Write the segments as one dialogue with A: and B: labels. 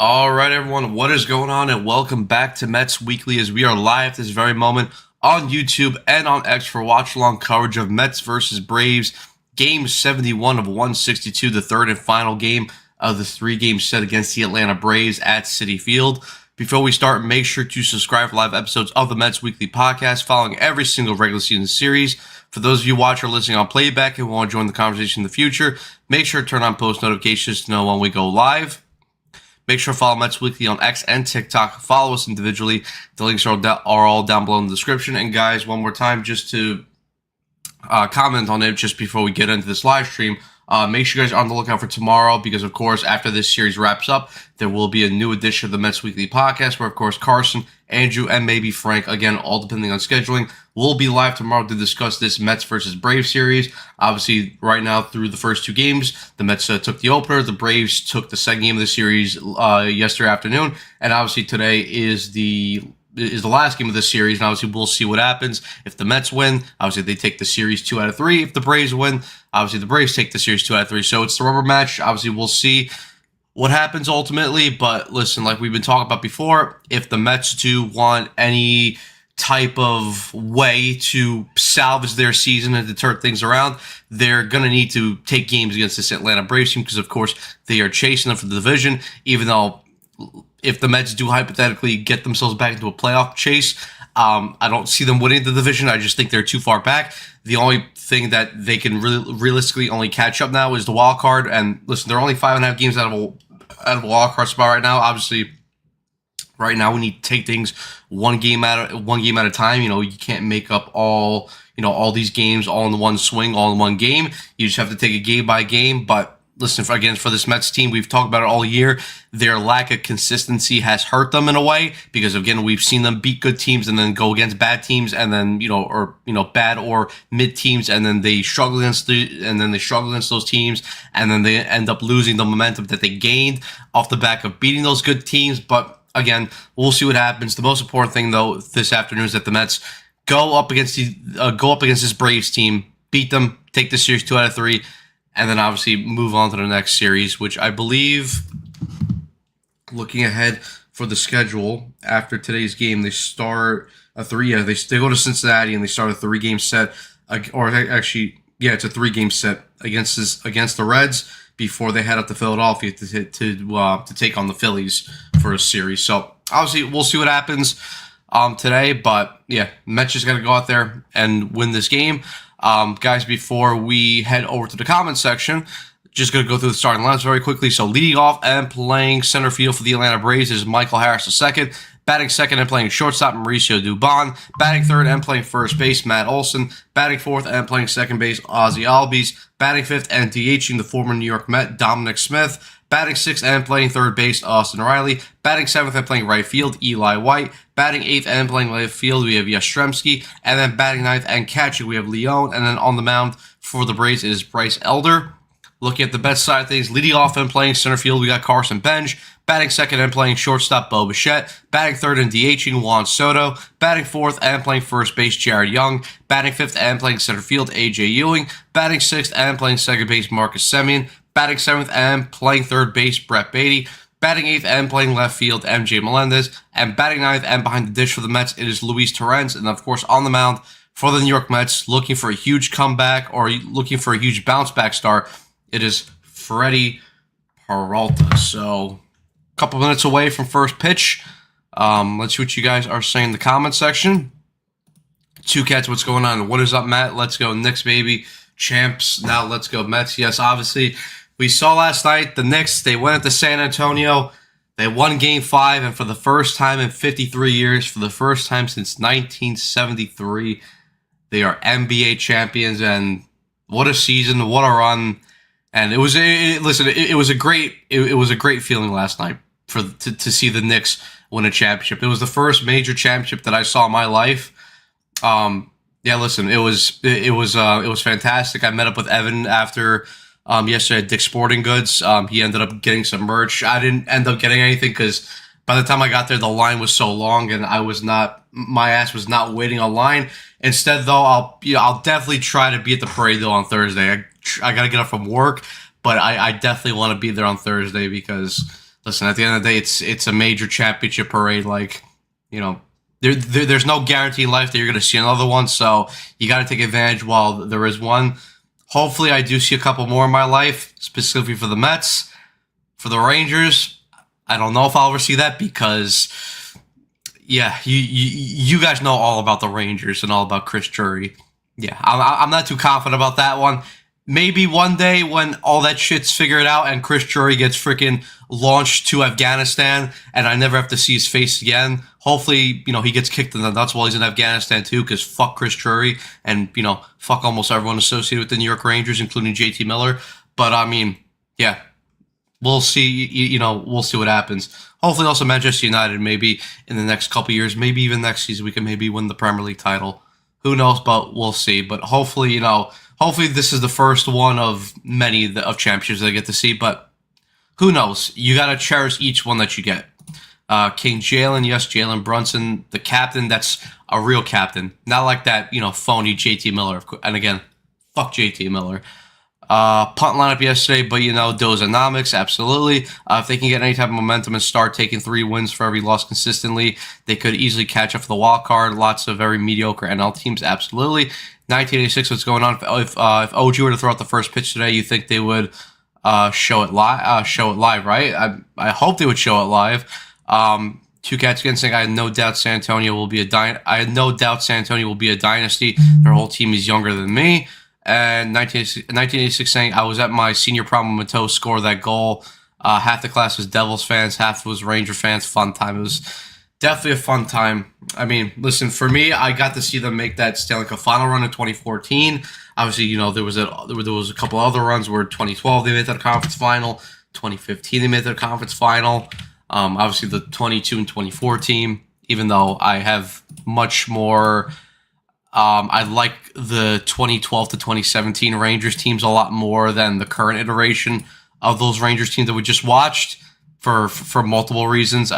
A: All right, everyone, what is going on? And welcome back to Mets Weekly as we are live this very moment on YouTube and on X for watch-along coverage of Mets versus Braves, Game 71 of 162, the third and final game of the three-game set against the Atlanta Braves at Citi Field. Before we start, make sure to subscribe for live episodes of the Mets Weekly podcast following every single regular season series. For those of you watching or listening on playback and want to join the conversation in the future, make sure to turn on post notifications to know when we go live. Make sure to follow Mets Weekly on X and TikTok. Follow us individually. The links are all down below in the description. And guys, one more time, just to comment on it just before we get into this live stream, make sure you guys are on the lookout for tomorrow because, of course, after this series wraps up, there will be a new edition of the Mets Weekly podcast where, of course, Carson, Andrew, and maybe Frank, again, all depending on scheduling, will be live tomorrow to discuss this Mets versus Braves series. Obviously, right now, through the first two games, the Mets took the opener. The Braves took the second game of the series yesterday afternoon. And obviously, today is the last game of the series, and obviously we'll see what happens. If the Mets win, obviously they take the series 2 out of 3. If the Braves win, obviously the Braves take the series 2 out of 3. So it's the rubber match. Obviously we'll see what happens ultimately, but listen, like we've been talking about before, if the Mets do want any type of way to salvage their season and to turn things around, they're going to need to take games against this Atlanta Braves team because, of course, they are chasing them for the division, even though if the Mets do hypothetically get themselves back into a playoff chase, I don't see them winning the division. I just think they're too far back. The only thing that they can realistically only catch up now is the wild card. And listen, they're only 5.5 games out of a wild card spot right now. Obviously, right now we need to take things one game at a time. You know, you can't make up all these games all in one swing, all in one game. You just have to take it game by game. But listen, for this Mets team, we've talked about it all year. Their lack of consistency has hurt them in a way because, again, we've seen them beat good teams and then go against bad teams and then, bad or mid teams, and then they struggle against those teams, and then they end up losing the momentum that they gained off the back of beating those good teams. But again, we'll see what happens. The most important thing, though, this afternoon is that the Mets go up against this Braves team, beat them, take the series 2 out of 3. And then obviously move on to the next series, which I believe, looking ahead for the schedule, after today's game, they start a 3. Yeah, they go to Cincinnati and they start a 3-game set, or actually, yeah, it's a 3-game set against the Reds before they head up to Philadelphia to take on the Phillies for a series. So obviously, we'll see what happens today, but yeah, Mets just got to go out there and win this game. Guys, before we head over to the comment section, just going to go through the starting lineups very quickly. So leading off and playing center field for the Atlanta Braves is Michael Harris II. Batting second and playing shortstop, Mauricio Dubon. Batting third and playing first base, Matt Olson. Batting fourth and playing second base, Ozzie Albies. Batting fifth and DHing the former New York Met, Dominic Smith. Batting sixth and playing third base, Austin Riley. Batting seventh and playing right field, Eli White. Batting eighth and playing left field, we have Yastrzemski. And then batting ninth and catching, we have Leone. And then on the mound for the Braves is Bryce Elder. Looking at the best side of things, leading off and playing center field, we got Carson Bench. Batting second and playing shortstop, Bo Bichette. Batting third and DHing, Juan Soto. Batting fourth and playing first base, Jared Young. Batting fifth and playing center field, A.J. Ewing. Batting sixth and playing second base, Marcus Semien. Batting seventh and playing third base, Brett Beatty. Batting eighth and playing left field, MJ Melendez. And batting ninth and behind the dish for the Mets, it is Luis Torrens. And of course, on the mound for the New York Mets, looking for a huge comeback or looking for a huge bounce back start, it is Freddie Peralta. So a couple minutes away from first pitch. Let's see what you guys are saying in the comment section. Two Cats, what's going on? What is up, Matt? Let's go Knicks, baby. Champs. Now let's go Mets. Yes, obviously, we saw last night the Knicks, they went into San Antonio. They won Game 5, and for the first time in 53 years, for the first time since 1973, they are NBA champions. And what a season, what a run. And it was a great feeling last night to see the Knicks win a championship. It was the first major championship that I saw in my life. Yeah, listen, it was fantastic. I met up with Evan after yesterday at Dick's Sporting Goods. He ended up getting some merch. I didn't end up getting anything because by the time I got there, the line was so long, and my ass was not waiting online. Instead, though, I'll definitely try to be at the parade though on Thursday. I got to get up from work, but I definitely want to be there on Thursday because listen, at the end of the day, it's a major championship parade. Like, you know, there's no guarantee in life that you're going to see another one. So you got to take advantage while there is one. Hopefully, I do see a couple more in my life, specifically for the Mets. For the Rangers, I don't know if I'll ever see that because, yeah, you guys know all about the Rangers and all about Chris Drury. Yeah, I'm not too confident about that one. Maybe one day when all that shit's figured out and Chris Drury gets freaking launched to Afghanistan and I never have to see his face again. Hopefully, he gets kicked in the nuts while he's in Afghanistan too, because fuck Chris Drury and, fuck almost everyone associated with the New York Rangers, including JT Miller. But I mean, yeah, we'll see, we'll see what happens. Hopefully also Manchester United maybe in the next couple years, maybe even next season we can maybe win the Premier League title. Who knows, but we'll see. But hopefully, hopefully this is the first one of many of championships that I get to see, but who knows? You got to cherish each one that you get. King Jalen, yes, Jalen Brunson, the captain, that's a real captain. Not like that, phony JT Miller. And again, fuck JT Miller. Punt lineup yesterday, but Dozonomics, absolutely. If they can get any type of momentum and start taking 3 wins for every loss consistently, they could easily catch up for the wild card. Lots of very mediocre NL teams, absolutely. 1986, what's going on? If OG were to throw out the first pitch today, you think they would show it live, right? I hope they would show it live. Two Cats again saying, I had no doubt San Antonio will be a dynasty. Their whole team is younger than me. And 1986 saying, I was at my senior prom when Mateau scored that goal. Half the class was Devils fans, half was Ranger fans. Fun time. It was definitely a fun time. I mean, listen, for me, I got to see them make that Stanley Cup final run in 2014. Obviously, there was a couple other runs where 2012 they made that conference final. 2015 they made that conference final. Obviously, the 22 and 24 team, even though I have much more... I like the 2012 to 2017 Rangers teams a lot more than the current iteration of those Rangers teams that we just watched for multiple reasons.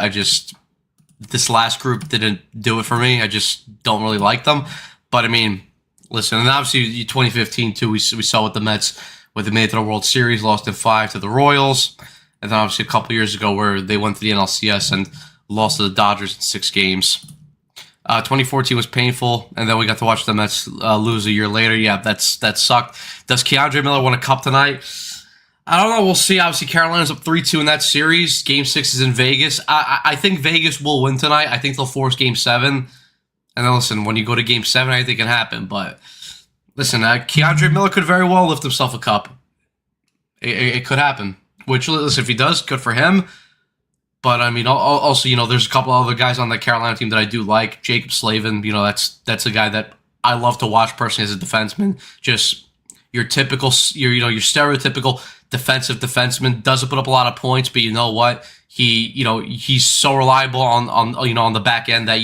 A: This last group didn't do it for me. I just don't really like them. But I mean, listen, and obviously 2015 too, we saw with the Mets where they made it to the World Series, lost in 5 to the Royals, and then obviously a couple years ago where they went to the NLCS and lost to the Dodgers in 6 games. 2014 was painful, and then we got to watch the Mets lose a year later. Yeah, that sucked. Does Keandre Miller win a cup tonight? I don't know. We'll see. Obviously, Carolina's up 3-2 in that series. Game 6 is in Vegas. I think Vegas will win tonight. I think they'll force Game 7. And then, listen, when you go to Game 7, anything can happen. But, listen, Keandre Miller could very well lift himself a cup. It could happen. Which, listen, if he does, good for him. But, I mean, also, there's a couple other guys on the Carolina team that I do like. Jacob Slavin, that's a guy that I love to watch personally as a defenseman. Just your stereotypical defensive defenseman. Doesn't put up a lot of points, but you know what? He's so reliable on the back end that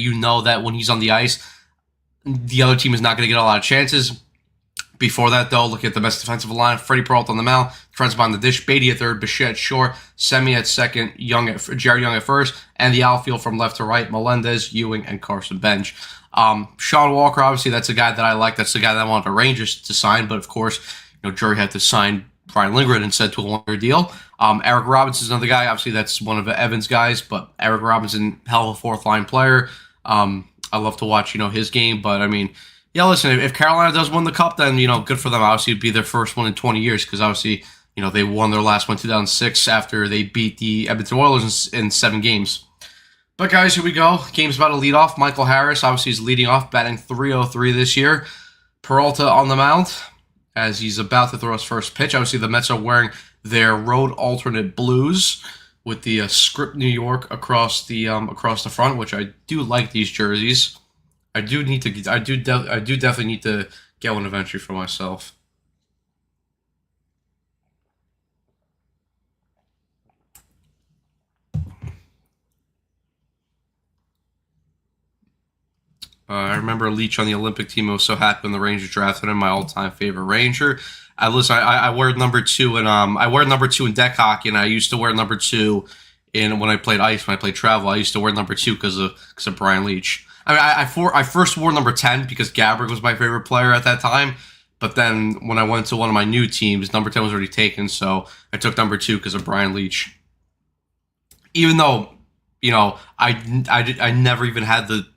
A: that when he's on the ice, the other team is not going to get a lot of chances. Before that, though, look at the best defensive line. Freddie Peralta on the mound, Trent's behind the dish, Beatty at third, Bichette short, Semi at second, Jared Young at first, and the outfield from left to right, Melendez, Ewing, and Carson Bench. Sean Walker, obviously, that's a guy that I like. That's the guy that I wanted the Rangers to sign, but of course, Drury had to sign Brian Lindgren instead to a one-year deal. Eric Robinson is another guy. Obviously, that's one of Evans' guys, but Eric Robinson, hell of a fourth-line player. I love to watch, his game, but I mean... Yeah, listen, if Carolina does win the cup, then, good for them. Obviously, it'd be their first one in 20 years because, obviously, they won their last one in 2006 after they beat the Edmonton Oilers in 7 games. But, guys, here we go. Game's about to lead off. Michael Harris, obviously, is leading off, batting .303 this year. Peralta on the mound as he's about to throw his first pitch. Obviously, the Mets are wearing their road alternate blues with the script New York across the front, which I do like these jerseys. I do definitely need to get one eventually for myself. I remember Leach on the Olympic team. I was so happy when the Rangers drafted him, my all-time favorite Ranger. I wear number 2 and I wear number 2 in deck hockey, and I used to wear number 2 when I played ice, when I played travel. I used to wear number 2 because of Brian Leach. I mean, I first wore number 10 because Gabrick was my favorite player at that time. But then when I went to one of my new teams, number 10 was already taken, so I took number 2 because of Brian Leach. even though I never even had the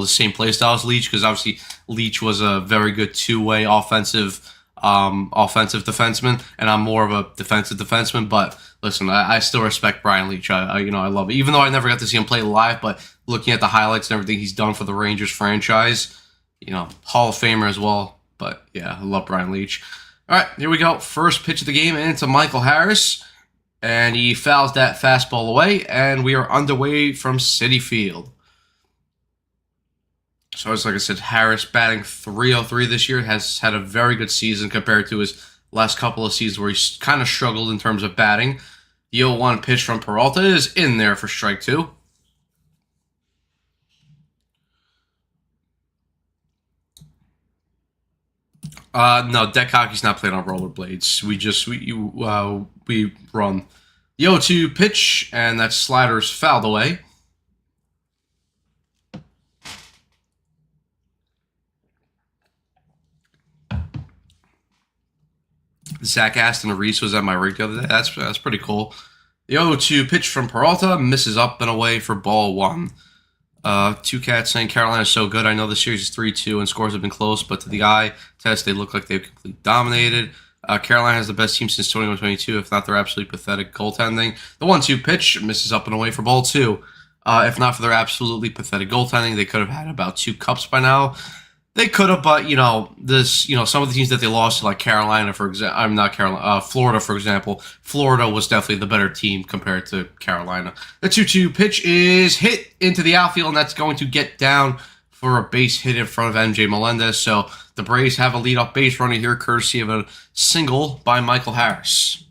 A: same play style as Leach, because obviously Leach was a very good two-way offensive defenseman, and I'm more of a defensive defenseman. But listen, I still respect Brian Leach. I love it, even though I never got to see him play live. But looking at the highlights and everything he's done for the Rangers franchise, Hall of Famer as well. But yeah, I love Brian Leach. All right, here we go. First pitch of the game into Michael Harris. And he fouls that fastball away, and we are underway from Citi Field. So it's like I said, Harris batting .303 this year, has had a very good season compared to his last couple of seasons where he's kind of struggled in terms of batting. The 0-1 pitch from Peralta is in there for strike two. No, deck hockey's not played on rollerblades. We run the 0-2 pitch, and that slider's fouled away. Zach Aston Reese was at my rig the other day. That's pretty cool. The 0-2 pitch from Peralta misses up and away for ball one. Two Cats saying Carolina's so good. I know the series is 3-2 and scores have been close, but to the eye test, they look like they've completely dominated. Carolina has the best team since 21-22, if not their absolutely pathetic goaltending. The 1-2 pitch misses up and away for ball two. If not for their absolutely pathetic goaltending, they could have had about 2 cups by now. They could have, but some of the teams that they lost to, like Carolina, for example, I'm not Carolina, Florida, for example. Florida was definitely the better team compared to Carolina. The 2-2 pitch is hit into the outfield, and that's going to get down for a base hit in front of MJ Melendez. So the Braves have a leadoff base runner here, courtesy of a single by Michael Harris.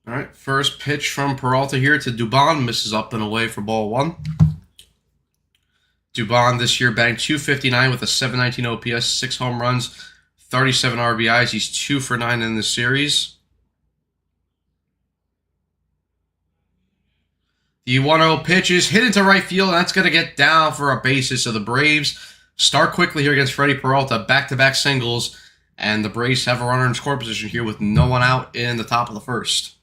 A: All right, first pitch from Peralta here to Dubon, misses up and away for ball one. Dubon this year batting .259 with a .719 OPS, 6 home runs, 37 RBIs. He's 2 for 9 in the series. The 1-0 pitch is hit into right field, and that's going to get down for a bases. So the Braves start quickly here against Freddie Peralta, back-to-back singles, and the Braves have a runner in score position here with no one out in the top of the first.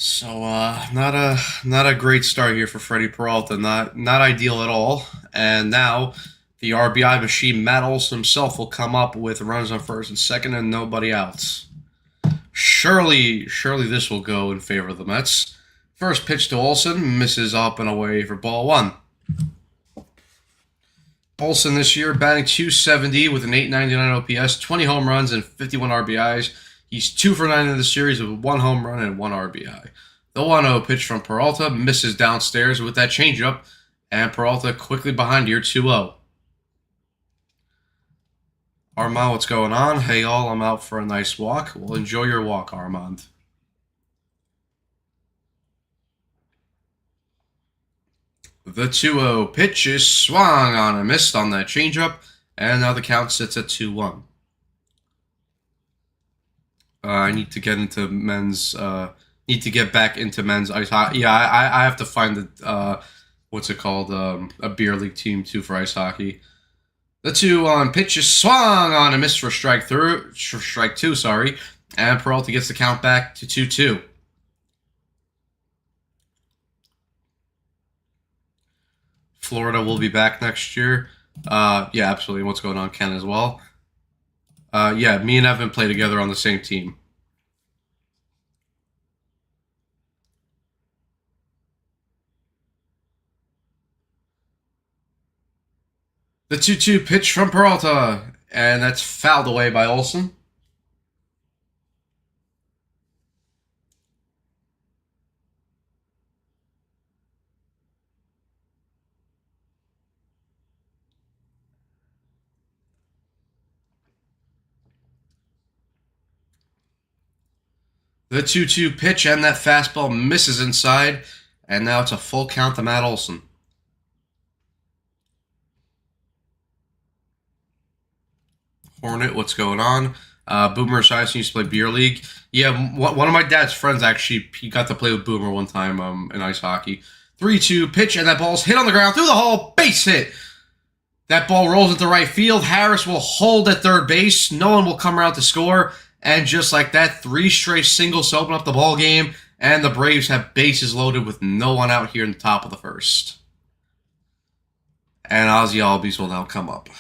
A: So not a great start here for Freddie Peralta. Not ideal at all. And now the RBI machine, Matt Olson himself, will come up with runs on first and second and nobody else. Surely this will go in favor of the Mets. First pitch to Olson, misses up and away for ball one. Olson this year batting .270 with an .899 OPS, 20 home runs and 51 RBIs. He's 2 for 9 in the series with 1 home run and 1 RBI. The 1-0 pitch from Peralta misses downstairs with that changeup, and Peralta quickly behind here 2-0. Armand, what's going on? Hey, all, I'm out for a nice walk. Well, enjoy your walk, Armand. The 2-0 pitch is swung on and missed on that changeup, and now the count sits at 2-1. I need to get into men's. Need to get back into men's ice hockey. Yeah, I have to find the what's it called? A beer league team too for ice hockey. The 2-1 pitch is swung on and missed for strike two. Sorry, and Peralta gets the count back to 2-2. Florida will be back next year. Yeah, absolutely. What's going on, Ken, as well? Yeah, me and Evan play together on the same team. The 2-2 pitch from Peralta, and that's fouled away by Olson. The 2-2 pitch and that fastball misses inside, and now it's a full count to Matt Olson. Hornet, what's going on? Boomer Esiason used to play beer league. Yeah, one of my dad's friends actually, he got to play with Boomer one time in ice hockey. 3-2 pitch, and that ball's hit on the ground through the hole, base hit. That ball rolls into right field. Harris will hold at third base. No one will come around to score. And just like that, 3 straight singles to open up the ball game. And the Braves have bases loaded with no one out here in the top of the first. And Ozzy Albies will now come up.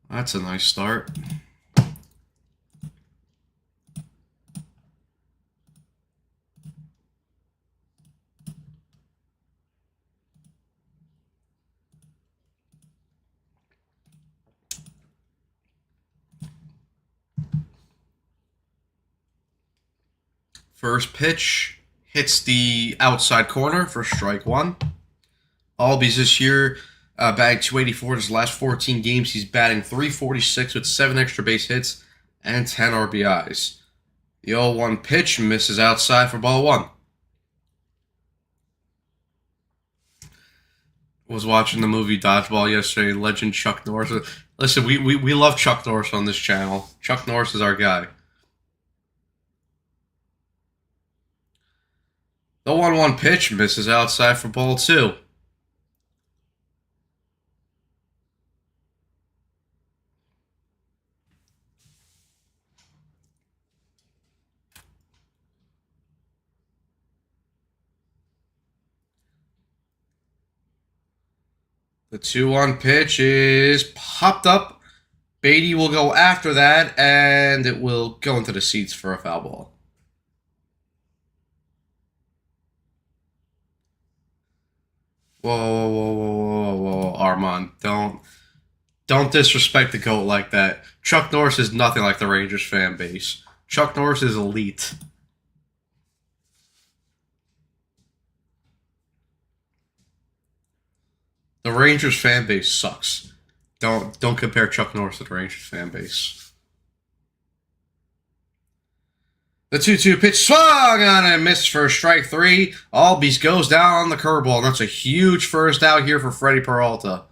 A: That's a nice start. First pitch hits the outside corner for strike 1. Albies this year batting .284 in his last 14 games. He's batting .346 with 7 extra base hits and 10 RBIs. The 0-1 pitch misses outside for ball 1. Was watching the movie Dodgeball yesterday. Legend Chuck Norris. Listen, we love Chuck Norris on this channel. Chuck Norris is our guy. The 1-1 pitch misses outside for ball 2. The 2-1 pitch is popped up. Beatty will go after that, and it will go into the seats for a foul ball. Whoa, Armand, don't disrespect the GOAT like that. Chuck Norris is nothing like the Rangers fan base. Chuck Norris is elite. The Rangers fan base sucks. Don't compare Chuck Norris to the Rangers fan base. The 2-2 pitch swung on and missed for strike 3. Albies goes down on the curveball. And that's a huge first out here for Freddie Peralta.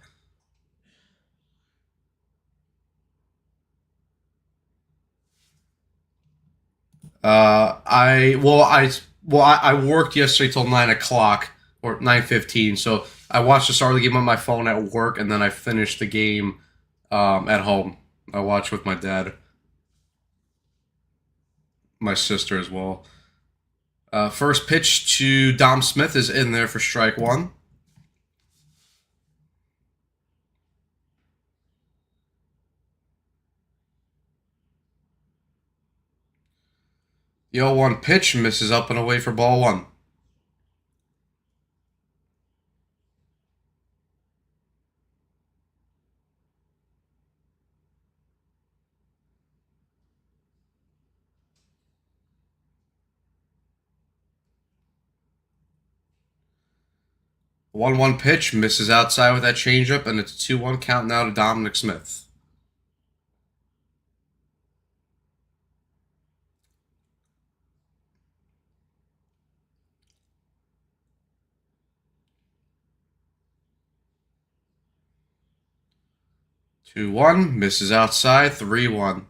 A: I worked yesterday till 9 o'clock or 9:15. So I watched the start of the game on my phone at work, and then I finished the game at home. I watched with my dad. My sister as well. First pitch to Dom Smith is in there for strike 1. The 0-1 pitch misses up and away for ball 1. The 1-1 pitch misses outside with that changeup, and it's a 2-1 count now to Dominic Smith. Two one misses outside. 3-1.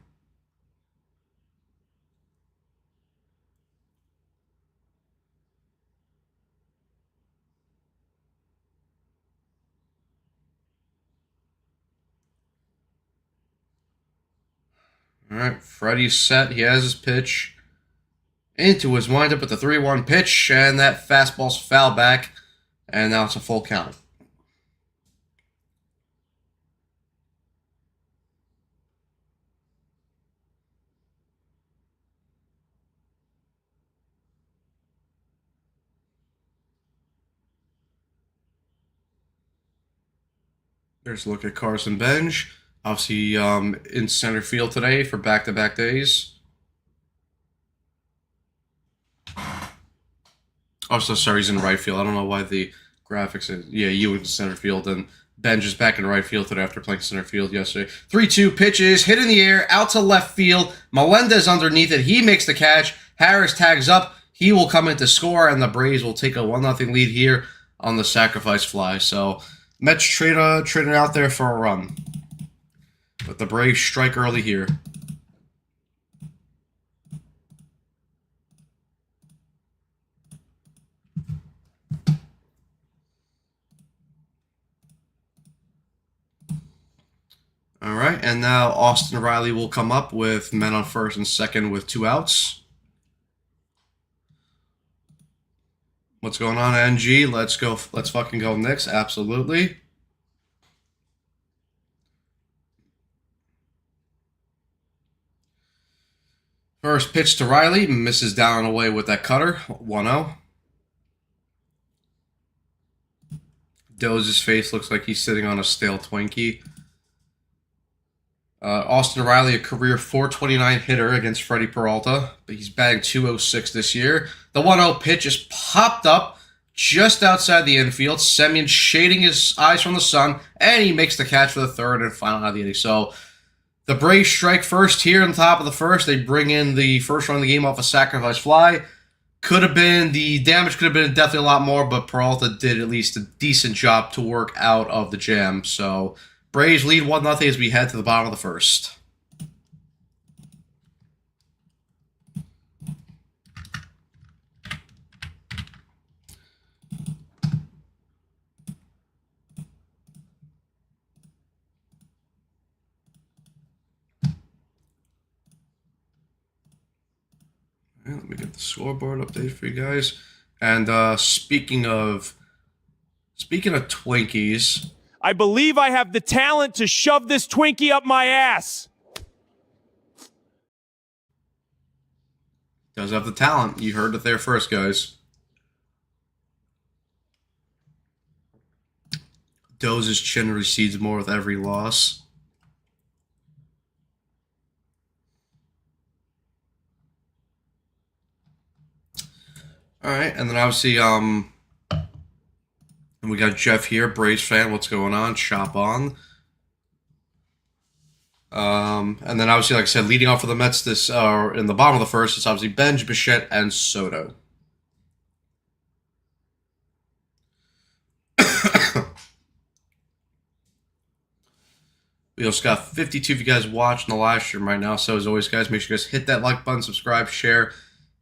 A: All right, Freddie's set. He has his pitch into his windup with the 3-1 pitch, and that fastball's foul back, and now it's a full count. There's a look at Carson Benj. Obviously in center field today for back-to-back days. Oh, so sorry, he's in right field. I don't know why the graphics is. Yeah, you in center field and Benj is back in right field today after playing center field yesterday. 3-2 pitches, hit in the air, out to left field. Melendez underneath it. He makes the catch. Harris tags up. He will come in to score, and the Braves will take a 1-0 lead here on the sacrifice fly. So Mets trading out there for a run. But the Braves strike early here. All right, and now Austin Riley will come up with men on first and second with 2 outs. What's going on, NG? Let's go. Let's fucking go Knicks. Absolutely. First pitch to Riley. Misses down and away with that cutter. 1-0. Doze's face looks like he's sitting on a stale Twinkie. Austin Riley, a career .429 hitter against Freddie Peralta, but he's batting .206 this year. The 1-0 pitch is popped up just outside the infield. Semien shading his eyes from the sun, and he makes the catch for the third and final out of the inning. So the Braves strike first here on the top of the first. They bring in the first run of the game off a sacrifice fly. The damage could have been definitely a lot more, but Peralta did at least a decent job to work out of the jam. So Braves lead 1-0 as we head to the bottom of the first. Right, let me get the scoreboard update for you guys. And speaking of Twinkies,
B: I believe I have the talent to shove this Twinkie up my ass.
A: does have the talent. You heard it there first, guys. Doze's chin recedes more with every loss. All right, and then obviously, and we got Jeff here, Braves fan. What's going on? Shop on. And then obviously, like I said, leading off for the Mets this in the bottom of the first, it's obviously Benj, Bichette, and Soto. We also got 52 of you guys watching the live stream right now. So as always, guys, make sure you guys hit that like button, subscribe, share,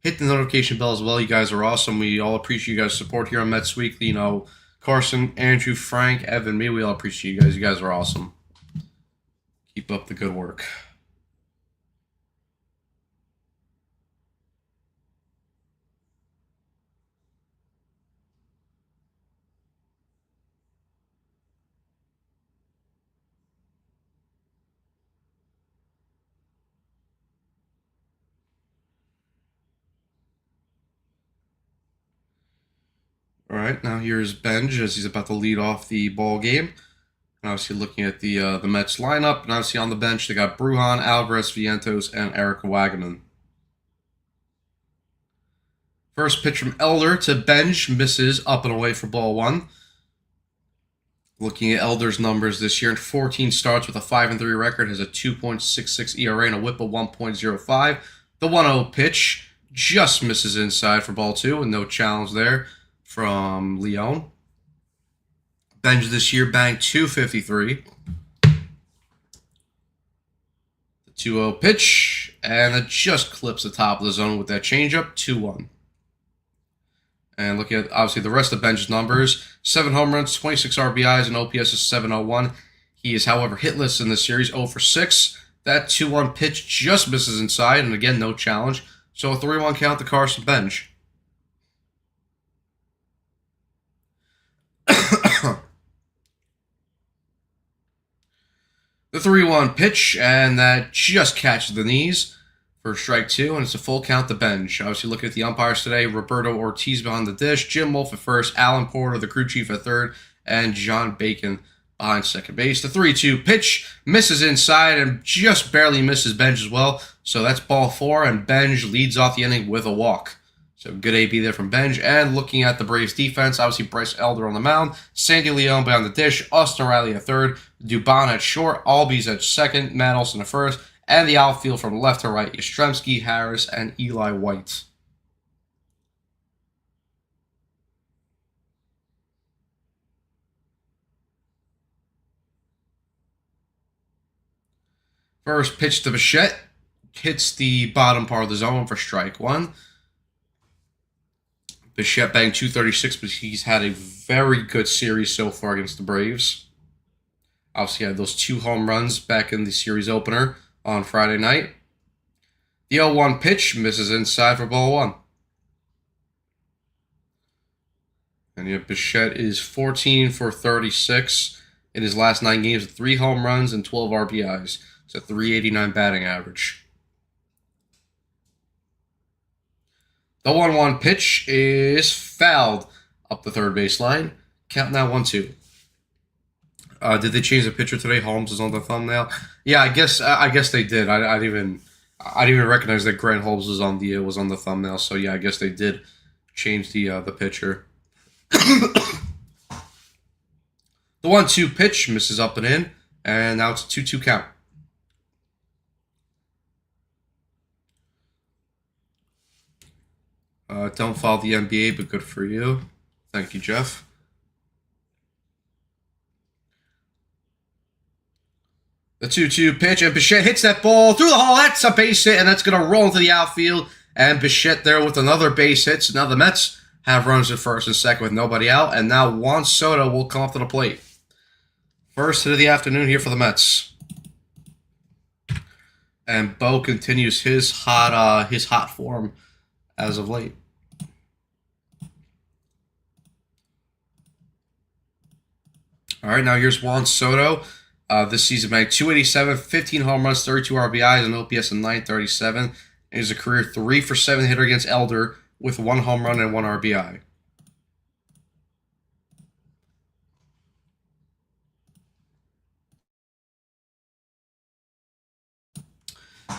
A: hit the notification bell as well. You guys are awesome. We all appreciate you guys' support here on Mets Weekly. You know, Carson, Andrew, Frank, Evan, me, we all appreciate you guys. You guys are awesome. Keep up the good work. All right, now here's Benj as he's about to lead off the ball game. And obviously looking at the Mets lineup, and obviously on the bench they got Brujan, Alvarez, Vientos, and Eric Wagaman. First pitch from Elder to Benj, misses up and away for ball one. Looking at Elder's numbers this year, in 14 starts with a 5-3 record, has a 2.66 ERA and a WHIP of 1.05. The 1-0 pitch just misses inside for ball two, and no challenge there from Leon. Benj this year banged .253. The 2-0 pitch, and it just clips the top of the zone with that changeup, 2-1. And looking at, obviously, the rest of Benj's numbers, 7 home runs, 26 RBIs, and OPS is .701. He is, however, hitless in this series, 0 for 6. That 2-1 pitch just misses inside, and again, no challenge. So a 3-1 count to Carson Benj. The 3-1 pitch, and that just catches the knees for strike two, and it's a full count to Benj. Obviously, looking at the umpires today, Roberto Ortiz behind the dish, Jim Wolf at first, Alan Porter, the crew chief, at third, and John Bacon behind second base. The 3-2 pitch misses inside and just barely misses Benj as well. So that's ball four, and Benj leads off the inning with a walk. So good AB there from Benj. And looking at the Braves defense, obviously Bryce Elder on the mound, Sandy Leon behind the dish, Austin Riley at third, Dubon at short, Albies at second, Matt Olson at first, and the outfield from left to right, Yastrzemski, Harris, and Eli White. First pitch to Bichette, hits the bottom part of the zone for strike one. Bichette banged 236, but he's had a very good series so far against the Braves. Obviously, he had those 2 home runs back in the series opener on Friday night. The 0-1 pitch misses inside for ball 1. And yet Bichette is 14 for 36 in his last 9 games with 3 home runs and 12 RBIs. It's a 389 batting average. The 1-1 pitch is fouled up the third baseline. Count now 1-2. Did they change the pitcher today? Holmes is on the thumbnail. Yeah, I guess they did. I didn't even recognize that Grant Holmes was on the thumbnail. So yeah, I guess they did change the pitcher. The 1-2 pitch misses up and in, and now it's a 2-2 count. Don't follow the NBA, but good for you. Thank you, Jeff. The 2-2 pitch, and Bichette hits that ball through the hole. That's a base hit, and that's going to roll into the outfield. And Bichette there with another base hit. So now the Mets have runs at first and second with nobody out. And now Juan Soto will come up to the plate. First hit of the afternoon here for the Mets. And Bo continues his hot form as of late. All right, now here's Juan Soto. This season banked 287, 15 home runs, 32 RBIs, and OPS of 937. And he's a career 3 for 7 hitter against Elder with 1 home run and 1 RBI.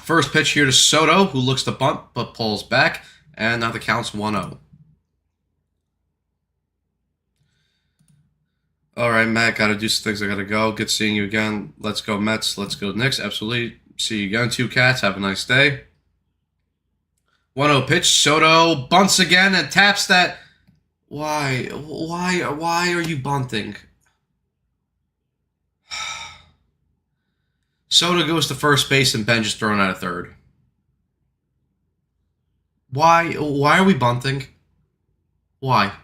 A: First pitch here to Soto, who looks to bunt but pulls back, and now the count's 1-0. All right, Matt, got to do some things. I got to go. Good seeing you again. Let's go Mets. Let's go Knicks. Absolutely. See you again. 2 Cats. Have a nice day. 1-0 pitch. Soto bunts again and taps that. Why are you bunting? Soto goes to first base and Benj is thrown out of third. Why are we bunting? Why?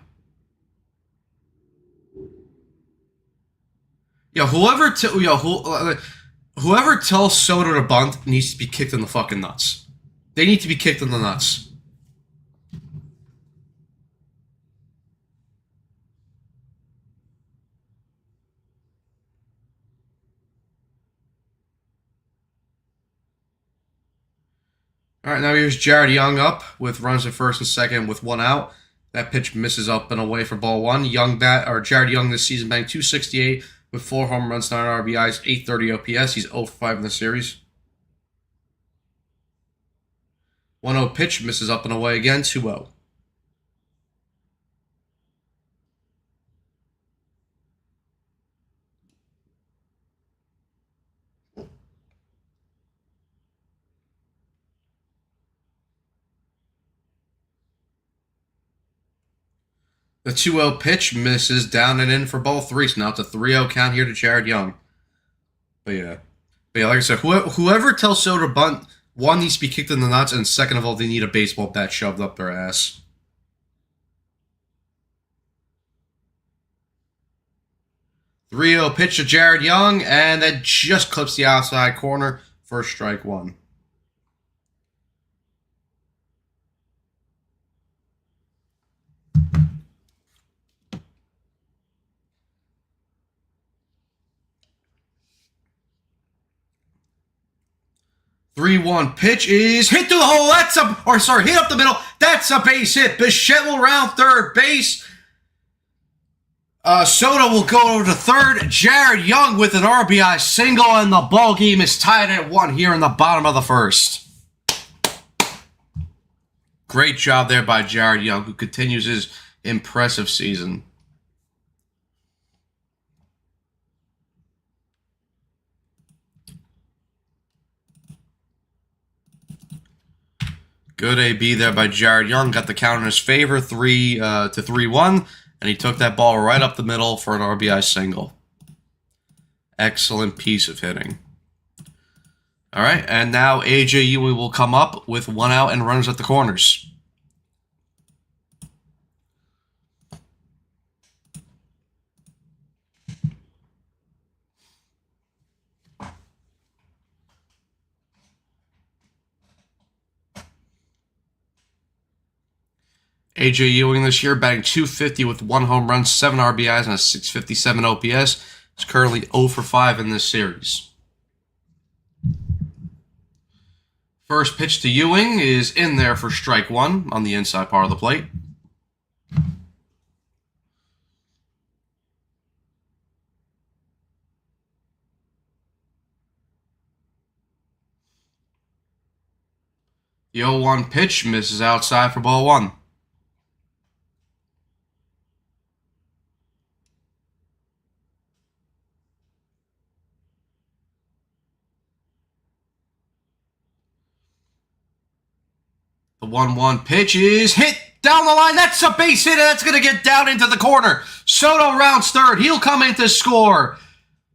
A: Whoever tells Soto to bunt needs to be kicked in the fucking nuts. They need to be kicked in the nuts. All right, now here's Jared Young up with runs at first and second with 1 out. That pitch misses up and away for ball 1. Jared Young this season banked 268 with 4 home runs, 9 RBIs, 830 OPS. He's 0-5 in the series. 1-0 pitch misses up and away again, 2-0. The 2-0 pitch misses down and in for ball 3. So now it's a 3-0 count here to Jared Young. But yeah, like I said, whoever tells Soto to bunt, 1 needs to be kicked in the nuts, and second of all, they need a baseball bat shoved up their ass. .30 pitch to Jared Young, and that just clips the outside corner for strike 1. .31 pitch is hit through the hole. Hit up the middle. That's a base hit. Bichette will round third base. Soto will go over to third. Jared Young with an RBI single, and the ball game is tied at 1 here in the bottom of the first. Great job there by Jared Young, who continues his impressive season. Good AB there by Jared Young. Got the count in his favor, 3-1, and he took that ball right up the middle for an RBI single. Excellent piece of hitting. All right, and now AJ Ewing will come up with 1 out and runners at the corners. AJ Ewing this year batting .250 with 1 home run, 7 RBIs, and a .657 OPS. He's currently 0 for 5 in this series. First pitch to Ewing is in there for strike 1 on the inside part of the plate. The 0-1 pitch misses outside for ball 1. The 1-1 pitch is hit down the line. That's a base hit, and that's going to get down into the corner. Soto rounds third. He'll come in to score.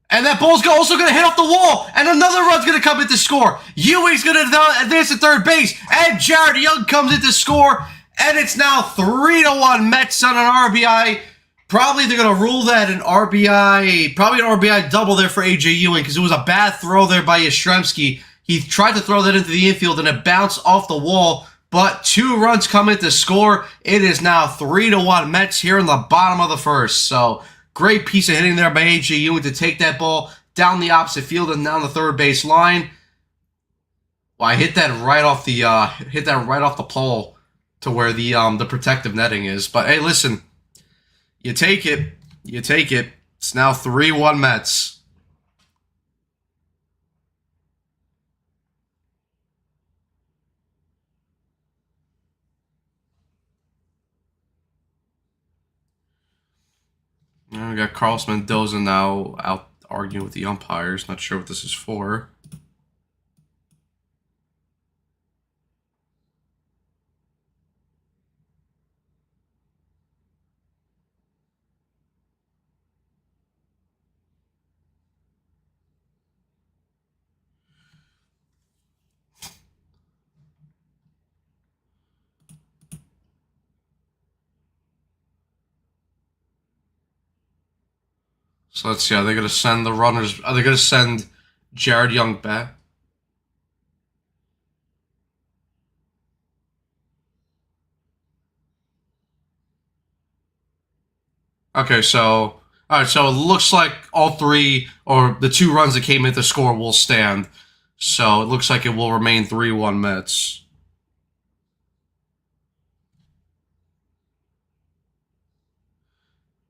A: And that ball's also going to hit off the wall. And another run's going to come in to score. Ewing's going to advance to third base. And Jared Young comes in to score. And it's now 3-1 Mets on an RBI. Probably they're going to rule that an RBI, probably an RBI double there for AJ Ewing, because it was a bad throw there by Yastrzemski. He tried to throw that into the infield, and it bounced off the wall. But 2 runs come in to score. It is now 3-1 Mets here in the bottom of the first. So great piece of hitting there by AJ Ewing to take that ball down the opposite field and down the third base line. Well, I hit that right off the pole to where the protective netting is. But hey, listen, you take it. You take it. It's now 3-1 Mets. And we got Carlos Mendoza now out arguing with the umpires. Not sure what this is for. So let's see. Are they going to send the runners? Are they going to send Jared Young back? Okay, so all right. So it looks like all 3 or the 2 runs that came in to score will stand. So it looks like it will remain 3-1 Mets.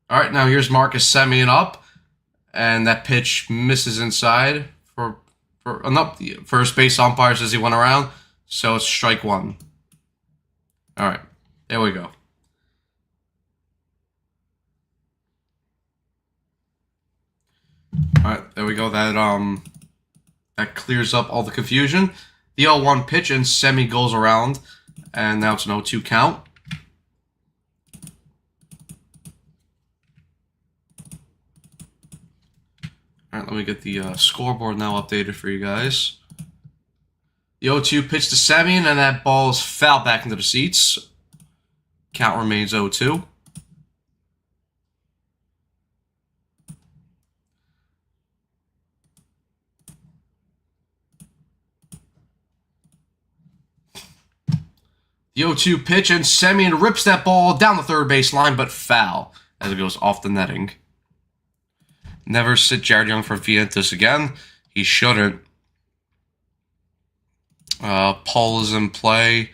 A: All right, now here's Marcus Semien up. And that pitch misses inside for first base umpire says he went around. So it's strike 1. All right, there we go. All right, there we go. That clears up all the confusion. The 0-1 pitch and Semien goes around, and now it's an 0-2 count. All right, let me get the scoreboard now updated for you guys. The 0-2 pitch to Semien, and that ball is fouled back into the seats. Count remains 0-2. The 0-2 pitch, and Semien rips that ball down the third base line, but foul as it goes off the netting. Never sit Jared Young for Vientos again. He shouldn't. Paul is in play.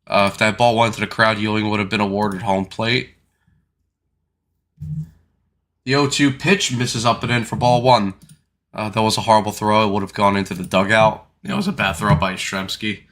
A: If that ball went to the crowd, Ewing would have been awarded home plate. The 0-2 pitch misses up and in for ball 1. That was a horrible throw. It would have gone into the dugout. It was a bad throw by Yastrzemski.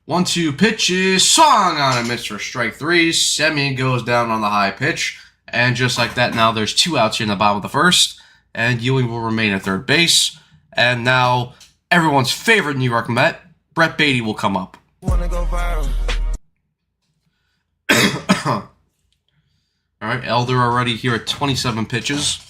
A: 1-2 pitch is swung on a miss for strike three. Semien goes down on the high pitch. And just like that, now there's 2 outs here in the bottom of the first. And Ewing will remain at third base. And now everyone's favorite New York Met, Brett Baty, will come up.
C: Wanna go viral.
A: All right, Elder already here at 27 pitches.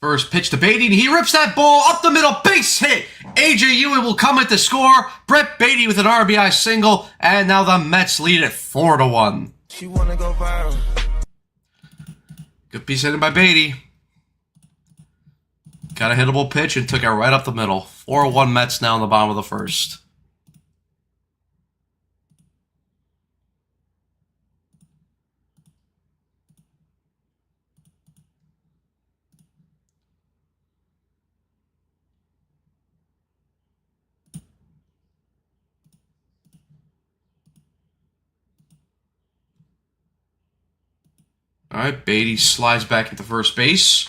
A: First pitch to Baty, and he rips that ball up the middle, base hit. A.J. Ewing will come at the score. Brett Baty with an RBI single, and now the Mets lead at 4-1.
C: She wanna go viral.
A: Good piece hitting by Baty. Got a hittable pitch and took it right up the middle. 4-1 Mets now in the bottom of the first. All right, Baty slides back into first base.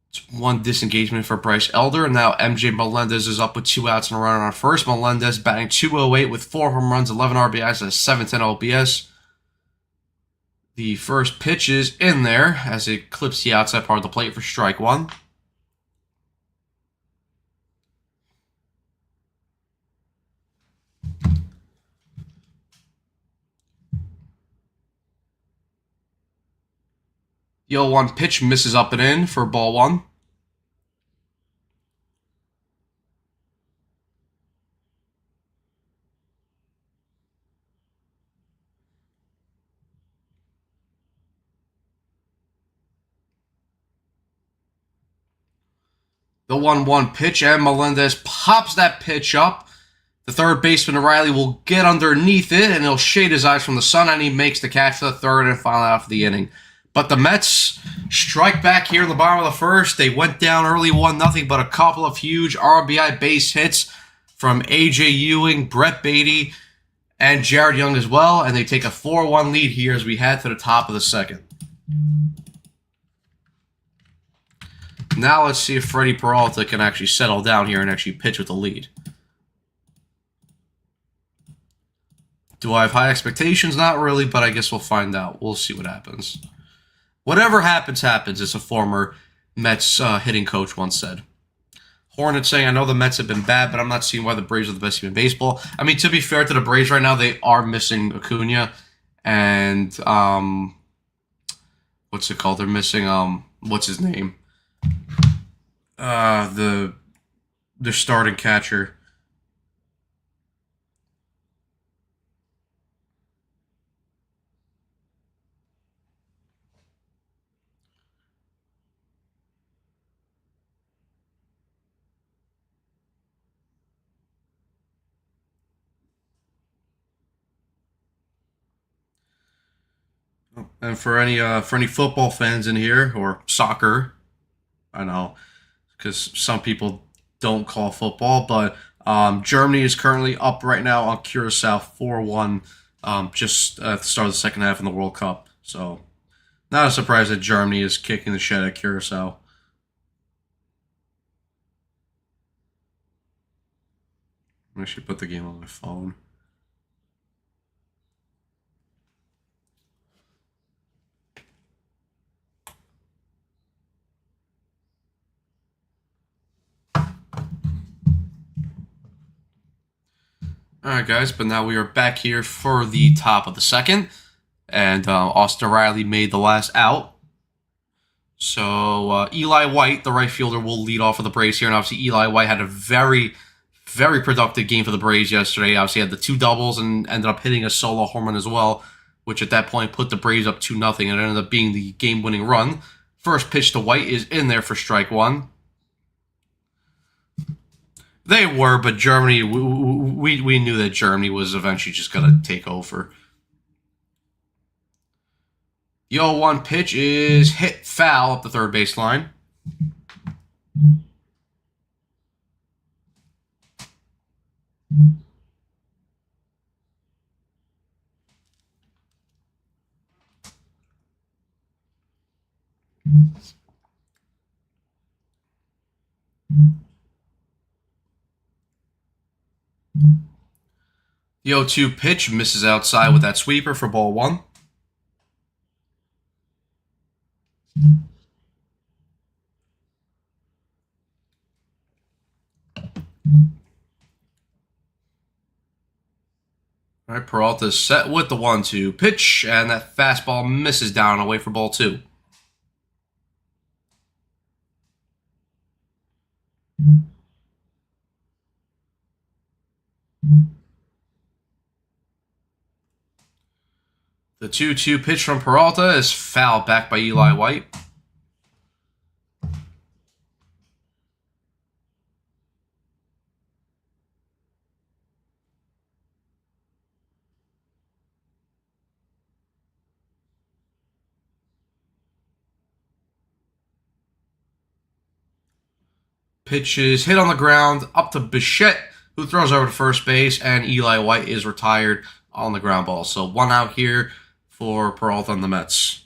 A: It's 1 disengagement for Bryce Elder. And now MJ Melendez is up with 2 outs and a runner on first. Melendez batting .208 with 4 home runs, 11 RBIs, and a .710 OPS. The first pitch is in there as it clips the outside part of the plate for strike one. The 0-1 pitch misses up and in for ball one. The 1-1 pitch, and Melendez pops that pitch up. The third baseman, Riley, will get underneath it, and he'll shade his eyes from the sun, and he makes the catch for the third and final out of the inning. But the Mets strike back here in the bottom of the first. They went down early 1-0, but a couple of huge RBI base hits from A.J. Ewing, Brett Baty, and Jared Young as well, and they take a 4-1 lead here as we head to the top of the second. Now let's see if Freddie Peralta can actually settle down here and actually pitch with the lead. Do I have high expectations? Not really, but I guess we'll find out. We'll see what happens. Whatever happens, happens, as a former Mets hitting coach once said. Hornet saying, I know the Mets have been bad, but I'm not seeing why the Braves are the best team in baseball. I mean, to be fair to the Braves right now, they are missing Acuna and, what's it called? They're missing, what's his name? Their starting catcher. And for any football fans in here, or soccer, I know, because some people don't call football, but Germany is currently up right now on Curacao 4-1, just at the start of the second half in the World Cup. So, not a surprise that Germany is kicking the shit at Curacao. I should put the game on my phone. Alright guys, but now we are back here for the top of the second. And Austin Riley made the last out. So Eli White, the right fielder, will lead off for the Braves here. And obviously Eli White had a very, very productive game for the Braves yesterday. Obviously had the 2 doubles and ended up hitting a solo home run as well, which at that point put the Braves up 2-0, and it ended up being the game-winning run. First pitch to White is in there for strike one. They were, but Germany, we knew that Germany was eventually just going to take over. The 0-1 pitch is hit foul up the third baseline. The 0-2 pitch misses outside with that sweeper for ball 1. All right, Peralta's set with the 1-2 pitch, and that fastball misses down away for ball 2. The 2-2 pitch from Peralta is fouled back by Eli White. Pitch is hit on the ground up to Bichette, who throws over to first base, and Eli White is retired on the ground ball. So 1 out here for Peralta and the Mets.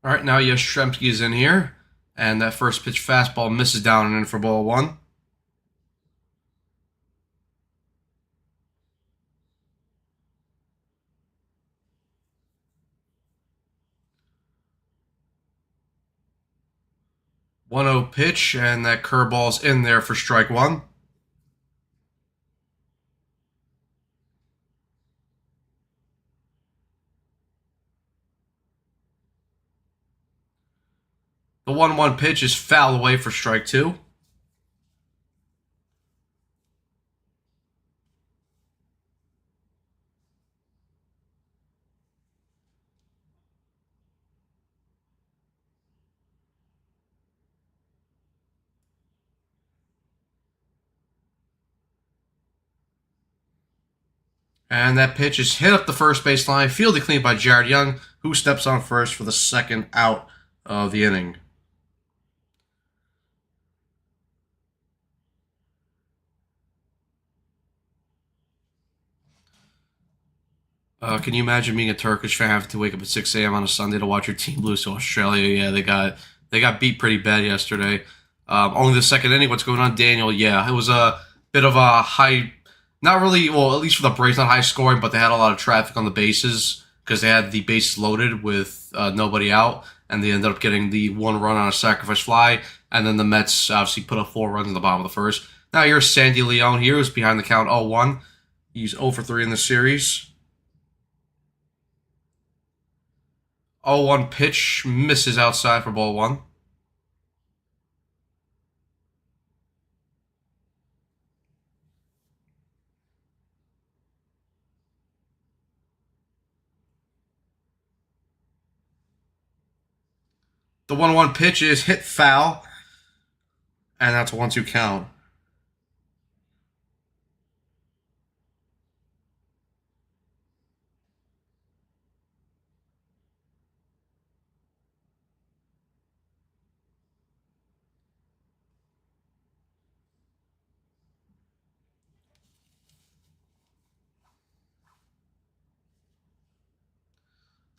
A: All right, now Yastrzemski is in here, and that first pitch fastball misses down and in for ball 1. One 0 pitch, and that curveball's in there for strike 1. The 1-1 pitch is fouled away for strike 2. And that pitch is hit up the first base line, fielded clean by Jared Young, who steps on first for the second out of the inning. Can you imagine being a Turkish fan having to wake up at 6 a.m. on a Sunday to watch your team lose to Australia? Yeah, they got beat pretty bad yesterday. Only the second inning. What's going on, Daniel? Yeah, it was a bit of a high, not really, well, at least for the Braves, not high scoring, but they had a lot of traffic on the bases because they had the bases loaded with nobody out, and they ended up getting the 1 run on a sacrifice fly, and then the Mets obviously put up 4 runs in the bottom of the first. Now here's Sandy Leon here, who's behind the count 0-1. He's 0 for 3 in the series. 0-1 pitch misses outside for ball 1. The 1-1 pitch is hit foul, and that's a 1-2 count.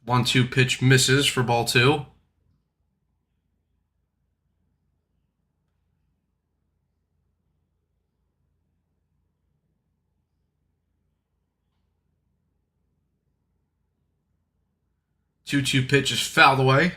A: One-two pitch misses for ball 2. Two-two pitch is fouled away.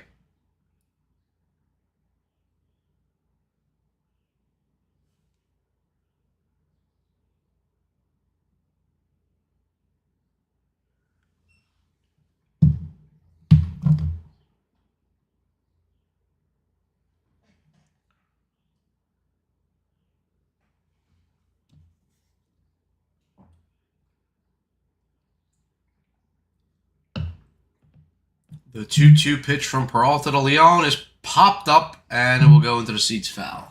A: The 2-2 pitch from Peralta to Leon is popped up, and it will go into the seats foul.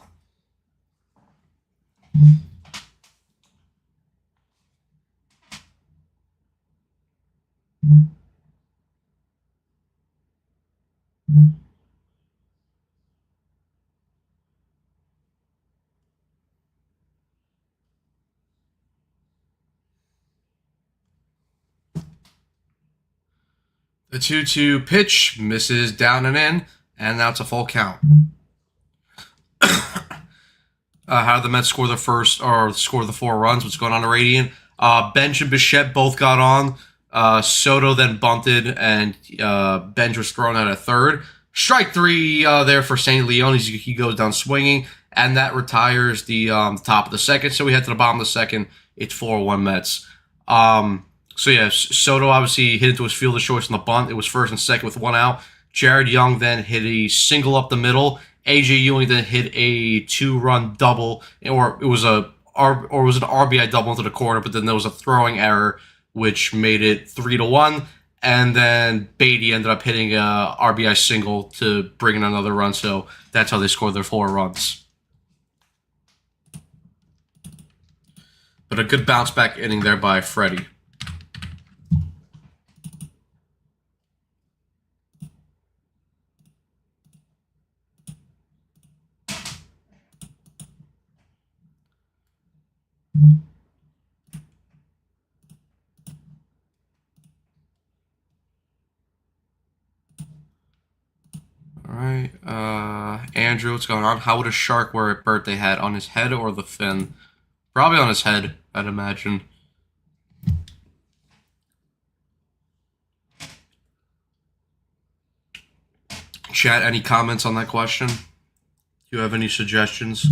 A: The 2-2 pitch misses down and in, and now it's a full count. How did the Mets score the score the 4 runs? What's going on to Radiant? Bench and Bichette both got on. Soto then bunted, and Bench was thrown out at third. Strike 3 there for St. Leon. He goes down swinging, and that retires the top of the second. So we head to the bottom of the second. It's 4-1 Mets. So yeah, Soto obviously hit into his field of choice on the bunt. It was first and second with 1 out. Jared Young then hit a single up the middle. AJ Ewing then hit a 2-run double, or it was an RBI double into the corner, but then there was a throwing error, which made it 3-1. And then Beatty ended up hitting a RBI single to bring in another run. So that's how they scored their 4 runs. But a good bounce back inning there by Freddie. All right, Andrew, what's going on? How would a shark wear a birthday hat, on his head or the fin? Probably on his head, I'd imagine. Chat, any comments on that question? Do you have any suggestions?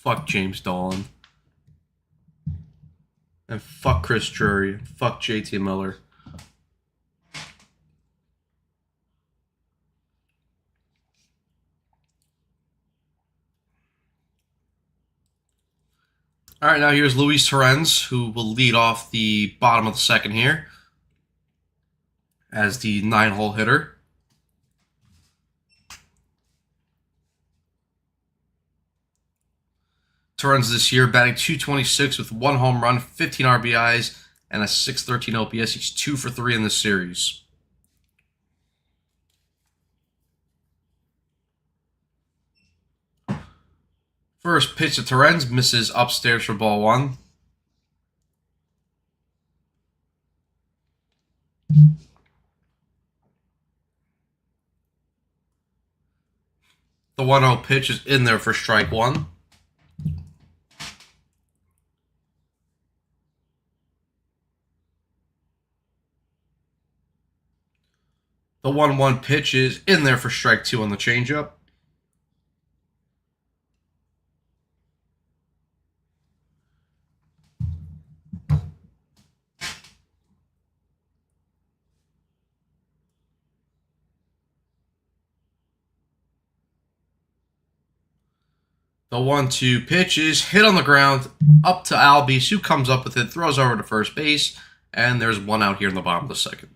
A: Fuck James Dolan. And fuck Chris Drury. Fuck JT Miller. All right, now here's Luis Torrens, who will lead off the bottom of the second here as the 9-hole hitter. Torrens this year batting .226 with 1 home run, 15 RBIs, and a .613 OPS. He's 2 for 3 in this series. First pitch to Torrens misses upstairs for ball 1. The 1-0 pitch is in there for strike 1. The 1-1 pitch is in there for strike 2 on the changeup. The 1-2 pitch is hit on the ground up to Albies, who comes up with it, throws over to first base, and there's 1 out here in the bottom of the second.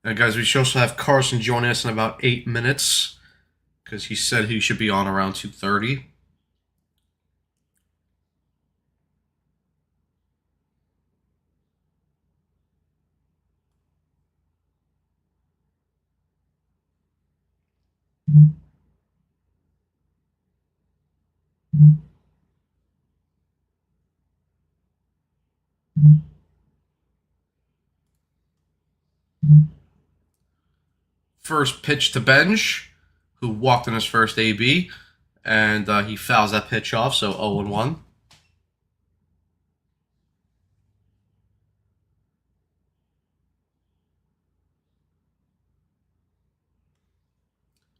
A: And guys, we should also have Carson joining us in about 8 minutes, because he said he should be on around 2:30. First pitch to Benj, who walked in his first AB, and he fouls that pitch off, so 0-1.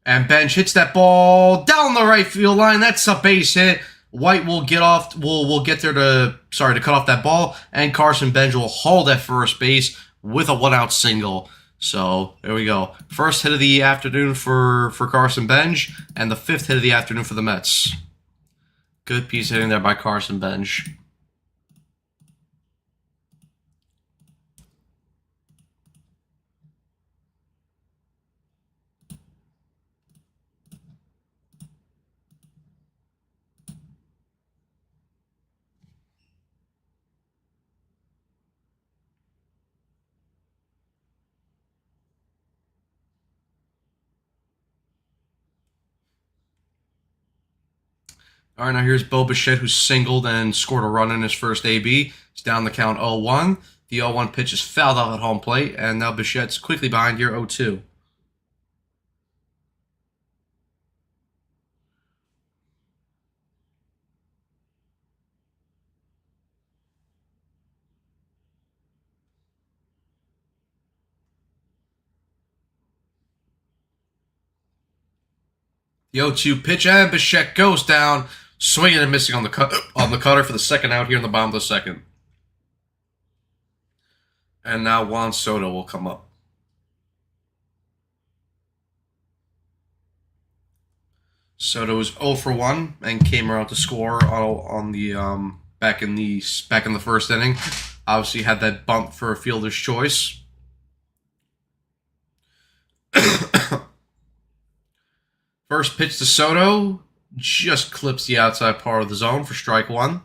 A: And Benj hits that ball down the right field line. That's a base hit. White will get off. Will get there to cut off that ball, and Carson Benj will hold at first base with a 1-out single. So there we go. First hit of the afternoon for Carson Benj, and the 5th hit of the afternoon for the Mets. Good piece hitting there by Carson Bench. All right, now here's Bo Bichette, who singled and scored a run in his first AB. He's down the count 0-1. The 0-1 pitch is fouled off at home plate, and now Bichette's quickly behind here 0-2. The 0-2 pitch, and Bichette goes down, swinging and missing on the cutter for the second out here in the bottom of the second. And now Juan Soto will come up. Soto is 0 for 1 and came around to score on the back in the first inning. Obviously had that bunt for a fielder's choice. First pitch to Soto just clips the outside part of the zone for strike one.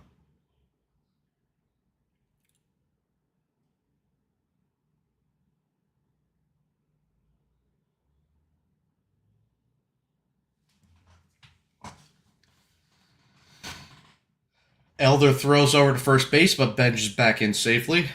A: Elder throws over to first base, but Bench is back in safely.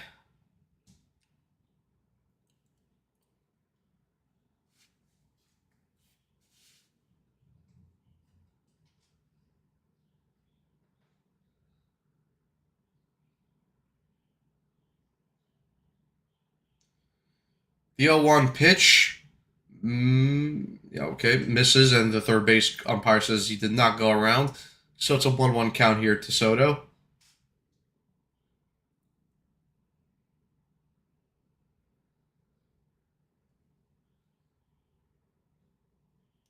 A: The 0-1 pitch, okay, misses, and the third base umpire says he did not go around. So it's a 1-1 count here to Soto.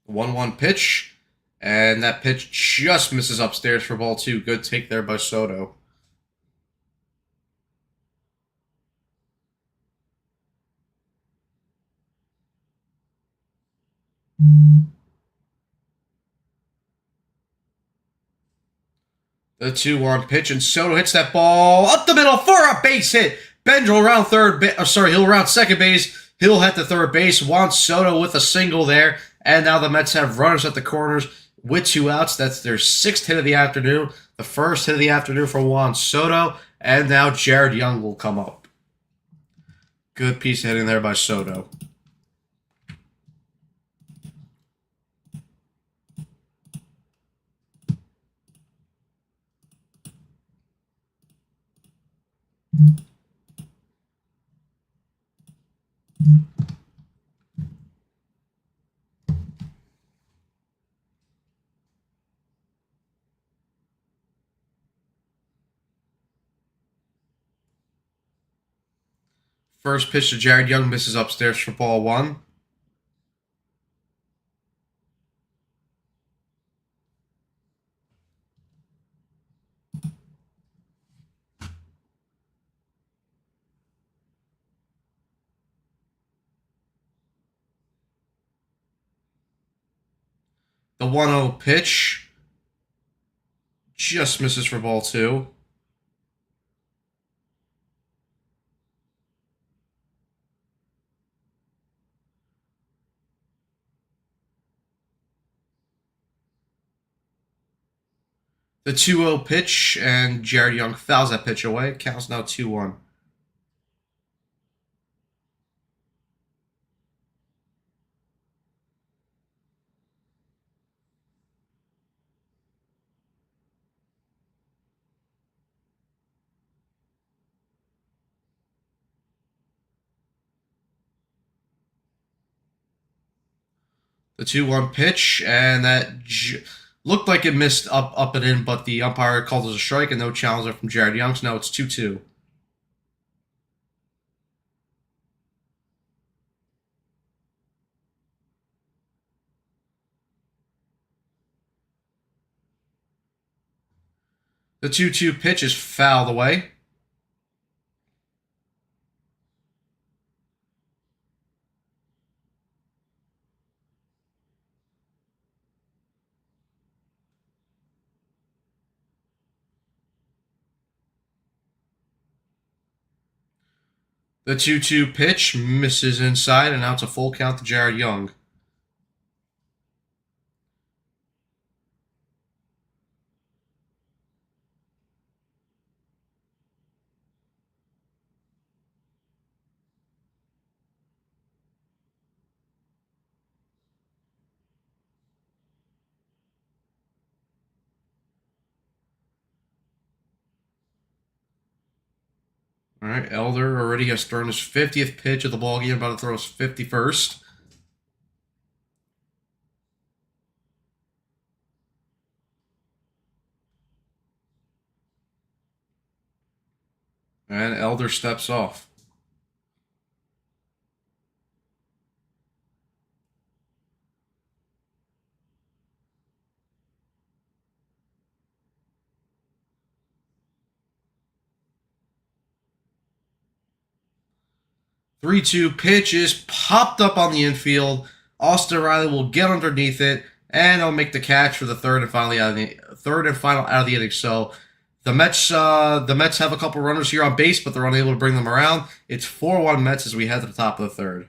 A: One pitch, and that pitch just misses upstairs for ball two. Good take there by Soto. The 2-1 pitch, and Soto hits that ball up the middle for a base hit. Bench will round he'll round second base. He'll hit the third base. Juan Soto with a single there, and now the Mets have runners at the corners with 2 outs. That's their 6th hit of the afternoon. The first hit of the afternoon for Juan Soto, and now Jared Young will come up. Good piece of hitting there by Soto. First pitch to Jared Young misses upstairs for ball one. The 1-0 pitch just misses for ball two. The 2-0 pitch, and Jared Young fouls that pitch away. Counts now 2-1. The 2-1 pitch, and that looked like it missed up and in, but the umpire called it a strike and no challenger from Jared Young, so now it's 2-2. The 2-2 pitch is fouled away. The 2-2 pitch misses inside, and now it's a full count to Jared Young. All right, Elder already has thrown his 50th pitch of the ballgame, about to throw his 51st. And Elder steps off. Three-two pitch is popped up on the infield. Austin Riley will get underneath it, and he'll make the catch for the third and final out of the inning. So the Mets have a couple runners here on base, but they're unable to bring them around. It's 4-1 Mets as we head to the top of the third.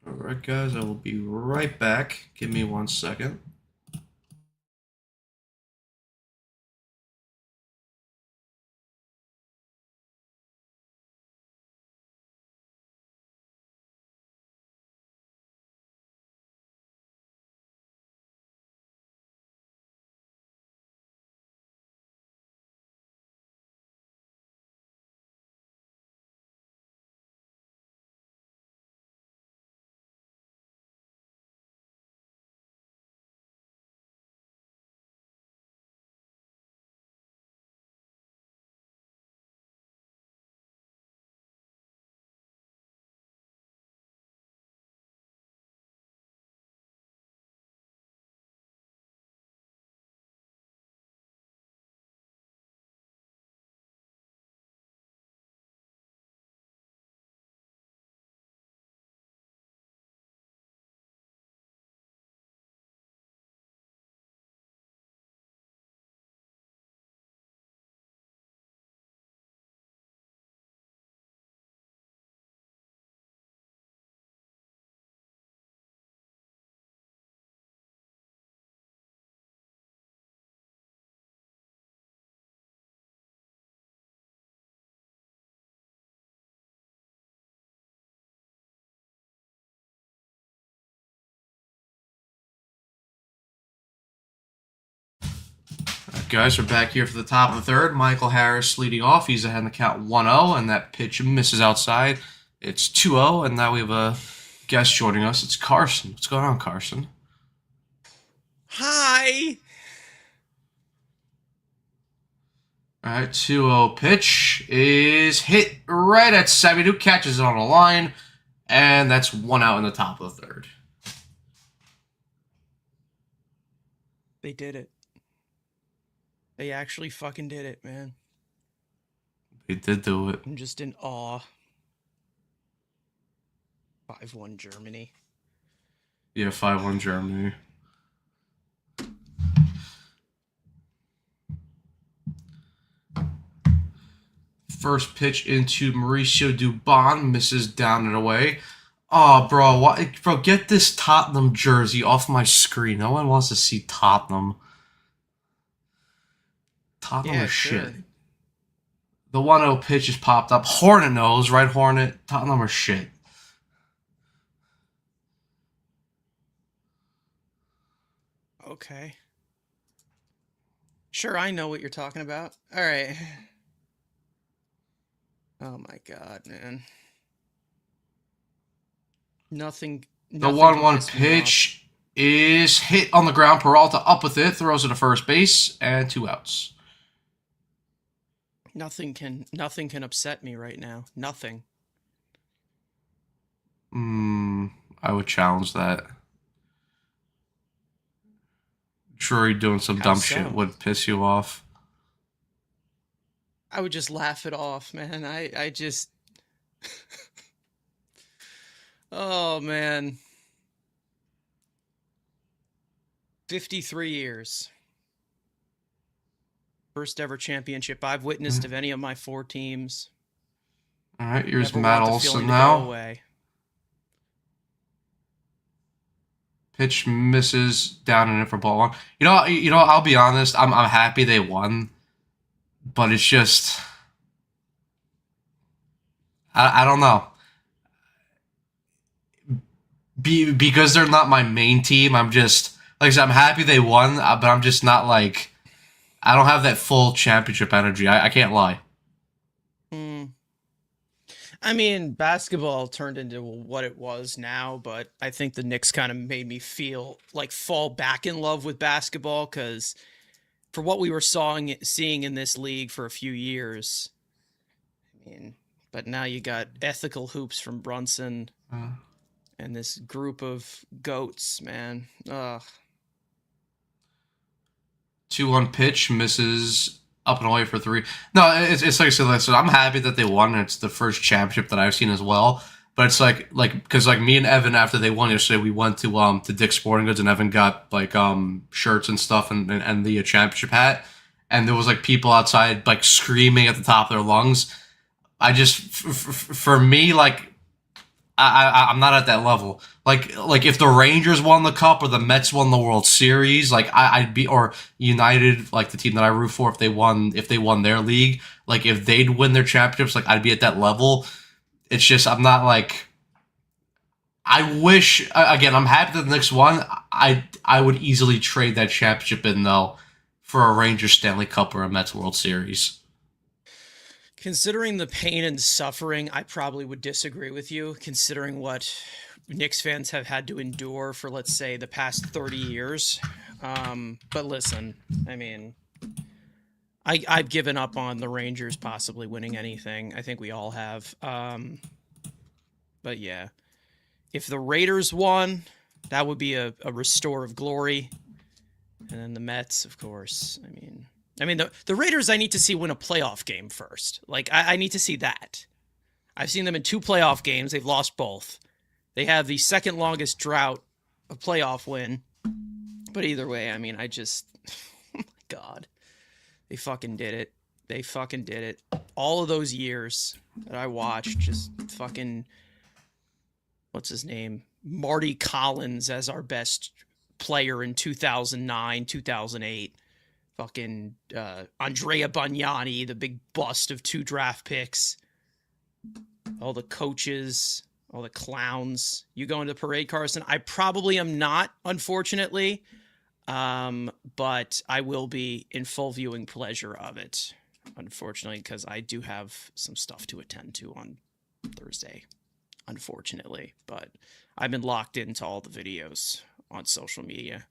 A: Alright guys, I will be right back. Give me 1 second. Guys, we're back here for the top of the third. Michael Harris leading off. He's ahead in the count 1-0, and that pitch misses outside. It's 2-0, and now we have a guest joining us. It's Carson. What's going on, Carson?
D: Hi.
A: All right, 2-0 pitch is hit right at Seminuk, catches it on a line, and that's 1 out in the top of the third.
D: They did it. They actually fucking did it, man.
A: They did do it.
D: I'm just in awe. 5-1 Germany.
A: Yeah, 5-1 Germany. First pitch into Mauricio Dubon, misses down and away. Oh, bro, what, bro? Get this Tottenham jersey off my screen. No one wants to see Tottenham. Tottenham
D: Yeah,
A: is shit.
D: sure.
A: The 1-0 pitch just popped up. Hornet knows, right? Hornet. Tottenham are shit.
D: Okay. Sure, I know what you're talking about. All right. Oh my god, man. Nothing.
A: The
D: Nothing can
A: 1-1
D: piss me off.
A: pitch is hit on the ground. Peralta up with it, throws it to first base, and 2 outs.
D: Nothing can upset me right now. Nothing.
A: I would challenge that. Drury doing some
D: How
A: dumb
D: so?
A: shit would piss you off.
D: I would just laugh it off, man. I just Oh man. 53 years. First ever championship I've witnessed of any of my 4 teams.
A: All right, here's
D: Never
A: Matt
D: want the
A: Olson
D: feeling to go
A: now.
D: away.
A: Pitch misses down and in for ball 1. You know. I'll be honest. I'm happy they won, but it's just I don't know. Because they're not my main team. I'm just like I said. I'm happy they won, but I'm just not like I don't have that full championship energy. I can't lie.
D: I mean, basketball turned into what it was now, but I think the Knicks kind of made me feel like fall back in love with basketball because for what we were seeing in this league for a few years, I mean, but now you got ethical hoops from Brunson and this group of goats, man. Ugh.
A: 2-1 pitch misses up and away for 3. No, it's like I said. So I'm happy that they won. It's the first championship that I've seen as well. But it's like because like me and Evan after they won yesterday, we went to Dick's Sporting Goods and Evan got like shirts and stuff and the championship hat, and there was like people outside like screaming at the top of their lungs. I just for me like I'm not at that level. Like if the Rangers won the cup or the Mets won the World Series, like I'd be or United, like the team that I root for, if they won their league, like if they'd win their championships, like I'd be at that level. It's just I'm not like. I wish again. I'm happy that the Knicks won. I would easily trade that championship in though for a Rangers Stanley Cup or a Mets World Series.
D: Considering the pain and suffering, I probably would disagree with you, considering what Knicks fans have had to endure for, let's say, the past 30 years. But listen, I mean, I've given up on the Rangers possibly winning anything. I think we all have. But yeah, if the Raiders won, that would be a restore of glory. And then the Mets, of course. I mean, the Raiders I need to see win a playoff game first. Like, I need to see that. I've seen them in 2 playoff games. They've lost both. They have the second longest drought of playoff win. But either way, I mean, I just... Oh my God. They fucking did it. They fucking did it. All of those years that I watched, just fucking... What's his name? Marty Collins as our best player in 2009, 2008. Fucking Andrea Bagnani, the big bust of 2 draft picks. All the coaches, all the clowns. You go into the parade, Carson? I probably am not, unfortunately. But I will be in full viewing pleasure of it, unfortunately, because I do have some stuff to attend to on Thursday, unfortunately. But I've been locked into all the videos on social media.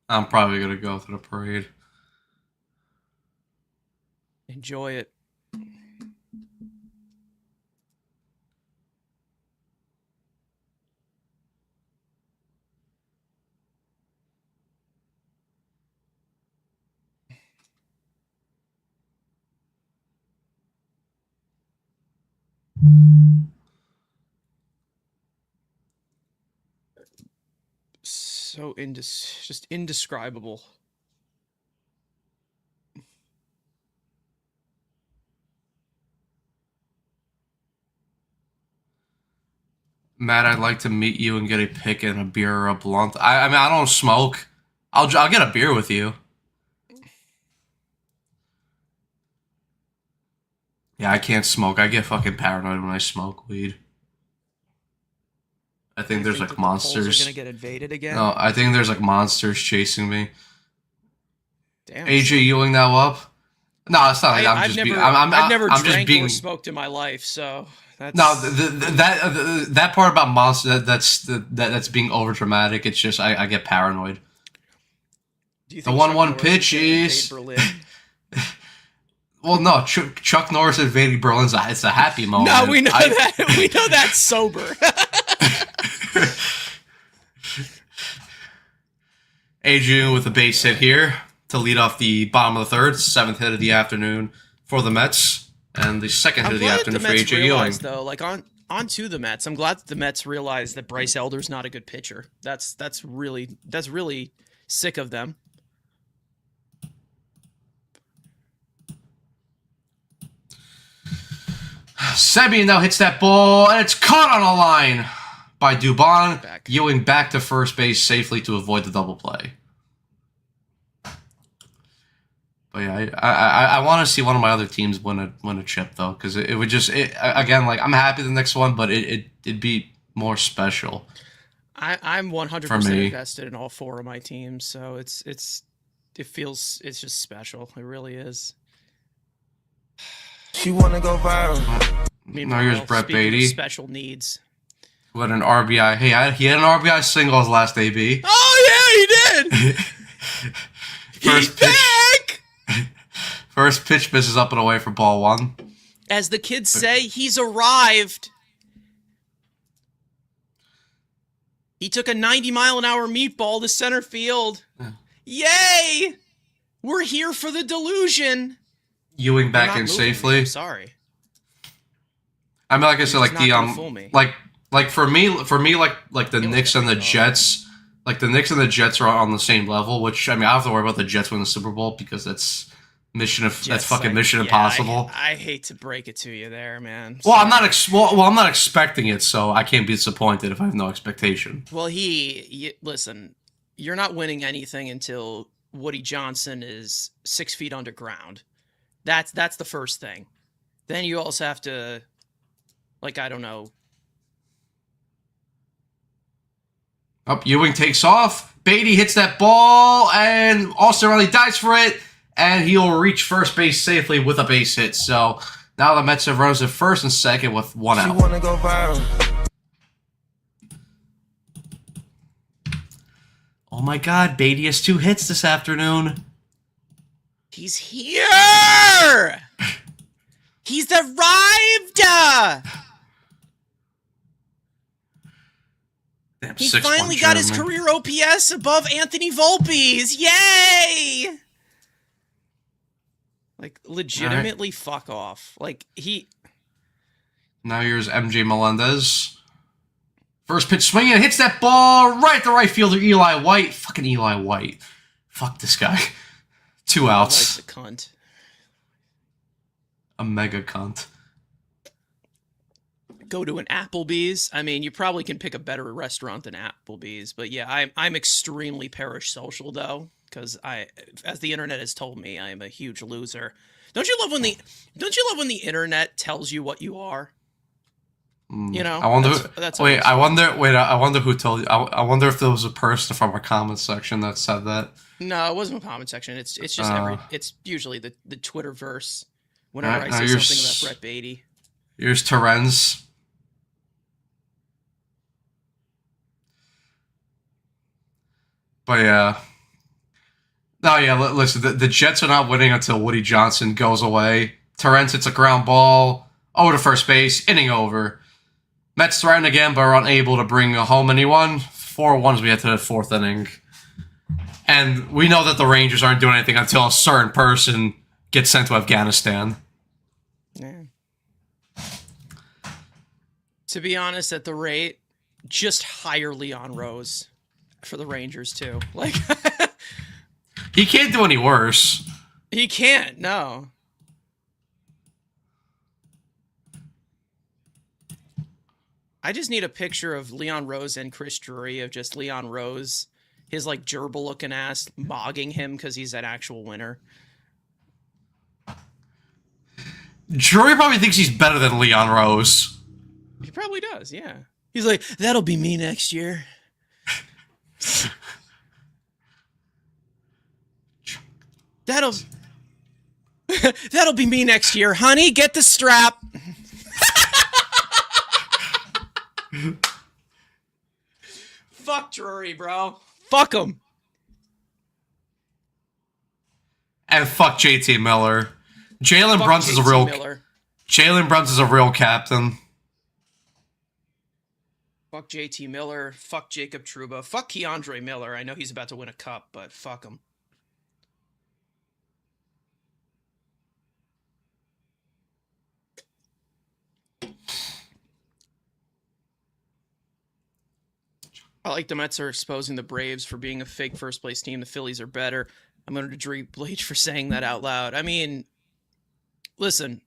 A: I'm probably gonna go to the parade.
D: Enjoy it. So just indescribable.
A: Matt, I'd like to meet you and get a pick and a beer or a blunt. I mean, I don't smoke. I'll get a beer with you. Yeah, I can't smoke. I get fucking paranoid when I smoke weed. I think there's like
D: that the polls
A: monsters.
D: are gonna get invaded again.
A: No, I think there's like monsters chasing me.
D: Damn.
A: AJ Ewing now up. No, it's not like I'm
D: I've
A: just
D: never,
A: being.
D: I've never
A: I'm
D: drank
A: just being.
D: or smoked in my life, so that's
A: No, that part about monster that's being over dramatic. It's just I get paranoid.
D: Do you
A: The
D: think
A: 1-1
D: Chuck Norris
A: pitch
D: invade
A: is-
D: Berlin?
A: Well, no, Chuck Norris invading Berlin's it's a happy moment.
D: No, we know that. We know that's sober.
A: Adrian with a base hit here to lead off the bottom of the third, 7th hit of the afternoon for the Mets, and the second hit
D: I'm
A: of the
D: glad that
A: afternoon
D: the
A: for
D: Mets
A: AJ Ewing.
D: realized, though, like on to the Mets. I'm glad that the Mets realized that Bryce Elder's not a good pitcher. That's really sick of them.
A: Semien now hits that ball, and it's caught on a line by Dubon.
D: Back.
A: Ewing back to first base safely to avoid the double play. But yeah, I want to see one of my other teams win a chip though, because it would just again, like, I'm happy the next one, but it'd be more special.
D: I'm 100%
A: For me.
D: invested in all four of my teams, so it's just special. It really is.
C: She wanna go viral.
A: Now here's Brett
D: speaking of
A: Beatty.
D: special needs.
A: Who had an RBI? Hey, he had an RBI single his last AB.
D: Oh yeah, he did. He's
A: First pitch.
D: back.
A: First pitch misses up and away for ball one.
D: As the kids say, he's arrived. He took a 90-mile-an-hour meatball to center field. Yay! We're here for the delusion.
A: Ewing
D: You're
A: back
D: not
A: in
D: moving me,
A: safely.
D: I'm sorry.
A: I mean, like I said, like
D: just
A: the
D: not gonna fool me.
A: like for me, like the
D: It was
A: Knicks and the
D: definitely
A: Jets, like the Knicks and the Jets are on the same level. Which I mean, I don't have to worry about the Jets winning the Super Bowl because that's
D: Just
A: fucking
D: like,
A: Mission
D: yeah,
A: Impossible.
D: I hate to break it to you there, man.
A: Well, I'm not I'm not expecting it, so I can't be disappointed if I have no expectation.
D: Well, listen, you're not winning anything until Woody Johnson is 6 feet underground. That's the first thing. Then you also have to, like, I don't know.
A: Up, Ewing takes off. Beatty hits that ball, and Austin Riley dives for it, and he'll reach first base safely with a base hit. So now the Mets have runners at first and second with one
C: She
A: out.
C: wanna go viral.
A: Oh my God, Beatty has 2 hits this afternoon.
D: He's here! He's arrived!
A: Damn,
D: He
A: 6-1
D: finally got his
A: German.
D: career OPS above Anthony Volpe's. Yay! Like, legitimately fuck off. Like,
A: Now here's MJ Melendez. First pitch swinging, hits that ball right at the right fielder, Eli White. Fucking Eli White. Fuck this guy. 2 outs.
D: Life's a cunt.
A: A mega cunt.
D: Go to an Applebee's. I mean, you probably can pick a better restaurant than Applebee's, but yeah, I'm extremely parish social though, because as the internet has told me, I am a huge loser. Don't you love when the internet tells you what you are? You know,
A: I wonder.
D: that's
A: wait,
D: always
A: I wonder. Wait, I wonder who told you. I wonder if there was a person from our comment section that said that.
D: No, it wasn't a comment section. It's just it's usually the Twitterverse. Whenever
A: Alright,
D: I
A: now
D: say
A: you're
D: something
A: s-
D: about Brett Beatty.
A: Here's Terens. But yeah. No, yeah, listen, the Jets are not winning until Woody Johnson goes away. Terens hits a ground ball over to first base, inning over. Mets threaten again, but are unable to bring home anyone. 4-1 as we head to the 4th inning. And we know that the Rangers aren't doing anything until a certain person gets sent to Afghanistan.
D: Yeah. To be honest, at the rate, just hire Leon Rose for the Rangers too. Like
A: He can't do any worse.
D: he can't. No. I just need a picture of Leon Rose and Chris Drury of just Leon Rose, his like gerbil looking ass, mogging him because he's an actual winner.
A: Drury probably thinks he's better than Leon Rose.
D: He probably does, yeah. He's like, that'll be me next year. That'll be me next year. Honey, get the strap. Fuck Drury, bro. Fuck him.
A: And fuck JT Miller. Jalen Brunson is a real Jalen Brunson is a real captain.
D: Fuck JT Miller. Fuck Jacob Trouba. Fuck Keandre Miller. I know he's about to win a cup, but fuck him. I like the Mets are exposing the Braves for being a fake first place team. The Phillies are better. I'm going to drink bleach for saying that out loud. I mean, listen,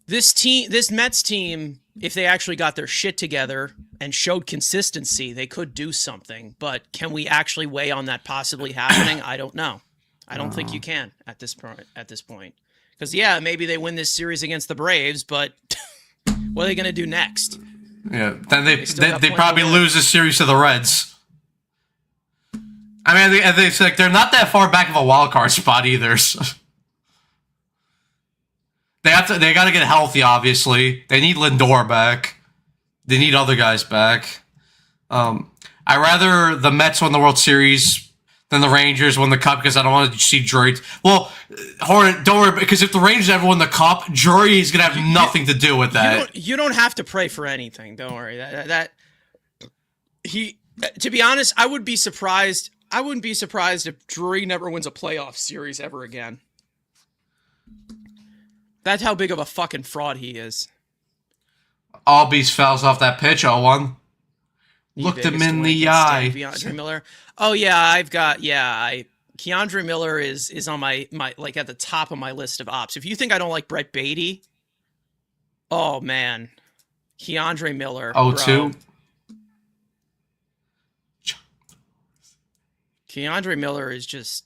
D: this Mets team, if they actually got their shit together and showed consistency, they could do something. But can we actually weigh on that possibly happening? I don't know. I don't think you can at this point. Because yeah, maybe they win this series against the Braves, but what are they going to do next?
A: Yeah, then they probably lose the series to the Reds. I mean, they're not that far back of a wild card spot either. So. They got to get healthy. Obviously, they need Lindor back. They need other guys back. I rather the Mets win the World Series than the Rangers win the Cup because I don't want to see Drury. Well, Horn, don't worry, because if the Rangers ever win the Cup, Drury is gonna have nothing to do with that.
D: You don't have to pray for anything. Don't worry. To be honest, I would be surprised. I wouldn't be surprised if Drury never wins a playoff series ever again. That's how big of a fucking fraud he is.
A: Albies fouls off that pitch, 0-1. Looked him in the eye.
D: Keandre Miller. Oh yeah, Keandre Miller is on my like at the top of my list of ops. If you think I don't like Brett Beatty, oh man, Keandre Miller.
A: 0-2.
D: Keandre Miller is just.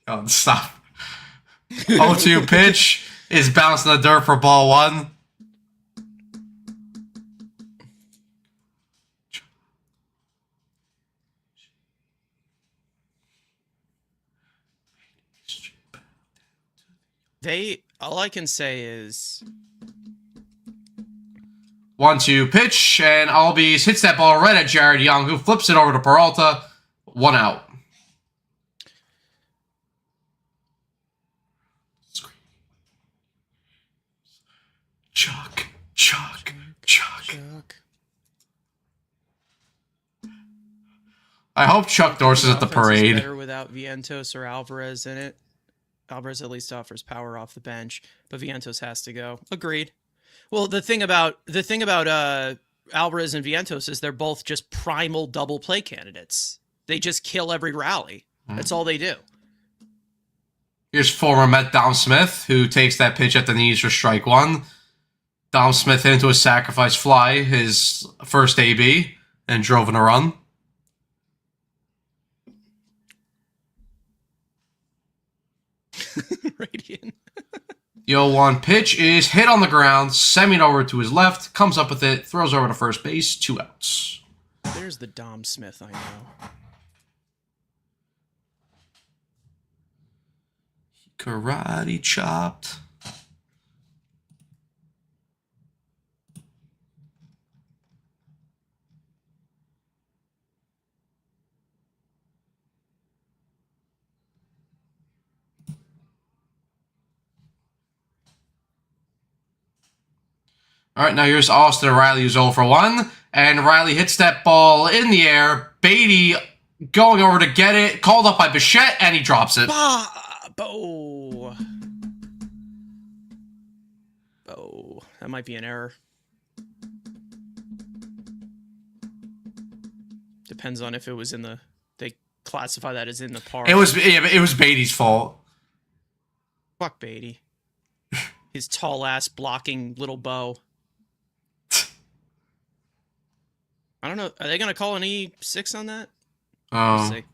A: Oh, stop. 0-2 pitch is bouncing the dirt for ball 1.
D: All I can say is
A: 1-2 pitch, and Albies hits that ball right at Jared Young, who flips it over to Peralta. 1 out. Chuck. I hope Chuck Norris is at the parade.
D: Better without Vientos or Alvarez in it. Alvarez at least offers power off the bench, but Vientos has to go. Agreed. Well, the thing about Alvarez and Vientos is they're both just primal double play candidates. They just kill every rally. That's all they do.
A: Here's former Met Dom Smith, who takes that pitch at the knees for strike 1. Dom Smith hit into a sacrifice fly, his first AB, and drove in a run.
D: Radiant.
A: The 0-1 pitch is hit on the ground, sending over to his left, comes up with it, throws over to first base, 2 outs.
D: There's the Dom Smith I know.
A: Karate chopped. All right, now here's Austin Riley, who's 0 for 1. And Riley hits that ball in the air. Beatty going over to get it. Called up by Bichette, and he drops it.
D: Oh, that might be an error. Depends on if it was in the... They classify that as in the park.
A: It was Beatty's fault.
D: Fuck Beatty. His tall ass blocking little Bo. I don't know. Are they going to call an E6 on that? We'll
A: Oh,
D: see.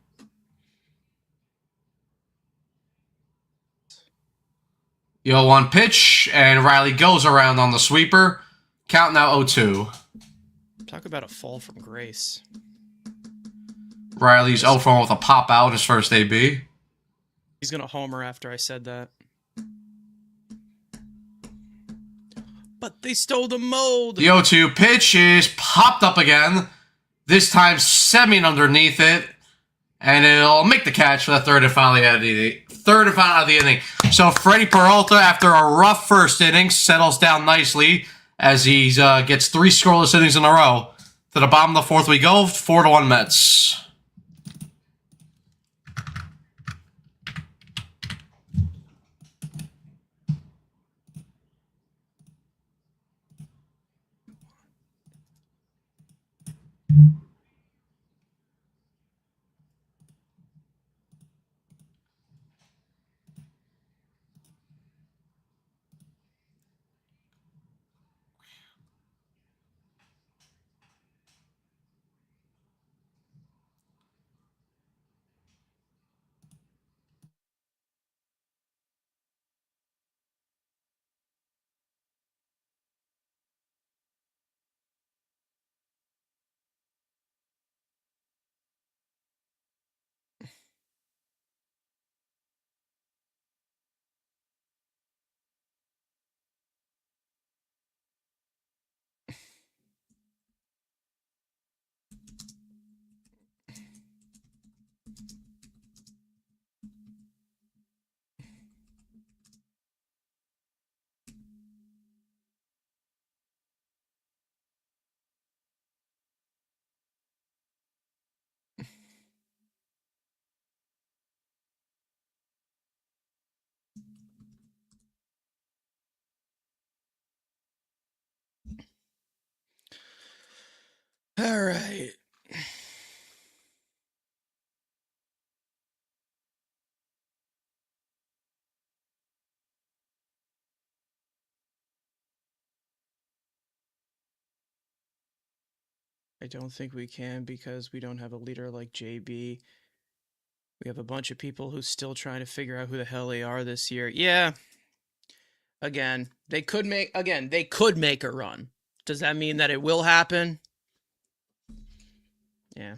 A: yo, one pitch, and Riley goes around on the sweeper. Count now 0-2.
D: Talk about a fall from grace.
A: Riley's 0-1 with a pop out his first AB.
D: He's going to homer after I said that. But they stole the mold.
A: The 0-2 pitch is popped up again. This time Semien underneath it. And it'll make the catch for the third and final out of the inning. So Freddie Peralta, after a rough first inning, settles down nicely as he gets 3 scoreless innings in a row. To the bottom of the fourth we go, 4-1 Mets.
D: All right. I don't think we can because we don't have a leader like JB. We have a bunch of people who's still trying to figure out who the hell they are this year. Yeah. Again, they could make a run. Does that mean that it will happen? Yeah.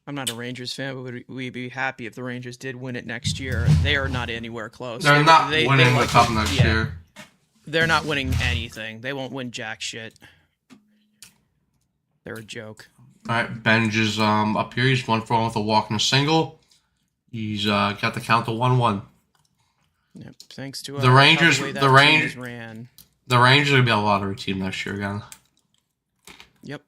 D: I'm not a Rangers fan, but would we be happy if the Rangers did win it next year? They are not anywhere close.
A: They're not winning the cup next year.
D: They're not winning anything. They won't win jack shit. They're a joke.
A: All right, Benj is up here. He's 1-for-1 with a walk and a single. He's got the count to 1-1.
D: Yep. Thanks to
A: The Rangers.
D: way that
A: The Rangers
D: team ran.
A: The Rangers are gonna be a lottery team next year again.
D: Yep.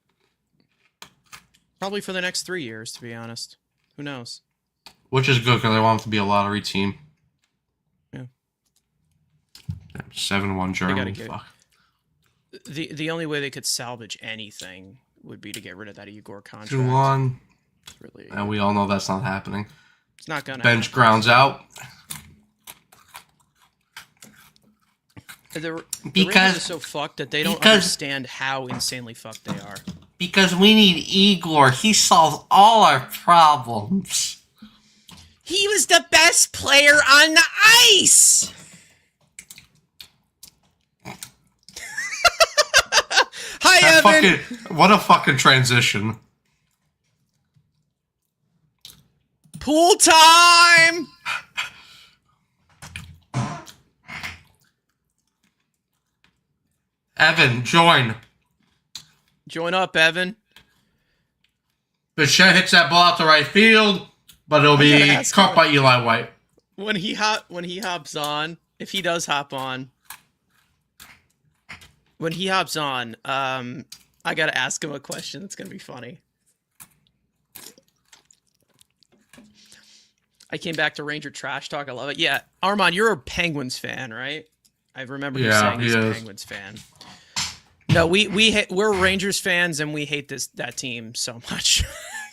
D: Probably for the next 3 years, to be honest. Who knows?
A: Which is good because I want them to be a lottery team.
D: Yeah.
A: 7-1 Germany.
D: get-
A: Fuck.
D: The only way they could salvage anything would be to get rid of that Igor contract.
A: 2-1.
D: It's really,
A: And we all know that's not happening.
D: it's not gonna.
A: Bench
D: happen.
A: grounds out.
D: The
A: Because-
D: Rangers are so fucked that they don't
A: because-
D: understand how insanely fucked they are.
A: Because we need Igor. He solves all our problems.
D: He was the best player on the ice. Hi,
A: That
D: Evan.
A: what a fucking transition.
D: Pool time.
A: Evan, join.
D: Join up, Evan.
A: Bichette hits that ball out to right field, but it'll
D: gotta
A: be
D: ask
A: caught
D: him.
A: by Eli White.
D: When he hops on, if he does hop on, when he hops on, I gotta ask him a question that's gonna be funny. I came back to Ranger Trash Talk. I love it. Yeah, Armand, you're a Penguins fan, right? I remember you
A: Yeah,
D: saying he's
A: he
D: a
A: is.
D: Penguins fan. No, we're Rangers fans and we hate that team so much.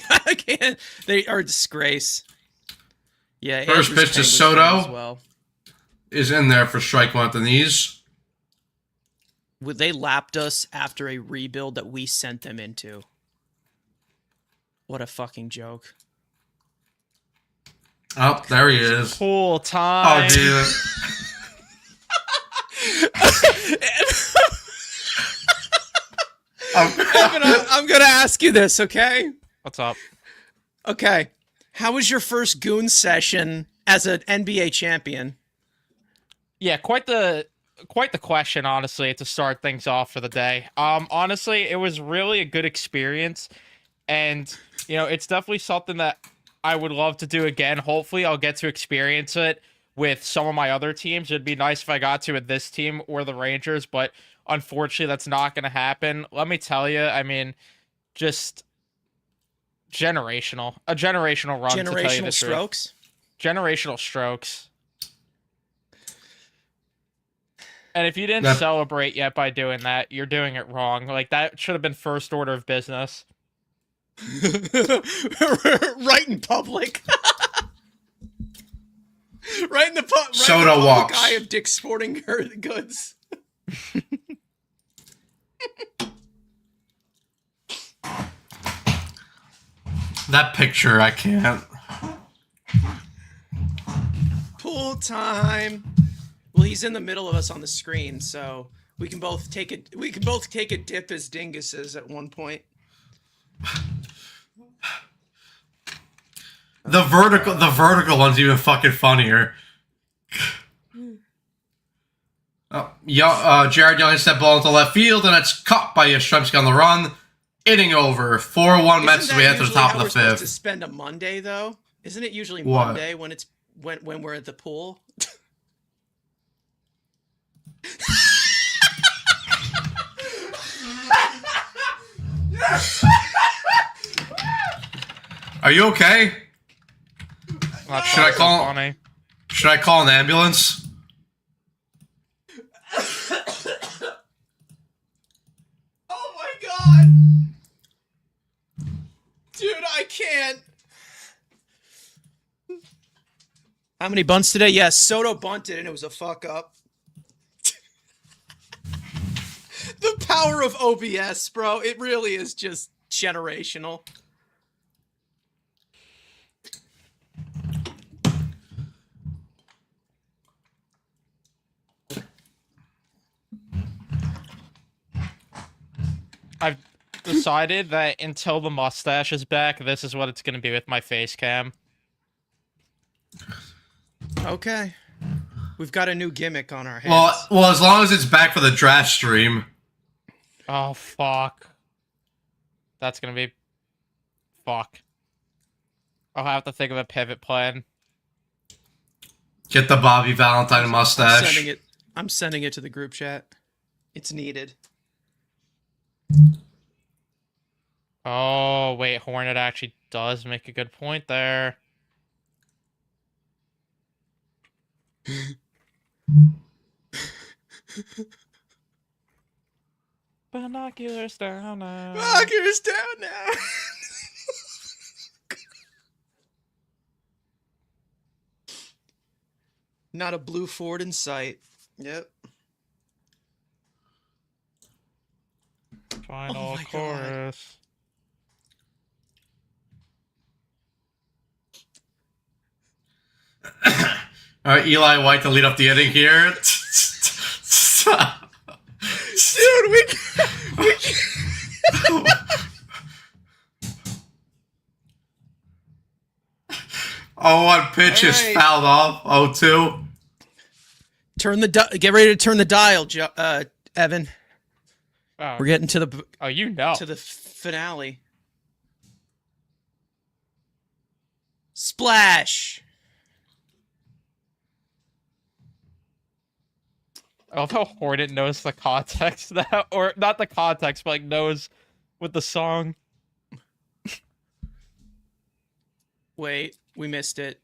D: I can't. They are a disgrace. Yeah,
A: First
D: Andrew's
A: pitch to
D: pain was
A: Soto.
D: fun as well.
A: Is in there for strike one at the knees.
D: They lapped us after a rebuild that we sent them into. What a fucking joke.
A: Oh, there he is.
B: Full
A: Oh,
B: time.
A: dude.
D: I'm gonna ask you this, okay?
B: What's up?
D: Okay. How was your first goon session as an NBA champion?
E: Yeah, quite the question, honestly, to start things off for the day. Honestly, it was really a good experience, and it's definitely something that I would love to do again. Hopefully, I'll get to experience it with some of my other teams. It'd be nice if I got to with this team or the Rangers, but unfortunately, that's not going to happen. Let me tell you, I mean, just a generational run. To tell you
D: Generational
E: the
D: strokes?
E: truth. Generational strokes. And if you didn't
A: That-
E: celebrate yet by doing that, you're doing it wrong. Like, that should have been first order of business.
D: Right in public. Right in the
A: Soto
D: public
A: walks.
D: eye of Dick's Sporting Goods.
A: That picture, I can't.
D: Pool time. Well, he's in the middle of us on the screen, so we can both take it. We can both take a dip as dinguses at one point.
A: The vertical one's even fucking funnier. Jared Young hits that ball into left field, and it's caught by Yastrzemski on the run. Inning over. 4-1 Mets as
D: Isn't
A: we
D: that
A: head to the
D: usually
A: top
D: how
A: of the
D: we're supposed to
A: fifth.
D: spend a Monday though? Isn't it usually
A: What?
D: Monday when it's when we're at the pool?
A: Are you okay?
E: That's
A: Should I
E: not so
A: call-
E: funny.
A: Should I call an ambulance?
D: Oh my god! Dude, I can't. How many bunts today? Yes, Soto bunted and it was a fuck up. The power of OBS, bro. It really is just generational.
E: I've decided that until the mustache is back, this is what it's going to be with my face cam.
D: Okay. We've got a new gimmick on our hands.
A: Well, as long as it's back for the draft stream.
E: Oh, fuck. That's going to be... Fuck. I'll have to think of a pivot plan.
A: Get the Bobby Valentine mustache.
D: I'm sending it to the group chat. It's needed.
E: Oh, wait, Hornet actually does make a good point there. Binoculars down now.
D: Rockers down now. Not a blue Ford in sight. Yep.
E: Final
D: Oh my God.
E: chorus.
A: All right, Eli White to lead up the inning here.
D: Dude, we
A: Oh, one pitch is
D: All right.
A: fouled off. 0-2.
D: get ready to turn the dial, Evan.
E: Oh,
D: We're getting to the
E: oh, you know.
D: to the finale. Splash.
E: I love how Hornet knows the context now, or not the context, but like knows with the song.
D: Wait, we missed it.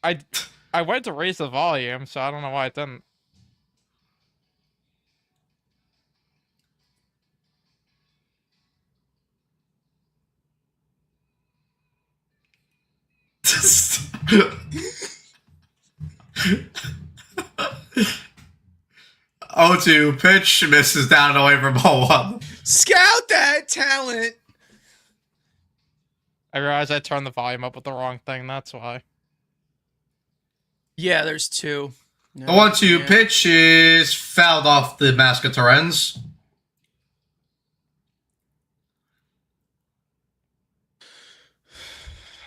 E: I went to raise the volume, so I don't know why it didn't.
A: 0-2 pitch misses down and away for ball one.
D: Scout that talent.
E: I realized I turned the volume up with the wrong thing. That's why.
D: Yeah, there's two. No,
A: The 1-2
D: yeah.
A: pitch is fouled off the mask of Torrens.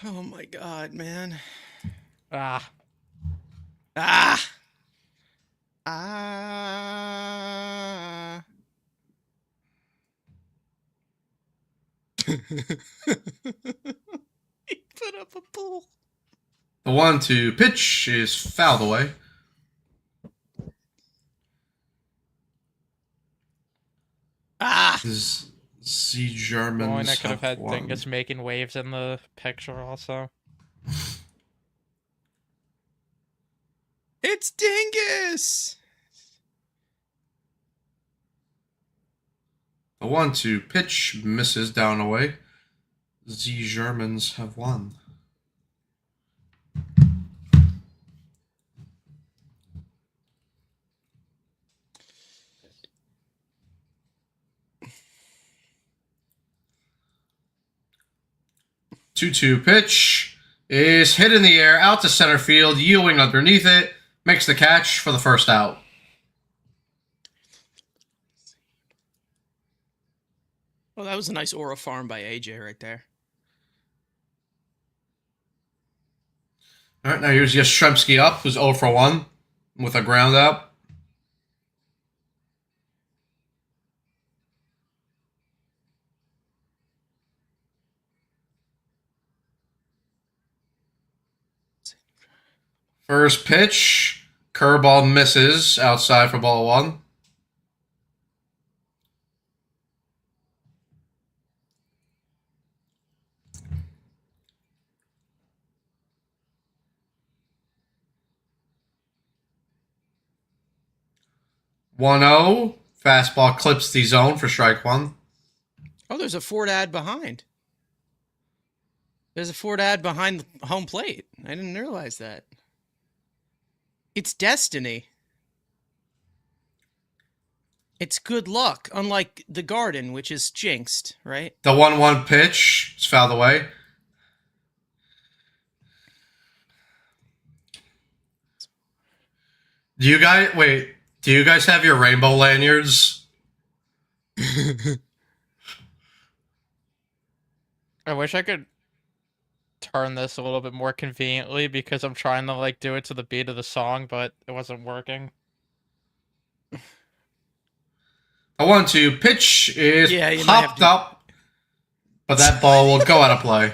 D: Oh my god, man.
E: Ah.
D: Ah. Ah. He put up a pool.
A: The 1-2 pitch is fouled away.
D: Ah.
A: Z Germans.
E: Boy, I could have had
A: won.
E: Dingus making waves in the picture also.
D: It's Dingus.
A: The 1-2 pitch misses down away. Z Germans have won. Two-two pitch is hit in the air out to center field. Ewing underneath it makes the catch for the first out.
D: Oh, that was a nice aura farm by AJ right there.
A: All right, now here's Yastrzemski up, who's 0 for 1 with a ground out. First pitch, curveball misses outside for ball one. One zero. Fastball clips the zone for strike one.
D: Oh, there's a Ford ad behind. There's a Ford ad behind the home plate. I didn't realize that. It's destiny. It's good luck, unlike the garden, which is jinxed, right?
A: The 1-1 pitch is fouled away. Do you guys have your rainbow lanyards?
E: I wish I could turn this a little bit more conveniently because I'm trying to like do it to the beat of the song, but it wasn't working.
A: A 1-2 pitch is
D: Yeah, you might have
A: popped
D: to-
A: up, but that ball will go out of play.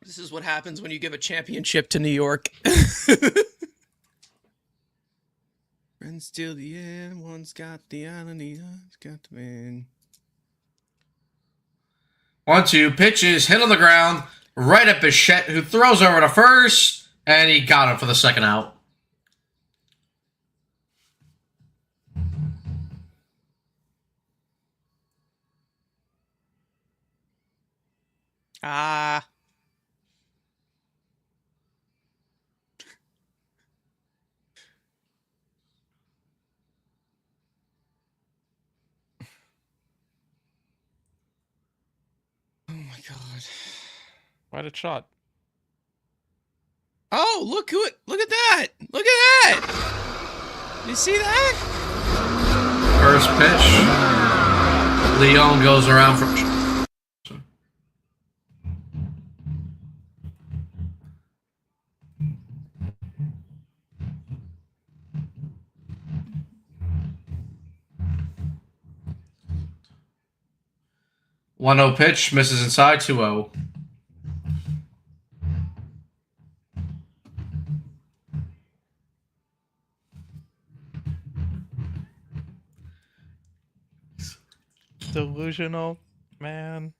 D: This is what happens when you give a championship to New York. Friends till the end, one's got the island, the other's got the man.
A: 1-2 pitches hit on the ground right at Bichette, who throws over to first, and he got him for the second out.
D: Ah. Oh my god.
E: Quite a shot.
D: Oh, look at that. Look at that. You see that?
A: First pitch. Leon goes around for... One 0 pitch misses inside 2-0.
E: Delusional, man.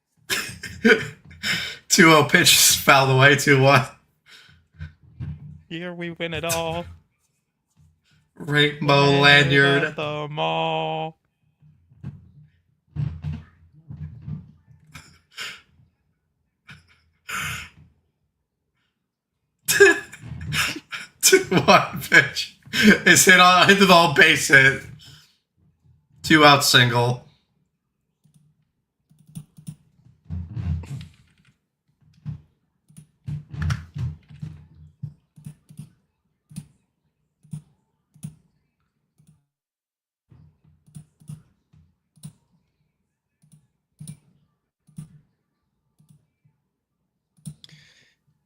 A: 2-0 pitch is fouled away 2-1.
E: Here we win it all.
A: Rainbow
E: Win it
A: lanyard.
E: at the mall.
A: One pitch. It's hit on into the whole base hit. 2 out single.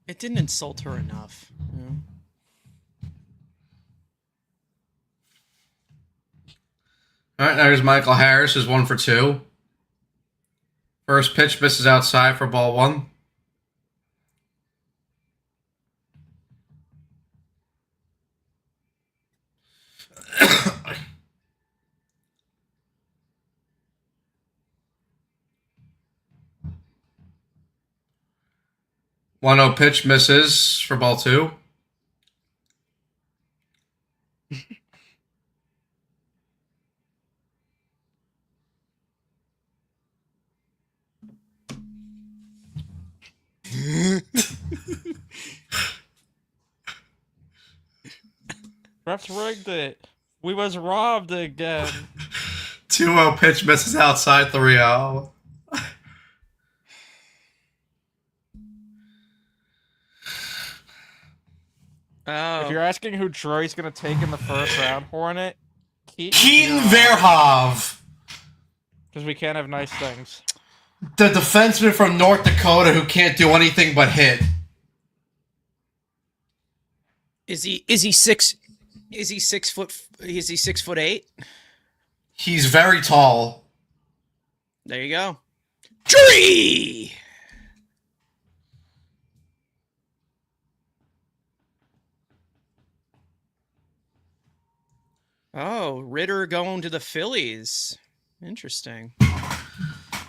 D: It didn't insult her enough. You know?
A: All right, there's Michael Harris, is 1 for 2. First pitch misses outside for ball 1. One 0 pitch misses for ball 2.
E: Refs rigged it. We was robbed again.
A: 2 0 pitch misses outside 3 0.
D: Oh.
E: If you're asking who Troy's gonna take in the first round, Hornet,
A: Keaton Verhove,
E: because we can't have nice things.
A: the defenseman from North Dakota who can't do anything but hit.
D: Is he 6 foot? Is he 6'8"?
A: He's very tall.
D: There you go. Tree. Oh, Ritter going to the Phillies. Interesting.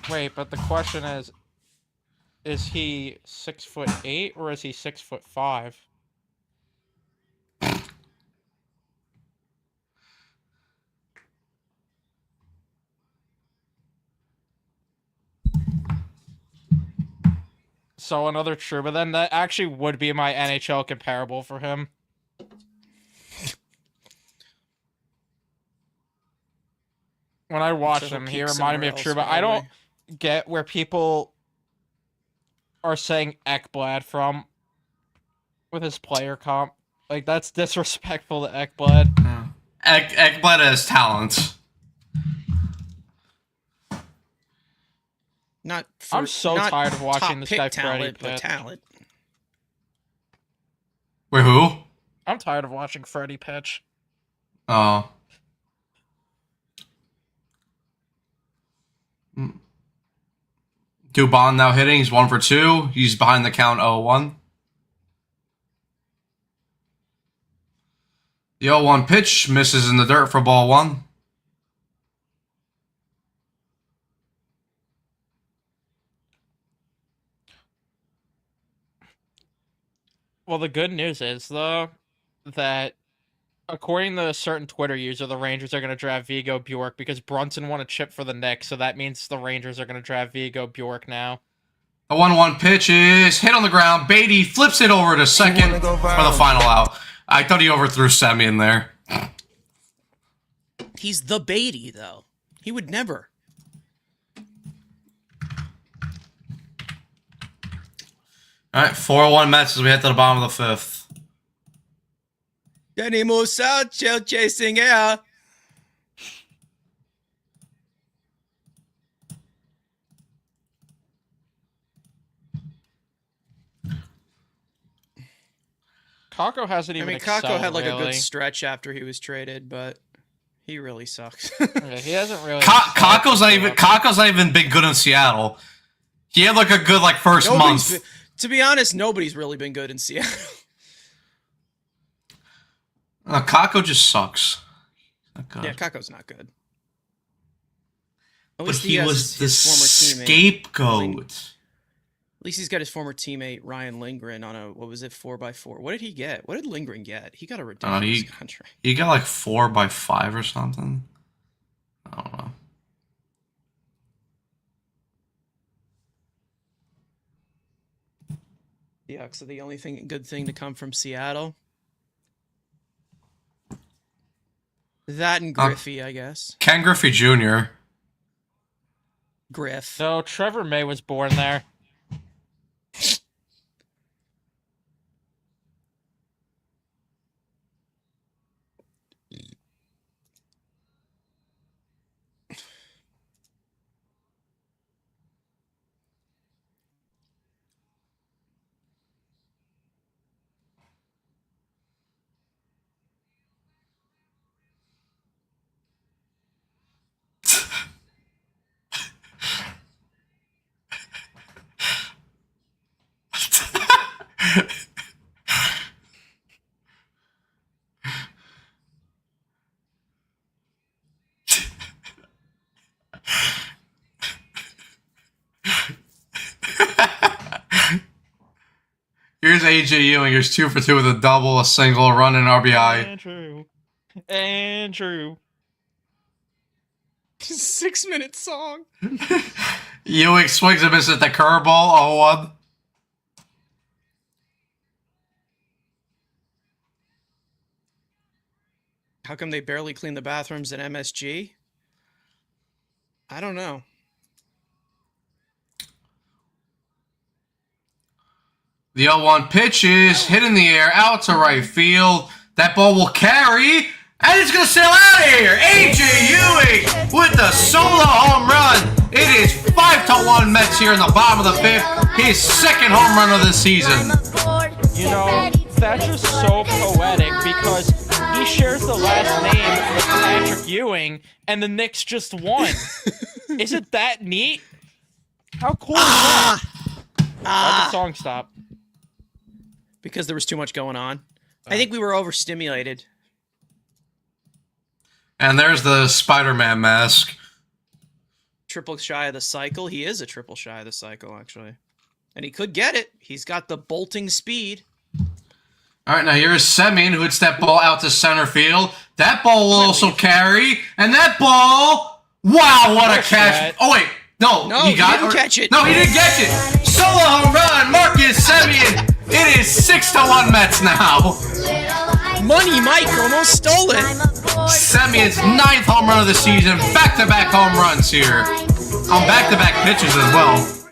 E: Wait, but the question is he 6'8" or is he 6'5"? So another true, but then that actually would be my NHL comparable for him. When I watched him, he reminded me of Truba. I don't get where people are saying Ekblad from with his player comp. Like, that's disrespectful to Ekblad.
A: Ekblad has talent.
D: Not. For,
E: I'm so
D: not
E: tired of watching
D: top
E: this
D: pick
E: guy
D: talent,
E: Freddie
D: but
E: pitch.
D: talent.
A: Wait, who?
E: I'm tired of watching Freddie pitch.
A: Oh. Dubon now hitting. He's 1 for 2. He's behind the count 0-1. The 0-1 pitch misses in the dirt for ball 1.
E: Well, the good news is, though, that according to a certain Twitter user, the Rangers are going to draft Vigo Bjork because Brunson won a chip for the Knicks, so that means the Rangers are going to draft Vigo Bjork now.
A: The 1-1 pitch is hit on the ground. Beatty flips it over to second for the final out. I thought he overthrew Semi in there.
D: He's the Beatty, though. He would never.
A: All right, 4-1 Mets as we head to the bottom of the 5th.
D: Danny Musacho chasing air.
E: Kakko hasn't
D: I
E: even
D: mean, Kakko
E: excelled,
D: had like
E: really.
D: a good stretch after he was traded, but he really sucks.
E: Yeah, he hasn't really.
A: Kakko's not even been good in Seattle. He had like a good first month.
D: To be honest, nobody's really been good in Seattle.
A: Kakko just sucks. Not good.
D: Yeah, Kakko's not good. At
A: But
D: least
A: he
D: has
A: was the
D: his former teammate.
A: scapegoat.
D: At least he's got his former teammate Ryan Lindgren on a, what was it, 4x4. What did he get? What did Lindgren get? He got a ridiculous contract.
A: He got like 4x5 or something. I don't know.
D: Yeah, so the only good thing to come from Seattle. That and Griffey, I guess.
A: Ken Griffey Jr.
D: Griff.
E: So Trevor May was born there.
A: Here's AJ Ewing. Here's 2 for 2 with a double, a single, a run, and RBI.
E: Andrew.
D: 6-minute song.
A: Ewing swings and misses the curveball, 0-1.
D: How come they barely clean the bathrooms at MSG? I don't know.
A: The 0-1 pitch is hit in the air, out to right field. That ball will carry, and it's going to sail out of here. AJ Ewing with the solo home run. It is 5-1 Mets here in the bottom of the 5th. His second home run of the season.
E: You know, that's just so poetic because he shares the last name with Patrick Ewing, and the Knicks just won. Isn't that neat? How cool is that? Why'd the song stop?
D: Because there was too much going on. I think we were overstimulated.
A: And there's the Spider-Man mask.
D: Triple shy of the cycle. He is a triple shy of the cycle, actually. And he could get it. He's got the bolting speed.
A: All right, now here's Semien, who hits that ball out to center field. That ball will also carry, and that ball, wow, what a catch. Oh, wait, no,
D: he didn't catch it.
A: No, he didn't catch it. Solo home run, Marcus Semien. It is 6-1 Mets now.
D: Money Mike almost stole it.
A: Semien's 9th home run of the season. Back-to-back home runs here. On back-to-back pitches as well.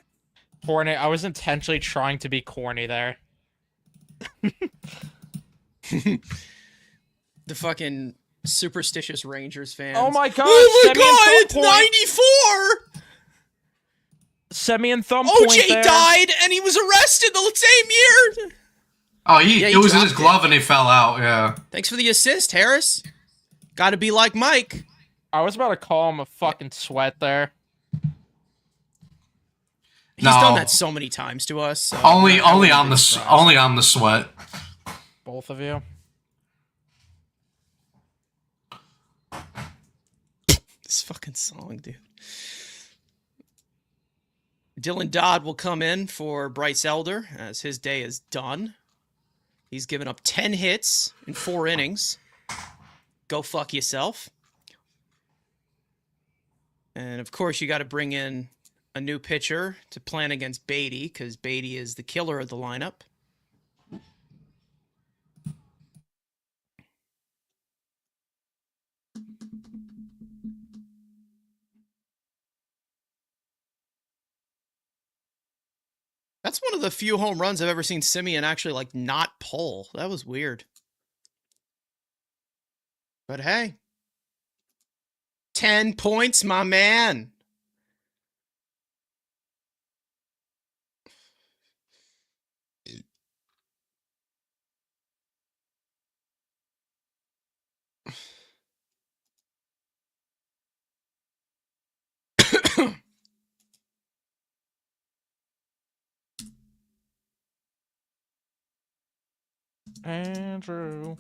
E: Corny. I was intentionally trying to be corny there.
D: The fucking superstitious Rangers fans.
E: Oh my god!
D: Oh my
E: Semien
D: god, it's 94!
E: Semien thumb point
D: OJ
E: there.
D: died and he was arrested the same year.
A: Oh,
D: he
A: it was in his
D: dropped
A: glove and he fell out, yeah.
D: Thanks for the assist, Harris. Gotta be like Mike.
E: I was about to call him a fucking sweat there.
D: He's done that so many times to us. So
A: only on the sweat.
E: Both of you.
D: This fucking song, dude. Dylan Dodd will come in for Bryce Elder as his day is done. He's given up 10 hits in 4 innings. Go fuck yourself. And of course, you got to bring in a new pitcher to plan against Beatty because Beatty is the killer of the lineup. That's one of the few home runs I've ever seen Semien actually like not pull. That was weird. But hey, 10 points, my man.
E: Andrew.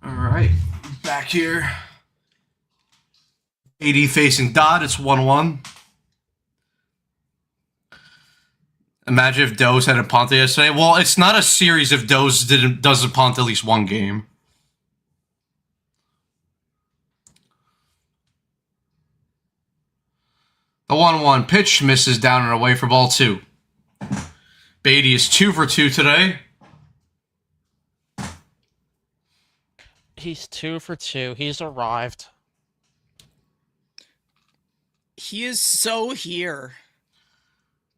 A: All right, back here. AD facing Dodd. It's 1-1. Imagine if Doze had a punt yesterday. Well, it's not a series if Doze doesn't punt at least one game. The 1-1 pitch misses down and away for ball 2. Beatty is 2 for 2 today.
E: He's 2 for 2. He's arrived.
D: He is so here.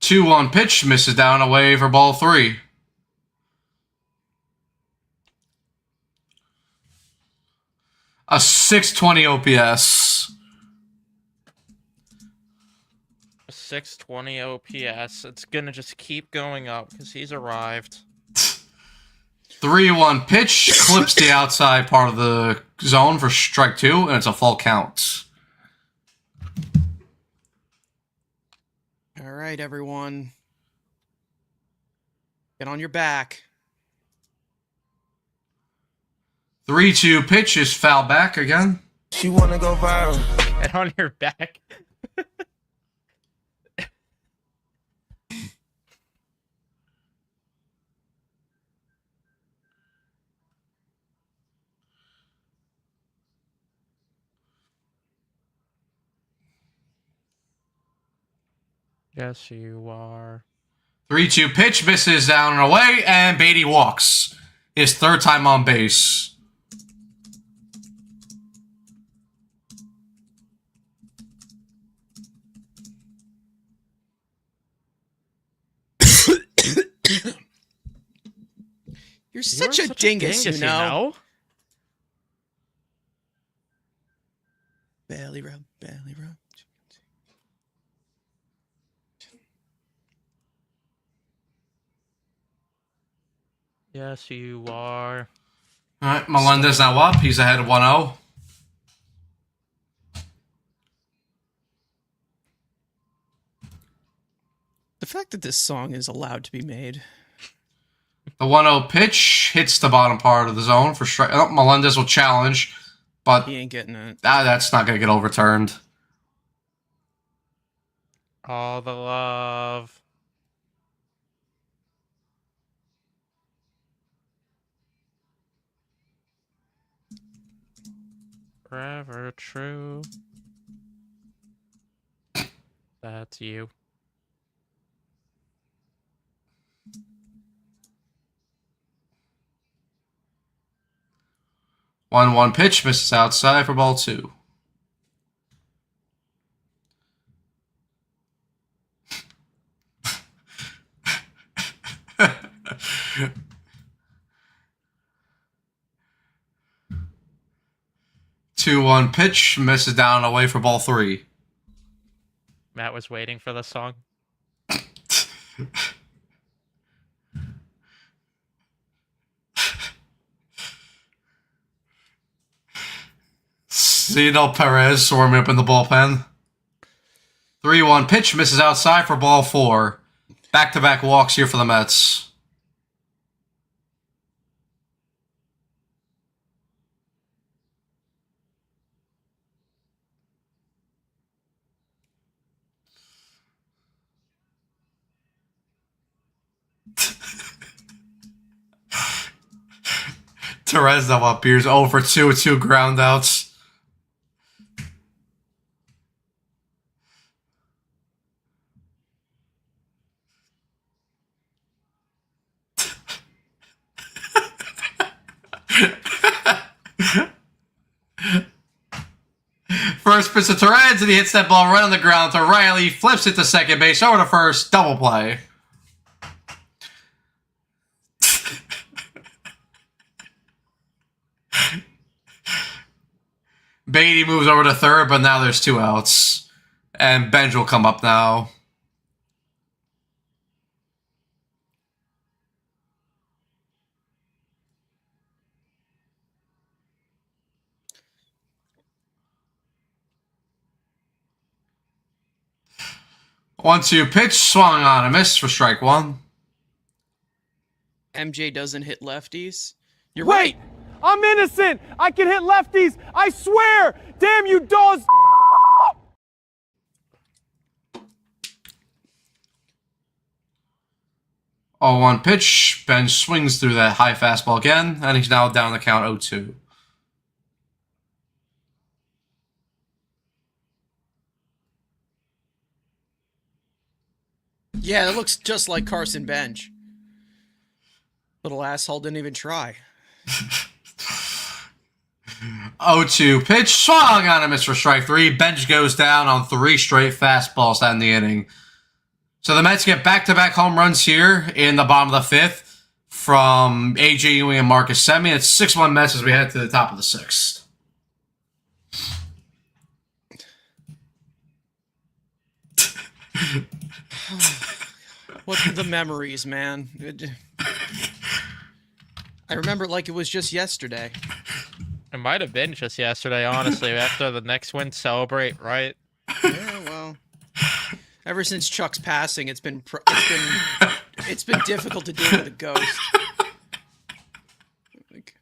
A: 2-1 pitch misses down and away for ball 3. A 620 OPS.
E: 620 OPS. It's gonna just keep going up because he's arrived.
A: 3-1 pitch clips the outside part of the zone for strike 2, and it's a full count.
D: All right, everyone. Get on your back.
A: 3-2 pitch is foul back again.
C: She wanna go viral.
E: And on your back. Yes, you are.
A: 3-2 pitch misses down and away, and Beatty walks. His 3rd time on base.
D: You're such a dingus, you know? Belly rub, belly rub.
E: Yes, you are.
A: All right, Melendez now up. He's ahead of 1-0.
D: The fact that this song is allowed to be made.
A: The 1-0 pitch hits the bottom part of the zone for strike. Oh, Melendez will challenge, but
D: He ain't getting it.
A: that's not going to get overturned.
E: All the love. Forever true. That's you.
A: One pitch misses outside for ball 2. Two one pitch misses down and away for ball 3.
E: Matt was waiting for the song.
A: Zeno Perez warming up in the bullpen. 3-1 pitch misses outside for ball 4. Back-to-back walks here for the Mets. Perez now appears 0 for 2 with 2 groundouts. First pitch to Torres, and he hits that ball right on the ground to Riley, flips it to second base, over to first, double play. Beatty moves over to third, but now there's 2 outs. And Benj will come up now. One-two pitch, swung on a miss for strike 1.
D: MJ doesn't hit lefties. You're
B: Wait!
D: right.
B: I'm innocent. I can hit lefties. I swear. Damn you, dogs.
A: 0-1 pitch. Bench swings through that high fastball again, and he's now down the count 0-2.
D: Yeah, it looks just like Carson Bench. Little asshole didn't even try.
A: 0-2 pitch. Swung on a miss for strike 3. Bench goes down on 3 straight fastballs to end the inning. So the Mets get back-to-back home runs here in the bottom of the 5th from A.J. Ewing and Marcus Semien. It's 6-1 Mets as we head to the top of the 6th.
D: What the memories, man. I remember it like it was just yesterday.
E: It might have been just yesterday, honestly. After the next win, celebrate, right?
D: Yeah, well, ever since Chuck's passing, it's been difficult to deal with a ghost. Like-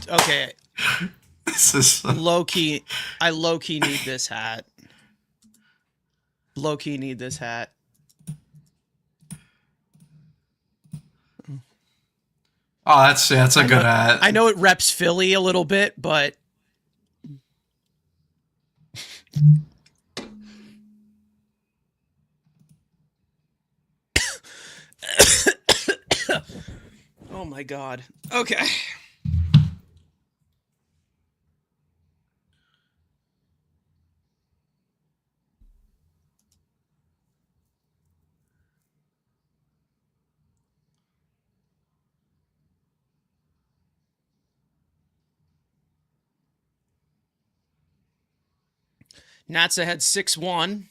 D: Okay,
A: This is
D: low-key, I low-key need this hat. Low-key need this hat.
A: oh, that's a good hat.
D: I know it reps Philly a little bit, but oh my god. Okay. Nats ahead 6-1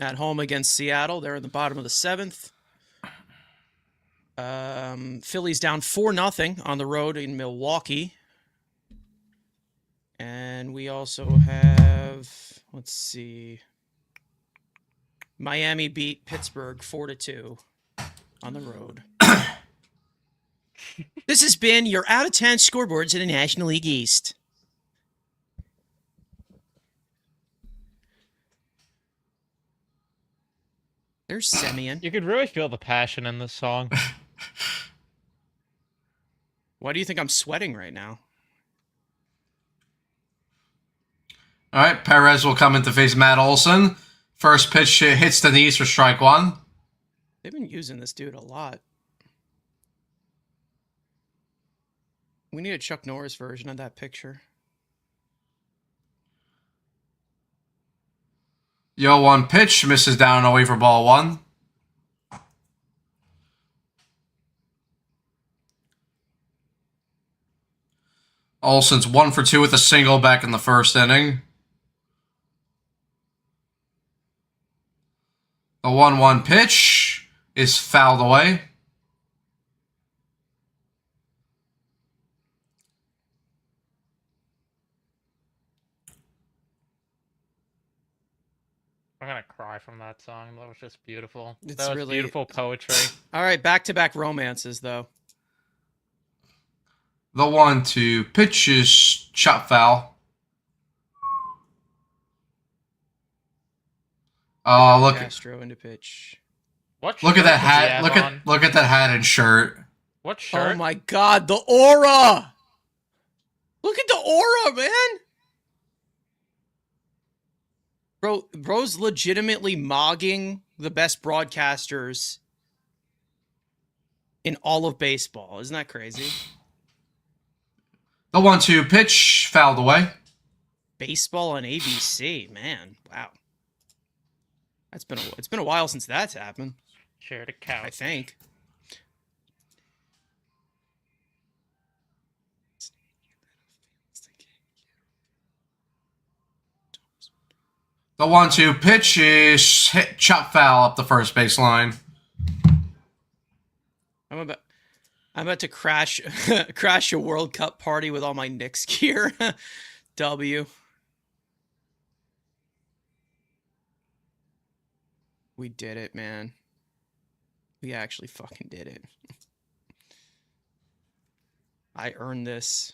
D: at home against Seattle. They're in the bottom of the 7th. Phillies down 4-0 on the road in Milwaukee. And we also have, let's see, Miami beat Pittsburgh 4-2 on the road. This has been your out-of-town scoreboards in the National League East. There's Semien.
E: You could really feel the passion in this song.
D: Why do you think I'm sweating right now?
A: All right, Perez will come in to face Matt Olson. First pitch hits the knees for strike 1.
D: They've been using this dude a lot. We need a Chuck Norris version of that picture.
A: 0-1 pitch misses down and away for ball 1. Olson's 1 for 2 with a single back in the first inning. The 1-1 pitch is fouled away.
E: I'm gonna cry from that song. That was just beautiful.
D: It's
E: That was
D: really-
E: beautiful poetry.
D: All right, back-to-back romances, though.
A: The 1-2 pitch is chop foul. Look
D: Castro into pitch.
E: What?
A: at
E: shirt
A: that
E: does he
A: hat.
E: have on?
A: Look at that hat and shirt.
E: What shirt?
D: Oh my god, the aura! Look at the aura, man! Bro's legitimately mogging the best broadcasters in all of baseball. Isn't that crazy?
A: The 1-2 pitch fouled away.
D: Baseball on ABC, man. Wow. It's been a while since that's happened,
E: Share to count.
D: I think.
A: The 1-2 pitch is hit, chop foul up the first baseline.
D: I'm about to crash crash a World Cup party with all my Knicks gear. W. We did it, man. We actually fucking did it. I earned this.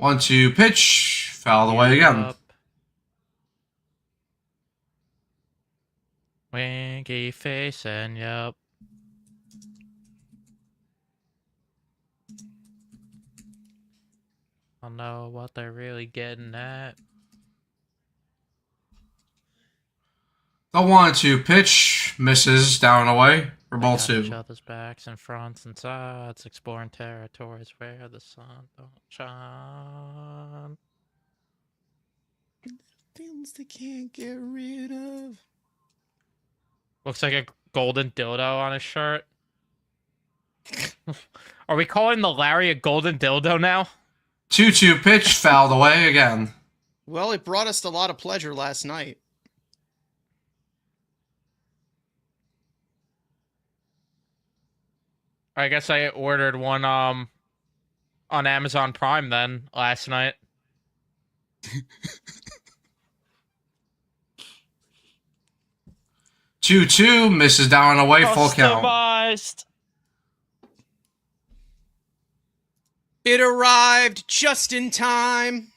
A: 1-2 pitch, foul away again.
E: Up. Winky face and yup. I know what they're really getting at.
A: The 1-2 pitch misses down and away for ball
E: Got each
A: 2.
E: other's backs and fronts and sides, exploring territories where the sun don't shine.
D: Feelings they can't get rid of.
E: Looks like a golden dildo on his shirt. Are we calling the Larry a golden dildo now?
A: 2-2 pitch, fouled away again.
D: Well, it brought us a lot of pleasure last night.
E: I guess I ordered one on Amazon Prime then last night.
A: Two misses down and away, full count.
E: Customized.
D: It arrived just in time.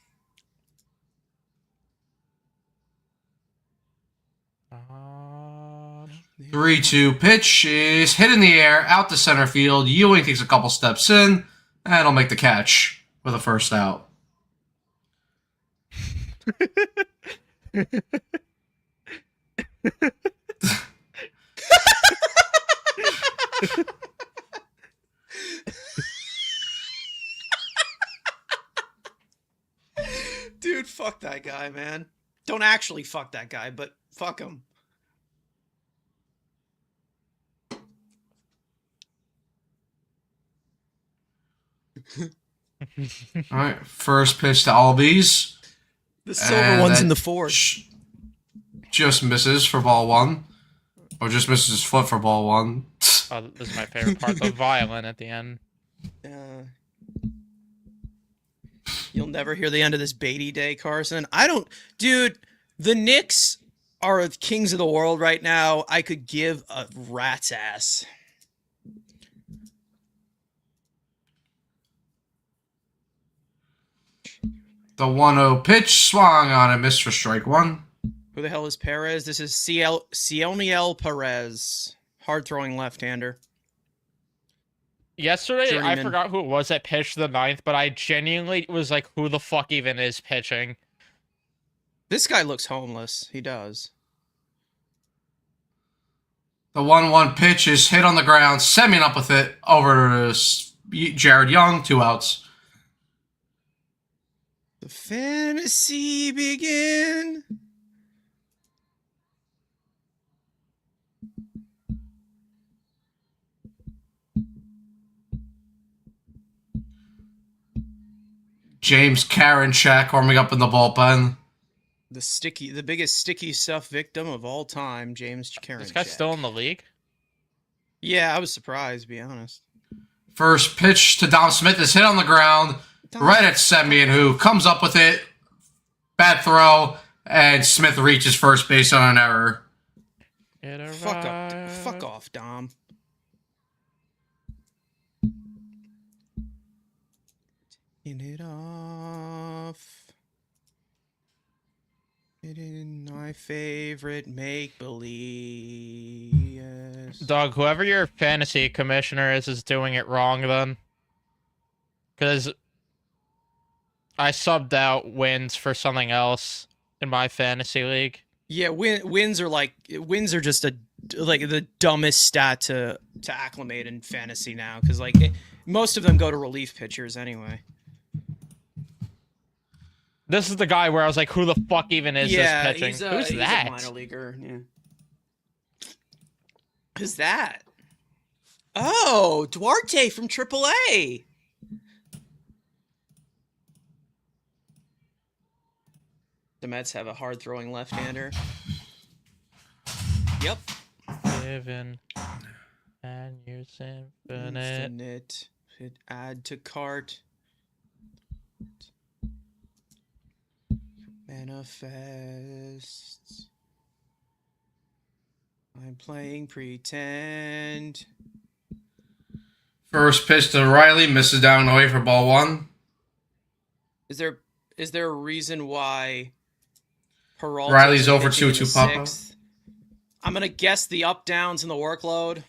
E: Um,
A: 3-2 pitch is hit in the air, out to center field. Ewing takes a couple steps in, and he'll make the catch for the first out.
D: Dude, fuck that guy, man. Don't actually fuck that guy, but fuck him.
A: All right, first pitch to Albies.
D: The silver
A: And
D: one's
A: that
D: in the fourth.
A: Just misses for ball 1. Or just misses his foot for ball 1.
E: oh, this is my favorite part. The violin at the end.
D: You'll never hear the end of this Beatty day, Carson. Dude, the Knicks are the kings of the world right now. I could give a rat's ass.
A: The 1-0 pitch swung on and missed for strike 1.
D: Who the hell is Perez? This is Cioniel Perez. Hard-throwing left-hander.
E: Yesterday, I
D: Journeyman.
E: forgot who it was that pitched the 9th, but I genuinely was like, who the fuck even is pitching?
D: This guy looks homeless. He does.
A: The 1-1 pitch is hit on the ground, Semyon up with it over to Jared Young, 2 outs.
D: The fantasy begin.
A: James Karinchak warming up in the bullpen.
D: The biggest sticky stuff victim of all time, James Karinchak.
E: This guy's still in the league?
D: Yeah, I was surprised, to be honest.
A: First pitch to Dom Smith is hit on the ground, right at Semyon, who comes up with it. Bad throw, and Smith reaches first base on an error.
D: Fuck off, Dom. Taking it off. It in my favorite make-believe. Yes.
E: Doug, whoever your fantasy commissioner is doing it wrong then. Because I subbed out wins for something else in my fantasy league.
D: Yeah, wins are just the dumbest stat to acclimate in fantasy now, because most of them go to relief pitchers anyway.
E: This is the guy where I was like, who the fuck even is this pitching?
D: He's
E: Who's
D: a
E: that?
D: minor leaguer. Yeah. Who's that? Oh, Duarte from AAA. The Mets have a hard-throwing left-hander. Yep.
E: Given and your infinite.
D: Infinite. Hit add to cart. Manifest. I'm playing pretend.
A: First pitch to Riley, misses down and away for ball 1.
D: Is there a reason why Peralta
A: Riley's over 2-2 Papa.
D: I'm gonna guess the up downs and the workload.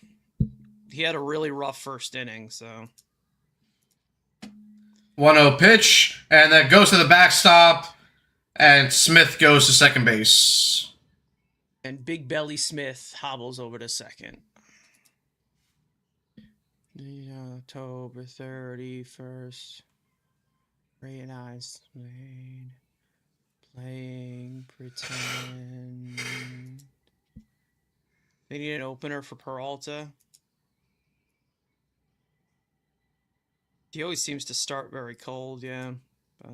D: He had a really rough first inning, so
A: 1-0 pitch, and that goes to the backstop, and Smith goes to second base.
D: and Big Belly Smith hobbles over to second. October 31st. Ray and I playing pretend. They need an opener for Peralta. He always seems to start very cold, yeah. But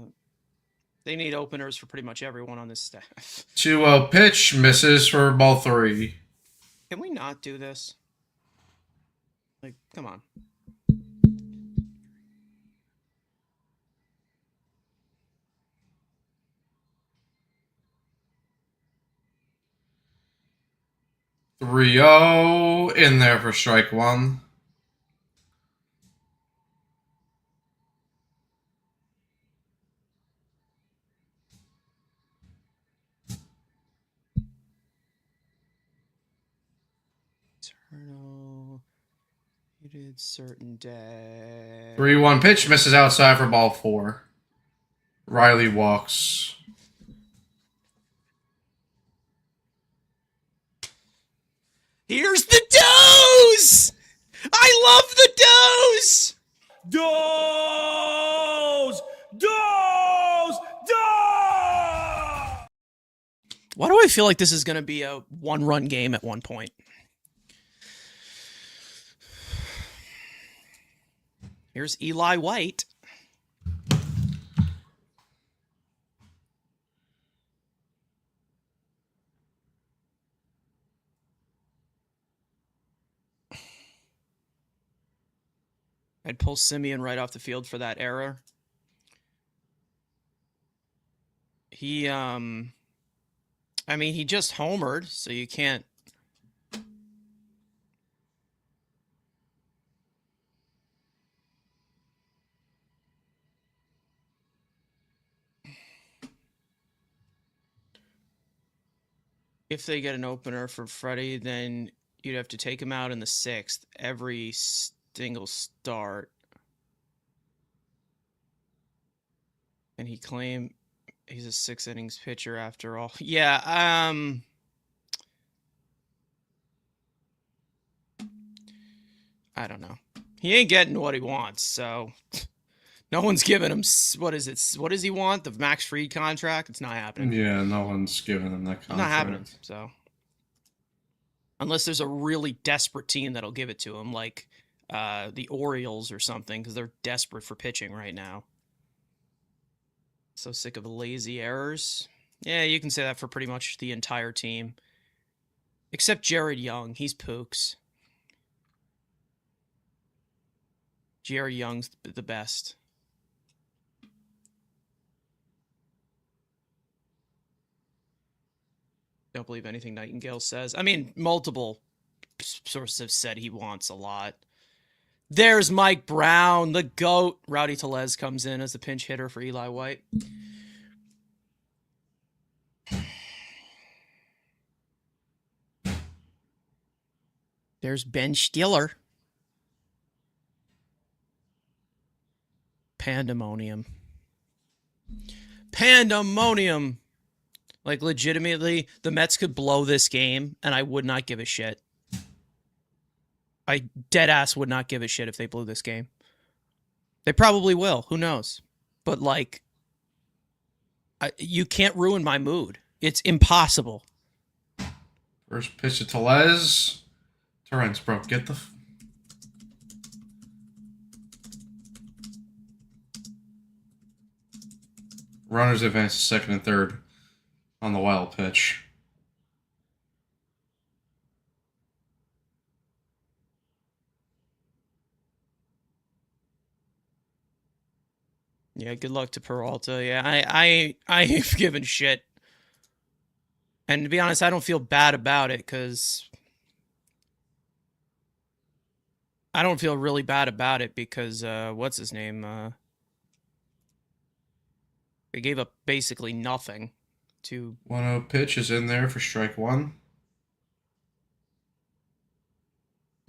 D: they need openers for pretty much everyone on this staff.
A: 2-0 pitch, misses for ball 3.
D: Can we not do this? Like, come on.
A: (3-0) in there for strike 1.
D: Eternal. You did certain day.
A: 3-1 pitch, misses outside for ball 4. Riley walks.
D: Here's the dose! I love the dose!
B: Dose! Dose! Dose!
D: Why do I feel like this is going to be a one-run game at one point? Here's Eli White. I'd pull Simeon right off the field for that error. He, I mean, he just homered, so you can't. If they get an opener for Freddie, then you'd have to take him out in the 6th every single start. And he claimed he's a 6 innings pitcher after all. Yeah, I don't know. He ain't getting what he wants, so no one's giving him, what is it? What does he want? The Max Fried contract? It's not happening.
A: Yeah, no one's giving him that contract.
D: Not happening, so. Unless there's a really desperate team that'll give it to him, like the Orioles or something, because they're desperate for pitching right now. So sick of lazy errors. Yeah, you can say that for pretty much the entire team. Except Jared Young. He's pooks. Jared Young's the best. Don't believe anything Nightingale says. I mean, multiple sources have said he wants a lot. There's Mike Brown, the GOAT. Rowdy Tellez comes in as the pinch hitter for Eli White. There's Ben Stiller. Pandemonium. Pandemonium. Like, legitimately, the Mets could blow this game, and I would not give a shit. I deadass would not give a shit if they blew this game. They probably will. Who knows? But, like, you can't ruin my mood. It's impossible.
A: First pitch to Tellez. Torrance, bro, get the... Runners advance to second and third. on the wild pitch.
D: Yeah, good luck to Peralta. Yeah, I ain't given shit. And to be honest, I don't feel bad about it because I don't feel really bad about it because what's his name? They gave up basically nothing to
A: 1-0 pitch is in there for strike one.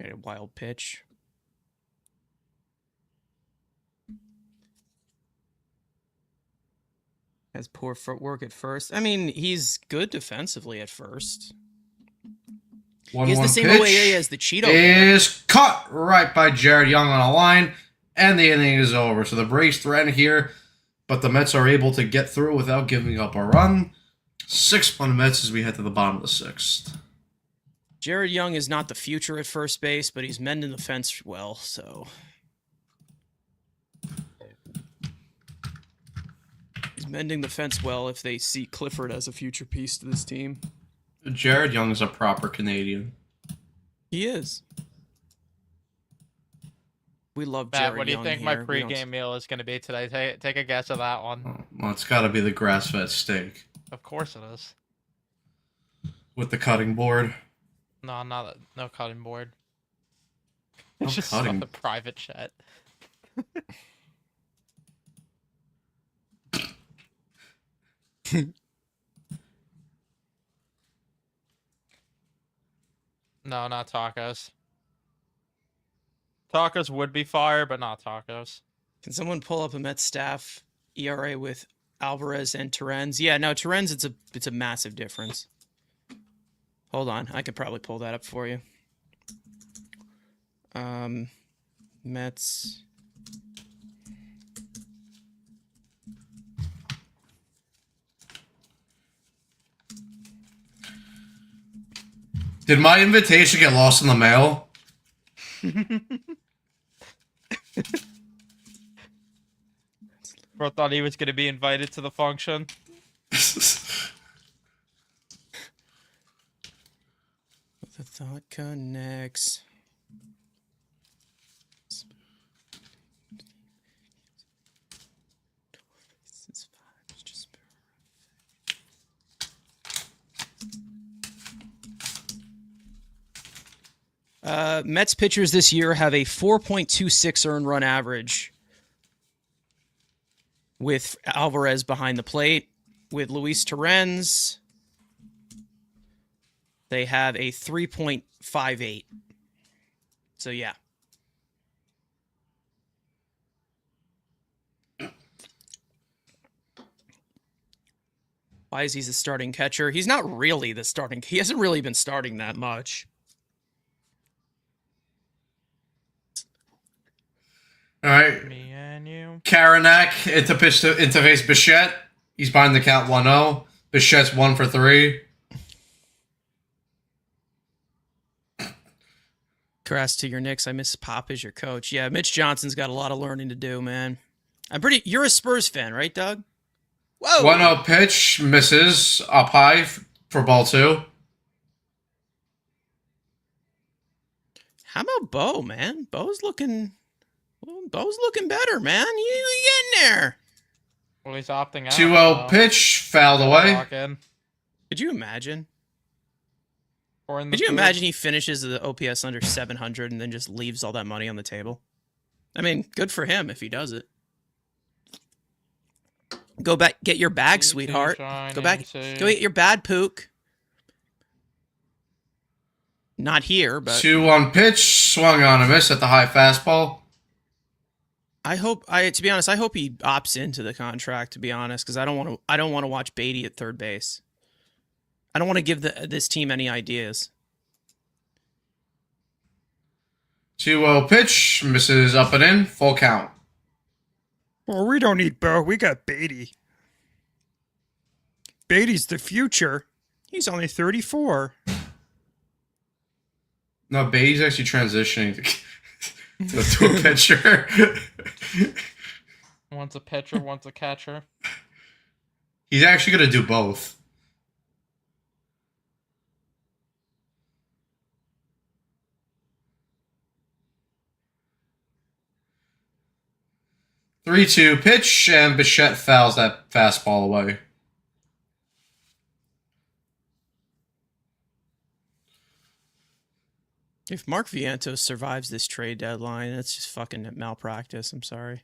D: a wild pitch. Has poor footwork at first. I mean, he's good defensively at first.
A: 1-1
D: He has the same
A: pitch
D: OAA as the Cheeto.
A: is caught right by Jared Young on a line, and the inning is over. So the Braves threaten here, but the Mets are able to get through without giving up a run. 6-1 Mets as we head to the bottom of the sixth.
D: Jared Young is not the future at first base, but he's mending the fence well, so. He's mending the fence well if they see Clifford as a future piece to this team.
A: Jared Young is a proper Canadian.
D: He is. We love
E: Matt,
D: Jared
E: what do you
D: Young
E: think my
D: here. We don't-
E: pregame meal is going to be today? Take a guess of that one.
A: Well, it's got to be the grass-fed steak
E: Of course it is.
A: with the cutting board.
E: No, no cutting board.
A: No
E: It's just
A: cutting.
E: on the private chat. No, not tacos. Tacos would be fire, but not tacos.
D: Can someone pull up a Mets staff ERA with Alvarez and Terens? Yeah, no, Terens, it's a massive difference. Hold on, I could probably pull that up for you. Mets.
A: Did my invitation get lost in the mail?
E: Bro thought he was going to be invited to the function.
D: The thought connects. Mets pitchers this year have a 4.26 earned run average with Alvarez behind the plate. With Luis Terens, they have a 3.58. So, yeah. Why is he the starting catcher? He's not really the starting. He hasn't really been starting that much.
A: All right.
E: Me and you.
A: Karanak into face Bichette. He's behind the count 1-0. Bichette's 1 for 3.
D: Congrats to your Knicks. I miss Pop as your coach. Yeah, Mitch Johnson's got a lot of learning to do, man. You're a Spurs fan, right, Doug? Whoa!
A: 1-0 pitch misses up high for ball 2.
D: How about Bo, man? Bo's looking better, man. You getting there?
E: Well, he's opting out.
A: 2-0 pitch fouled away.
E: Lock in.
D: Could you imagine?
E: Or in the
D: Could you
E: booth.
D: imagine he finishes the OPS under 700 and then just leaves all that money on the table? I mean, good for him if he does it. Go back, get your bag, sweetheart. Go back, go get your bad pook. Not here, but
A: 2-1 pitch swung on a miss at the high fastball.
D: to be honest, I hope he opts into the contract. To be honest, because I don't want to watch Beatty at third base. I don't want to give this team any ideas.
A: 2-0 pitch misses up and in, full count.
F: Well, we don't need Bo. We got Beatty. Beatty's the future. He's only 34.
A: No, Beatty's actually transitioning to a pitcher.
E: One's a pitcher, one's a catcher.
A: He's actually going to do both. 3-2 pitch, and Bichette fouls that fastball away.
D: If Mark Vientos survives this trade deadline, that's just fucking malpractice. I'm sorry.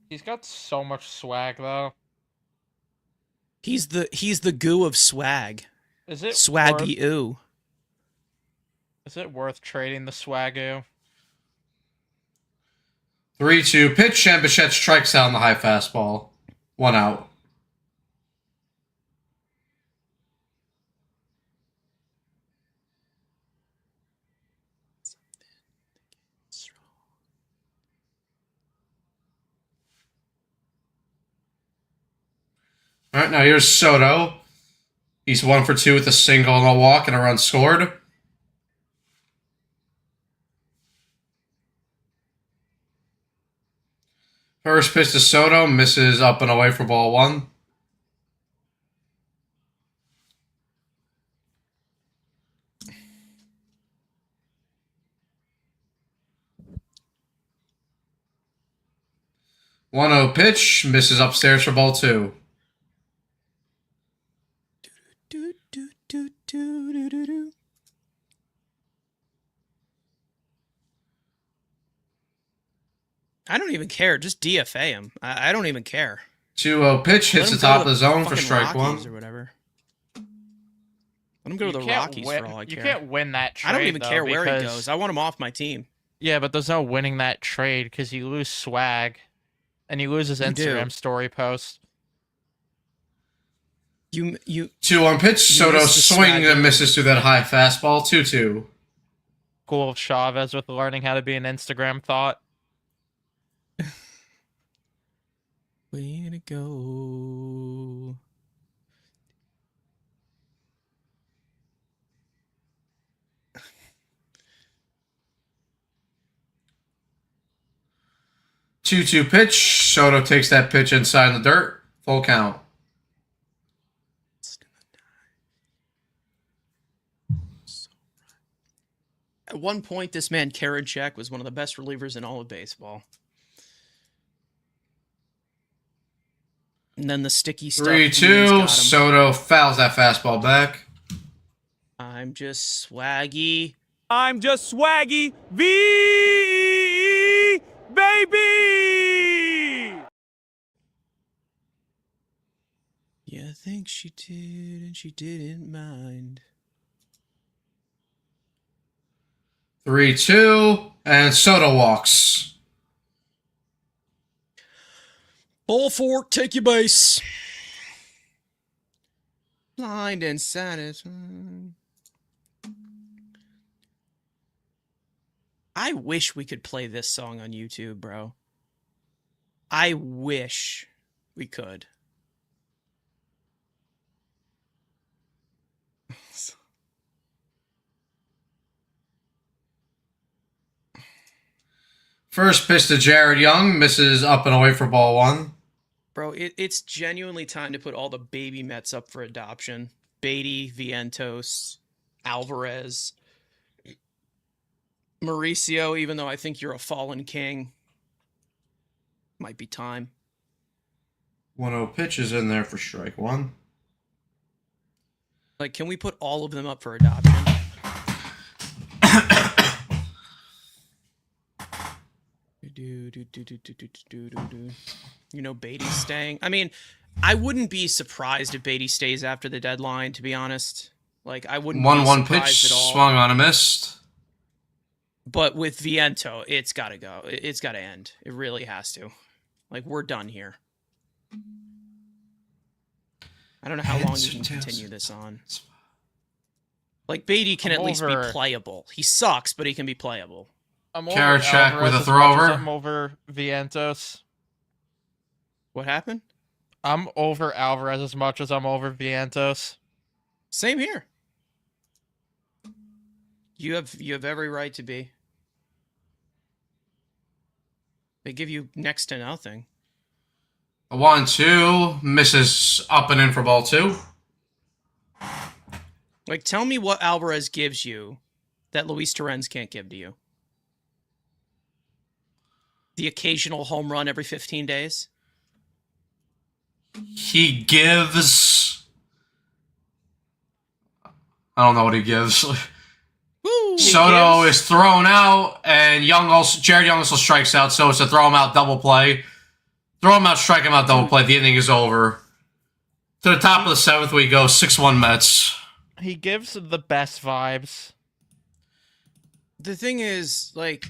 E: He's got so much swag though.
D: He's the goo of swag.
E: Is it
D: Swaggy ooh.
E: Is it worth trading the Swagoo?
A: 3-2 pitch, and Bichette strikes out on the high fastball. 1 out. All right, now here's Soto. He's 1 for 2 with a single and a walk and a run scored. First pitch to Soto, misses up and away for ball 1. One 0 pitch, misses upstairs for ball 2.
D: I don't even care. Just DFA him. I don't even care.
A: 2-0 pitch, hits the
D: Let him go
A: top
D: to
A: of the zone for
D: fucking
A: strike
D: Rockies
A: 1.
D: or whatever. Let him go to the
E: can't
D: Rockies
E: win-
D: for all I care.
E: You can't win that trade.
D: I don't even
E: though,
D: care where he
E: because-
D: goes. I want him off my team.
E: Yeah, but there's no winning that trade because you lose swag, and you lose his
D: You do.
E: Instagram story post.
D: You
A: 2-1 pitch, Soto
D: miss the
A: swing
D: swag.
A: and misses through that high fastball. 2-2.
E: Cool of Chavez with learning how to be an Instagram thought.
D: way to go.
A: Two pitch. Soto takes that pitch inside in the dirt. Full count.
D: At one point, this man Karinchak was one of the best relievers in all of baseball. And then the sticky stuff. Ian's
A: 3-2.
D: got him.
A: Soto fouls that fastball back.
D: I'm just swaggy.
B: I'm just swaggy V baby.
D: Yeah, I think she did, and she didn't mind.
A: 3-2. And Soto walks.
D: Bull fork, take your base. Blind and satisfied. I wish we could play this song on YouTube, bro. I wish we could.
A: First pitch to Jared Young. Misses up and away for ball 1.
D: Bro, it's genuinely time to put all the baby Mets up for adoption. Beatty, Vientos, Alvarez, Mauricio, even though I think you're a fallen king. Might be time.
A: 1-0 pitch is in there for strike 1.
D: Like, can we put all of them up for adoption? You know, Beatty's staying. I mean, I wouldn't be surprised if Beatty stays after the deadline, to be honest. Like, I wouldn't be
A: 1-1
D: surprised
A: pitch.
D: at all.
A: Swung on a missed.
D: But with Viento, it's got to go. It's got to end. It really has to. Like, we're done here. I don't know how long you can continue this on. Like, Beatty can
E: I'm
D: at least be
E: over-
D: playable. He sucks, but he can be playable.
E: I'm
A: Karinchak
E: Alvarez
A: with a
E: as
A: throw
E: much as
A: over.
E: I'm over Vientos.
D: What happened?
E: I'm over Alvarez as much as I'm over Vientos.
D: Same here. You have every right to be. They give you next to nothing.
A: A 1-2. Misses up and in for ball 2.
D: Like, tell me what Alvarez gives you that Luis Torrens can't give to you. The occasional home run every 15 days.
A: He gives. I don't know what he gives.
D: Woo!
A: Soto is thrown out, and Jared Young also strikes out, so it's a throw him out double play. Throw him out, strike him out double play. The inning is over. To the top of the 7th we go, 6-1 Mets.
E: He gives the best vibes.
D: The thing is, like,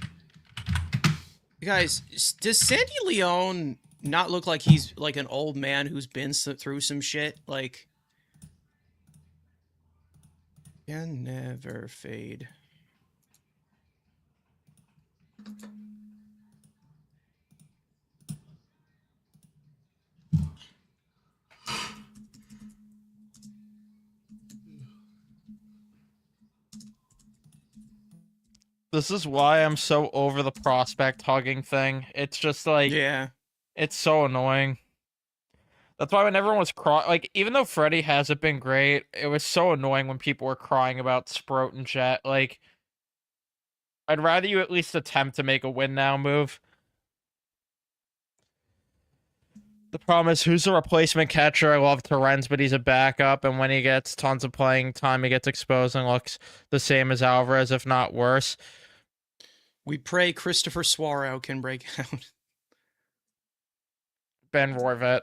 D: guys, does Sandy Leone not look like he's like an old man who's been through some shit? Like, can never fade.
E: This is why I'm so over the prospect hugging thing. It's just like,
D: Yeah.
E: it's so annoying. That's why when everyone was crying, like, even though Freddie hasn't been great, it was so annoying when people were crying about Sprout and Jet. Like, I'd rather you at least attempt to make a win now move. The problem is, who's the replacement catcher? I love Torrens, but he's a backup, and when he gets tons of playing time, he gets exposed and looks the same as Alvarez, if not worse.
D: We pray Christopher Suarez can break out.
E: Ben Royvet.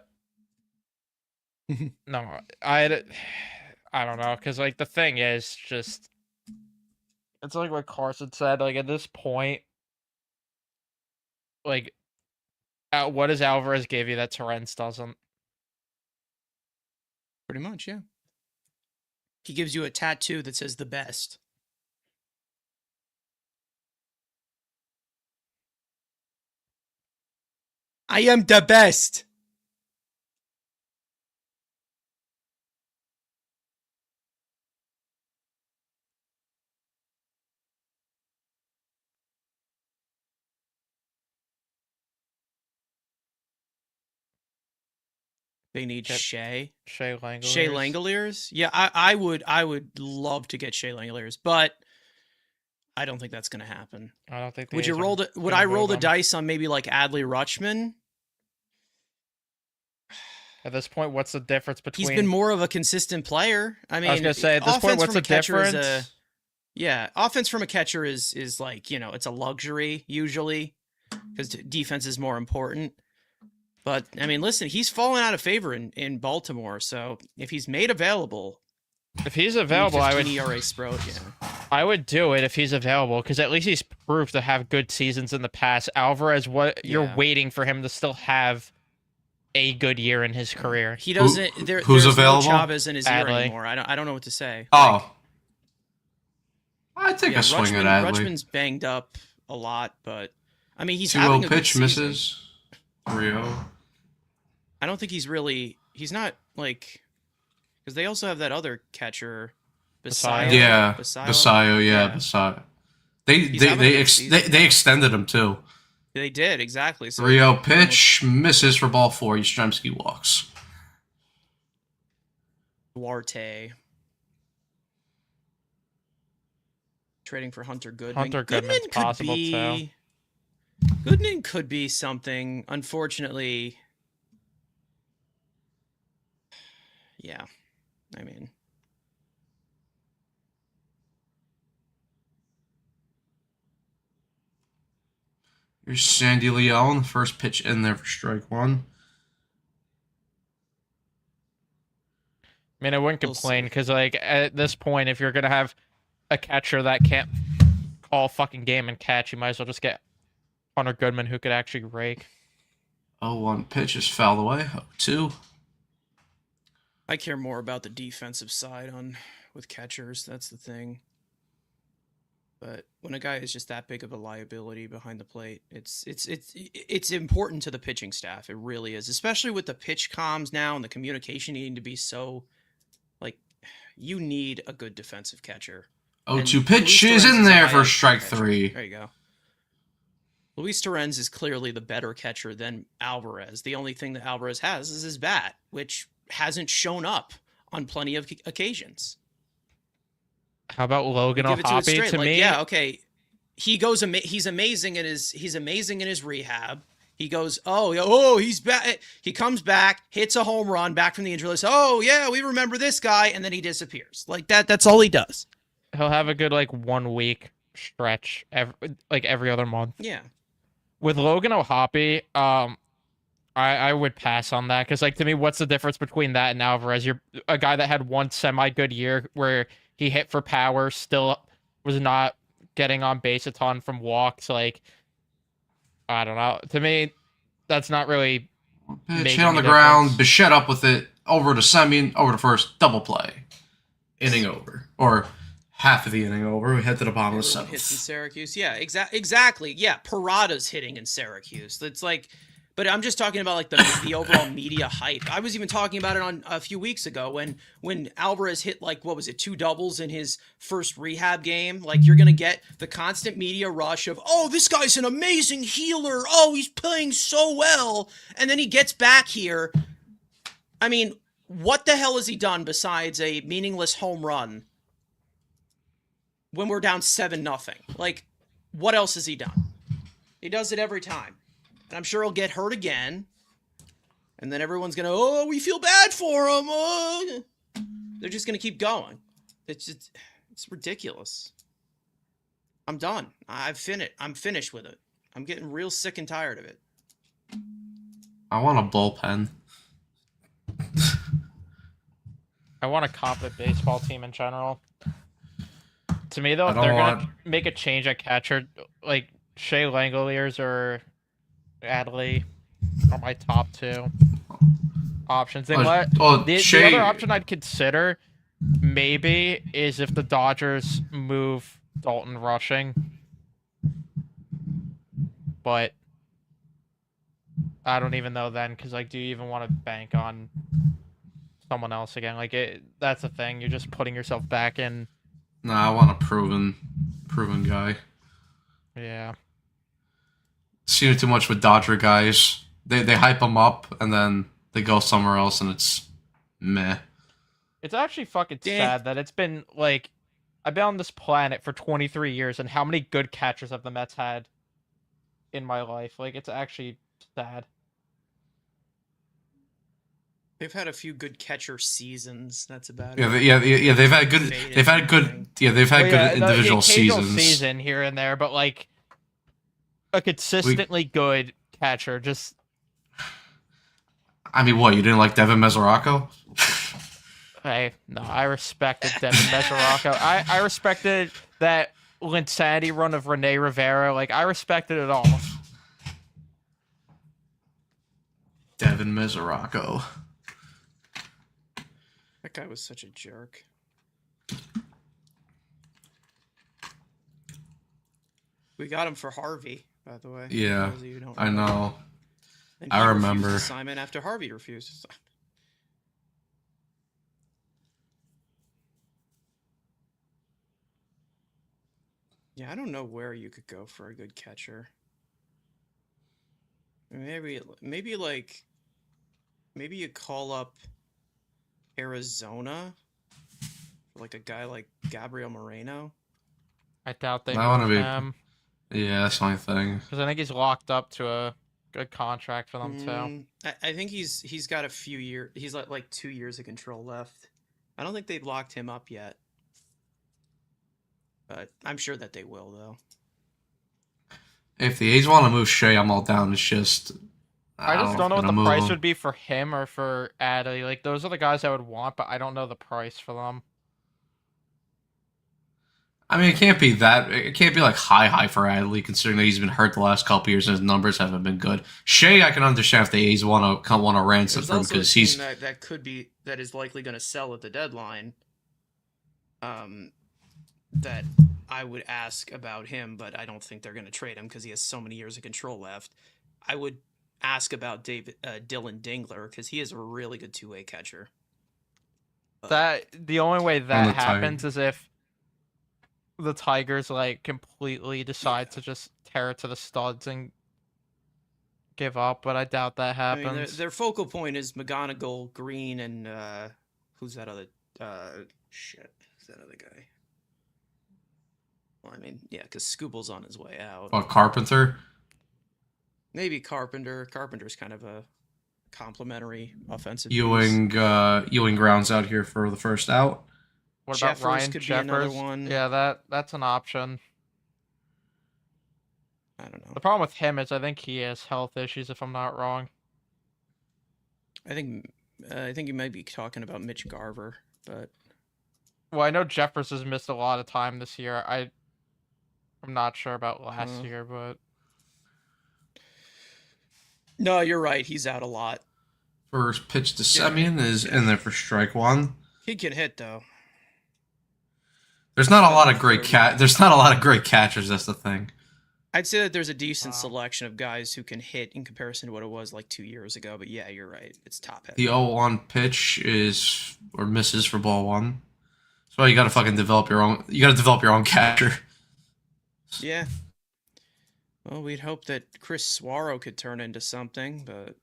E: No, I don't know, because, like, the thing is just, it's like what Carson said, like, at this point, like, what does Alvarez give you that Torrens doesn't?
D: Pretty much, yeah. He gives you a tattoo that says the best. I am the best. They need
E: Yep.
D: Shea
E: Langoliers.
D: Langoliers. Yeah, I would love to get Shea Langoliers, but I don't think that's going to happen.
E: I don't think.
D: Would you roll the? Would I roll the dice on maybe like Adley Rutschman?
E: At this point, what's the difference between?
D: He's been more of a consistent player. I mean,
E: I was gonna say, at this point,
D: offense
E: what's
D: from
E: the
D: a catcher is
E: difference?
D: yeah, offense from a catcher is like, you know, it's a luxury usually because defense is more important. But I mean, listen, he's fallen out of favor in Baltimore. So if he's made available,
E: If he's available, I would.
D: ERA Sprout, yeah.
E: I would do it if he's available, because at least he's proved to have good seasons in the past. Alvarez, you're
D: Yeah.
E: waiting for him to still have a good year in his career.
D: He doesn't.
A: Who's
D: there's
A: available?
D: No Chavez in his ear
E: Adley.
D: anymore. I don't know what to say.
A: Oh. I take
D: Yeah,
A: a swing at
D: Rutschman-
A: Adley.
D: Rutschman's banged up a lot, but I mean, he's
A: 2-0
D: having a good
A: pitch
D: season.
A: misses. 3-0.
D: I don't think he's really. He's not like, because they also have that other catcher, Basayo.
A: Yeah,
D: Basayo.
A: Basayo, yeah,
D: Yeah.
A: Basayo.
D: He's having a good season.
A: They extended him too.
D: They did exactly. So
A: 3-0 pitch misses for ball 4. Yastrzemski walks.
D: Duarte. Trading for Hunter Goodman.
E: Hunter Goodman's
D: could
E: possible, too.
D: Goodman could be something. Unfortunately, yeah. I mean,
A: Here's Sandy Leone. First pitch in there for strike 1.
E: I mean, I wouldn't
D: We'll
E: complain,
D: see.
E: because, like, at this point, if you're going to have a catcher that can't call a fucking game and catch, you might as well just get Hunter Goodman, who could actually rake.
A: 0-1 pitch is fouled away. 0-2.
D: I care more about the defensive side with catchers. That's the thing. But when a guy is just that big of a liability behind the plate, it's important to the pitching staff. It really is, especially with the pitch comms now and the communication needing to be so, like, you need a good defensive catcher.
A: 0-2
D: And
A: pitch
D: Luis
A: is
D: Torrens
A: in
D: a
A: there
D: high
A: for
D: end
A: strike
D: catcher.
A: 3.
D: There you go. Luis Torrens is clearly the better catcher than Alvarez. The only thing that Alvarez has is his bat, which hasn't shown up on plenty of occasions.
E: How about Logan
D: Give it to it
E: O'Hoppe
D: straight.
E: to
D: Like,
E: me?
D: yeah, okay. he's amazing in his rehab. He goes, oh, he's back. He comes back, hits a home run back from the injury list. Oh yeah, we remember this guy, and then he disappears. Like that. That's all he does.
E: He'll have a good like 1 week stretch every other month.
D: Yeah.
E: With Logan O'Hoppe, I would pass on that because like to me, what's the difference between that and Alvarez? You're a guy that had one semi good year where he hit for power, still was not getting on base a ton from walks. Like I don't know. To me, that's not really
A: Pitch hit on the ground, Bichette up with it, over to semi, over to first, double play, inning over, or half of the inning over. We head to the bottom of the
D: Hits in
A: seventh.
D: Syracuse. Yeah, exactly. Yeah, Parada's hitting in Syracuse. It's like, but I'm just talking about like the overall media hype. I was even talking about it on a few weeks ago when Alvarez hit like, what was it, 2 doubles in his first rehab game. Like you're gonna get the constant media rush of, oh, this guy's an amazing healer. Oh, he's playing so well, and then he gets back here. I mean, what the hell has he done besides a meaningless home run when we're down 7-0? Like, what else has he done? He does it every time. And I'm sure he'll get hurt again. And then everyone's going to, oh, we feel bad for him. Oh. They're just going to keep going. It's ridiculous. I'm done. I'm finished with it. I'm getting real sick and tired of it.
A: I want a bullpen.
E: I want a competent baseball team in general. To me, though,
A: I
E: if
A: don't
E: they're
A: want-
E: gonna make a change at catcher, like Shea Langoliers or Adley are my top 2 options. The other option I'd consider maybe is if the Dodgers move Dalton Rushing, but I don't even know then because like, do you even want to bank on someone else again? Like, that's the thing. You're just putting yourself back in.
A: Nah, I want a proven guy.
E: Yeah.
A: Seen it too much with Dodger guys. They hype them up and then they go somewhere else and it's meh.
E: It's actually fucking
D: Dan-
E: sad that it's been like I've been on this planet for 23 years and how many good catchers have the Mets had in my life? Like it's actually sad.
D: They've had a few good catcher seasons. That's about
A: Yeah,
D: it.
A: they've had good.
D: Faded
A: They've had good.
D: everything.
A: Yeah, they've had
E: Well,
A: good
E: yeah, the
A: individual
E: occasional
A: seasons.
E: season here and there, but like a consistently good catcher. Just
A: I mean, what, you didn't like Devin Mesoraco?
E: hey, no, I respected Devin Mesoraco. I respected that Linsanity run of Rene Rivera. Like I respected it all.
A: Devin Mesoraco.
D: That guy was such a jerk. We got him for Harvey, by the way.
A: Yeah,
D: For those of you who don't
A: I know.
D: And
A: I
D: he refused
A: remember.
D: assignment after Harvey refused. Yeah, I don't know where you could go for a good catcher. Maybe you call up Arizona for like a guy like Gabriel Moreno.
E: I doubt they
A: I wanna
E: move
A: be-
E: him
A: Yeah, that's my thing.
E: because I think he's locked up to a good contract for them too.
D: I think he's got a few years. He's like 2 years of control left. I don't think they've locked him up yet, but I'm sure that they will though.
A: If the A's want to move Shea, I'm all down. It's just
E: I just don't know what
A: if
E: the
A: they're gonna
E: price
A: move him.
E: would be for him or for Adley. Like those are the guys I would want, but I don't know the price for them.
A: I mean, it can't be that. It can't be like high for Adley, considering that he's been hurt the last couple years and his numbers haven't been good. Shea, I can understand if the A's want to ransom
D: There's
A: for him
D: also a
A: because
D: team
A: he's.
D: that is likely going to sell at the deadline. That I would ask about him, but I don't think they're going to trade him because he has so many years of control left. I would ask about Dylan Dingler because he is a really good two-way catcher.
E: That the only way
A: On
E: that
A: the
E: happens is if the Tigers like completely decide to just tear it to the studs and give up, but I doubt that
D: I
E: happens.
D: mean, their focal point is McGonigal, Green, and who's that other? Who's that other guy? Well, I mean, yeah, because Scooble's on his way out.
A: Well, Carpenter.
D: Maybe Carpenter. Carpenter's kind of a complimentary offensive piece.
A: Ewing grounds out here for the first out.
E: What
D: Jeffers
E: about Ryan
D: could be another
E: Jeffers?
D: one.
E: Yeah, that's an option.
D: I don't know.
E: The problem with him is I think he has health issues, if I'm not wrong.
D: I think you might be talking about Mitch Garver, but
E: Well, I know Jeffers has missed a lot of time this year. I'm not sure about last year, but
D: no, you're right. He's out a lot.
A: First pitch to Semyon is in there for strike one.
D: He can hit though.
A: There's not a lot of great catchers. That's the thing.
D: I'd say that there's a decent selection of guys who can hit in comparison to what it was like 2 years ago. But yeah, you're right. It's top heavy.
A: The 0-1 pitch misses for ball one. So you got to fucking develop your own. You got to develop your own catcher.
D: Yeah. Well, we'd hope that Chris Suaro could turn into something, but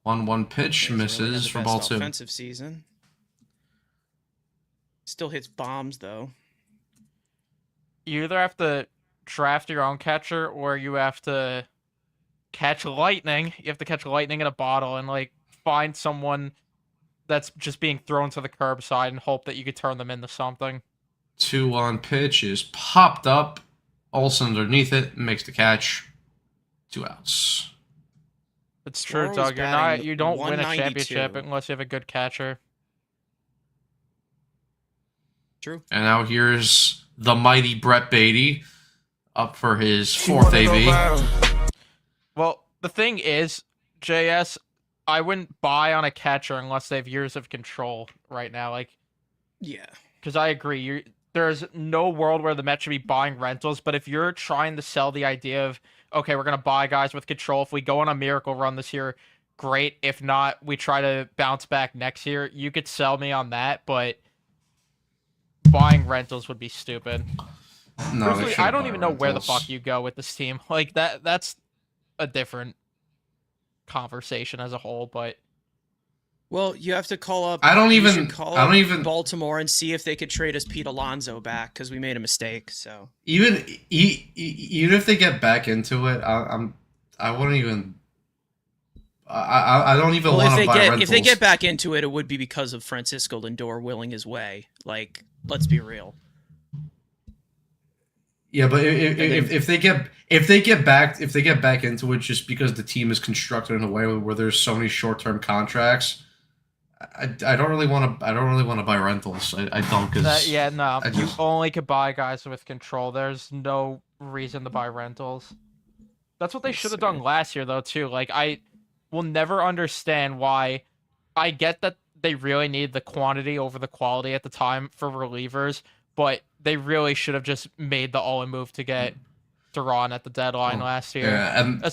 A: 1-1 pitch
D: he hasn't really had
A: misses
D: the
A: for
D: best
A: ball two.
D: offensive season. Still hits bombs though.
E: you either have to draft your own catcher or you have to catch lightning. You have to catch lightning in a bottle and like find someone that's just being thrown to the curbside and hope that you could turn them into something.
A: 2-1 pitch is popped up. Olsen underneath it makes the catch. 2 outs.
E: It's true,
D: Suaro's
E: Doug.
D: batting
E: You don't win a
D: 192.
E: championship unless you have a good catcher.
D: True.
A: And now here's the mighty Brett Beatty up for his
C: She
A: 4th
C: wanna go
A: AB.
C: viral.
E: Well, the thing is, JS, I wouldn't buy on a catcher unless they have years of control right now. Like,
D: Yeah.
E: because I agree, there's no world where the Mets should be buying rentals. But if you're trying to sell the idea of, okay, we're gonna buy guys with control. If we go on a miracle run this year, great. If not, we try to bounce back next year. You could sell me on that, but buying rentals would be stupid.
A: No, they
E: Personally,
A: shouldn't
E: I don't
A: buy
E: even know where the
A: rentals.
E: fuck you go with this team. Like that's a different conversation as a whole, but
D: Well, you have to call up.
A: I don't
D: you
A: even-
D: should call
A: I don't
D: up
A: even-
D: Baltimore and see if they could trade us Pete Alonso back because we made a mistake. So
A: Even if they get back into it, I wouldn't even. I don't even
D: well,
A: want to buy rentals.
D: if they get back into it, it would be because of Francisco Lindor willing his way. Like, let's be real.
A: Yeah, but if they get back into it just because the team is constructed in a way where there's so many short-term contracts, I don't really want to buy rentals. I don't because
E: you
A: just-
E: only could buy guys with control. There's no reason to buy rentals. That's what they
D: Yes,
E: should have
D: sir.
E: done last year, though, too. Like, I will never understand why. I get that they really need the quantity over the quality at the time for relievers, but they really should have just made the all-in move to get Duran at the deadline last year.
A: yeah, and the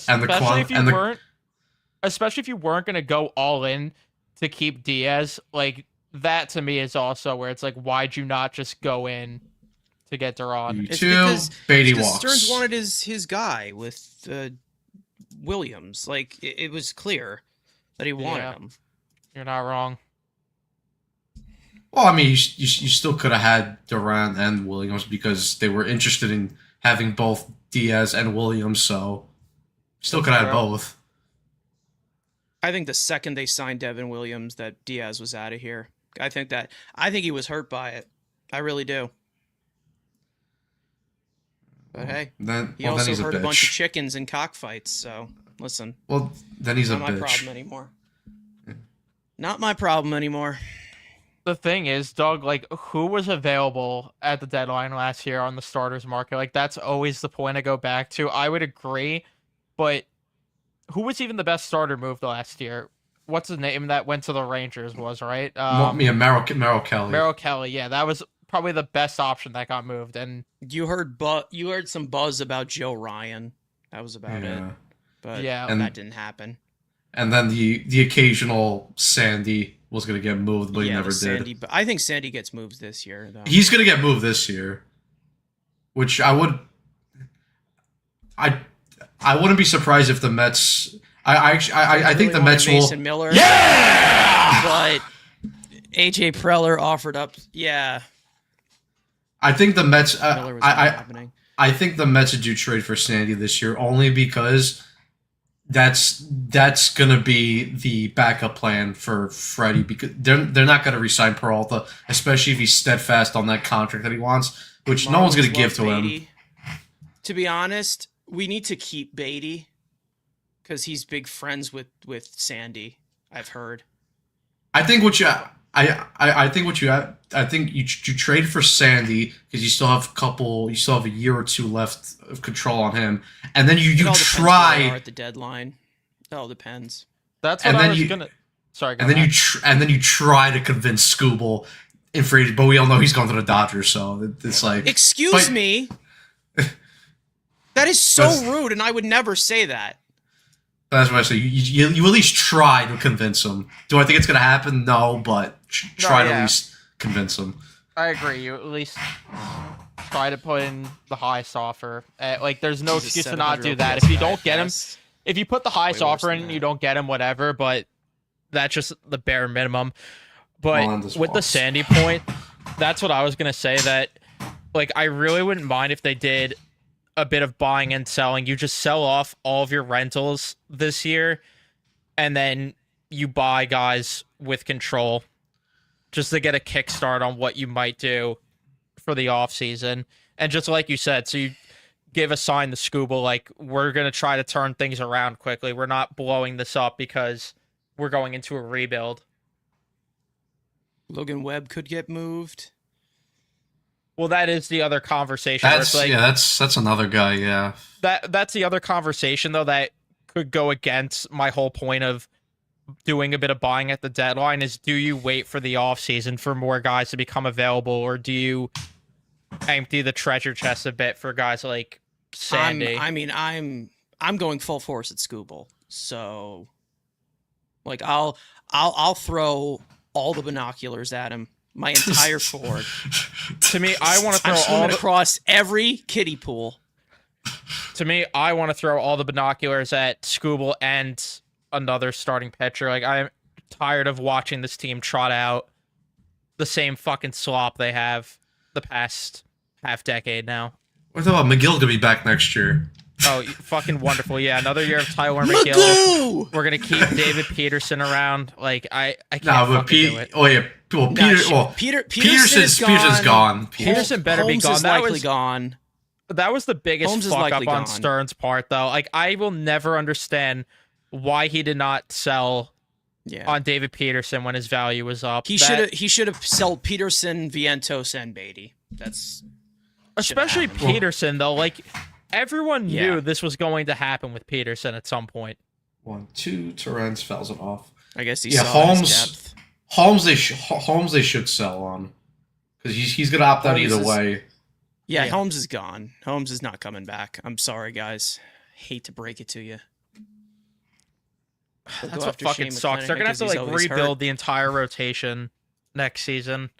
E: Especially if you weren't gonna go all in to keep Diaz, like that to me is also where it's like, why'd you not just go in to get Duran?
D: It's
A: two Beatty
D: because
A: walks.
D: Stearns wanted his guy with Williams. Like, it was clear that he wanted
E: Yeah.
D: him.
E: You're not wrong.
A: Well, I mean, you still could have had Duran and Williams because they were interested in having both Diaz and Williams, so still could have had
E: True.
A: both.
D: I think the second they signed Devin Williams, that Diaz was out of here. I think he was hurt by it. I really do. But hey,
A: Then,
D: he
A: then
D: also
A: he's
D: hurt
A: a
D: a bunch of
A: bitch.
D: chickens in cockfights. So listen,
A: Well, then he's a
D: not my
A: bitch.
D: problem anymore. Not my problem anymore.
E: The thing is, Doug, like, who was available at the deadline last year on the starters market? Like, that's always the point I go back to. I would agree, but who was even the best starter moved last year? What's the name that went to the Rangers was, right?
A: Merrill Kelly.
E: Merrill Kelly. Yeah, that was probably the best option that got moved. And
D: You heard some buzz about Joe Ryan. That was about it. But
E: Yeah.
A: And-
D: that didn't happen.
A: And then the occasional Sandy was going to get moved, but he never
D: Sandy,
A: did.
D: but I think Sandy gets moved this year, though.
A: He's going to get moved this year, which I wouldn't be surprised if the Mets. I think the
D: Really
A: Mets
D: wanted
A: will.
D: Mason Miller.
A: Yeah!
D: But AJ Preller offered up. Yeah,
A: I think the Mets.
D: Miller was not happening.
A: I think the Mets do trade for Sandy this year only because that's gonna be the backup plan for Freddie because they're not gonna resign Peralta, especially if he's steadfast on that contract that he wants, which no one's gonna
D: Marlins
A: give
D: love
A: to him.
D: Beatty. To be honest, we need to keep Beatty because he's big friends with Sandy. I've heard.
A: I think what you trade for Sandy because you still have a year or two left of control on him, and then you
D: It all depends where they are
A: try,
D: at the deadline. It all depends.
E: That's
A: And
E: what I
A: then
E: was gonna. Sorry, go
A: and then
E: ahead.
A: you try to convince Scooble in free, but we all know he's going to the Dodgers, so it's like
D: Excuse
A: but-
D: me. That is so
A: That's-
D: rude, and I would never say that.
A: That's what I say. You at least try to convince him. Do I think it's going to happen? No, but try to
E: yeah.
A: at least convince him.
E: I agree. You at least try to put in the highest offer. Like, there's no
D: He's a
E: excuse to not
D: 700
E: do that.
D: OPS
E: If you
D: guy
E: don't get him,
D: best.
E: if you put the highest
D: Way worse
E: offer
D: than
E: in and
D: that.
E: you don't get him, whatever. But that's just the bare minimum. But
A: Melendez
E: with the
A: walks.
E: Sandy point, that's what I was gonna say. That like I really wouldn't mind if they did a bit of buying and selling. You just sell off all of your rentals this year, and then you buy guys with control, just to get a kickstart on what you might do for the off season. And just like you said, so you give a sign to Scooble, like, we're gonna try to turn things around quickly. We're not blowing this up because we're going into a rebuild.
D: Logan Webb could get moved.
E: Well, that is the other conversation. Where it's like,
A: That's another guy. Yeah,
E: that's the other conversation though that could go against my whole point of doing a bit of buying at the deadline is, do you wait for the offseason for more guys to become available, or do you empty the treasure chest a bit for guys like Sandy?
D: I'm going full force at Scooble. So like I'll throw all the binoculars at him. My entire forward.
E: To me, I want to
D: I'm
E: throw all
D: swimming
E: the,
D: across every kiddie pool.
E: to me, I want to throw all the binoculars at Scooble and another starting pitcher. Like, I'm tired of watching this team trot out the same fucking slop they have the past half decade now.
A: what about McGill gonna be back next year?
E: Oh, fucking wonderful. Yeah, another year of Tyler McGill.
D: Magoo!
E: We're going to keep David Peterson around. Like, I can't
A: No, but
E: fucking do it.
A: Oh yeah, well
D: Peterson's
A: gone.
E: Peterson better be
D: Holmes
E: gone.
D: is
E: That
D: likely
E: was
D: gone.
E: That was the biggest
D: Holmes is
E: fuck up
D: likely
E: on
D: gone.
E: Stern's part, though. Like, I will never understand why he did not sell
D: Yeah.
E: on David Peterson when his value was up.
D: He should have sold Peterson, Vientos, and Beatty. That's
E: Especially
D: happened.
E: Peterson, though. Like, everyone
D: Yeah.
E: knew this was going to happen with Peterson at some point.
A: 1-2. Torrens fouls it off.
D: I guess he
A: Yeah,
D: saw his
A: Holmes-
D: depth.
A: Holmes they should sell on because he's gonna opt out
D: Holmes
A: either
D: is-
A: way.
D: Yeah,
E: Yeah.
D: Holmes is gone. Holmes is not coming back. I'm sorry, guys. Hate to break it to you. They'll
E: That's
D: go
E: what
D: after
E: fucking
D: Shane
E: sucks. They're
D: McClanahan
E: gonna have to
D: 'cause he's
E: like
D: always
E: rebuild
D: hurt.
E: the entire rotation next season.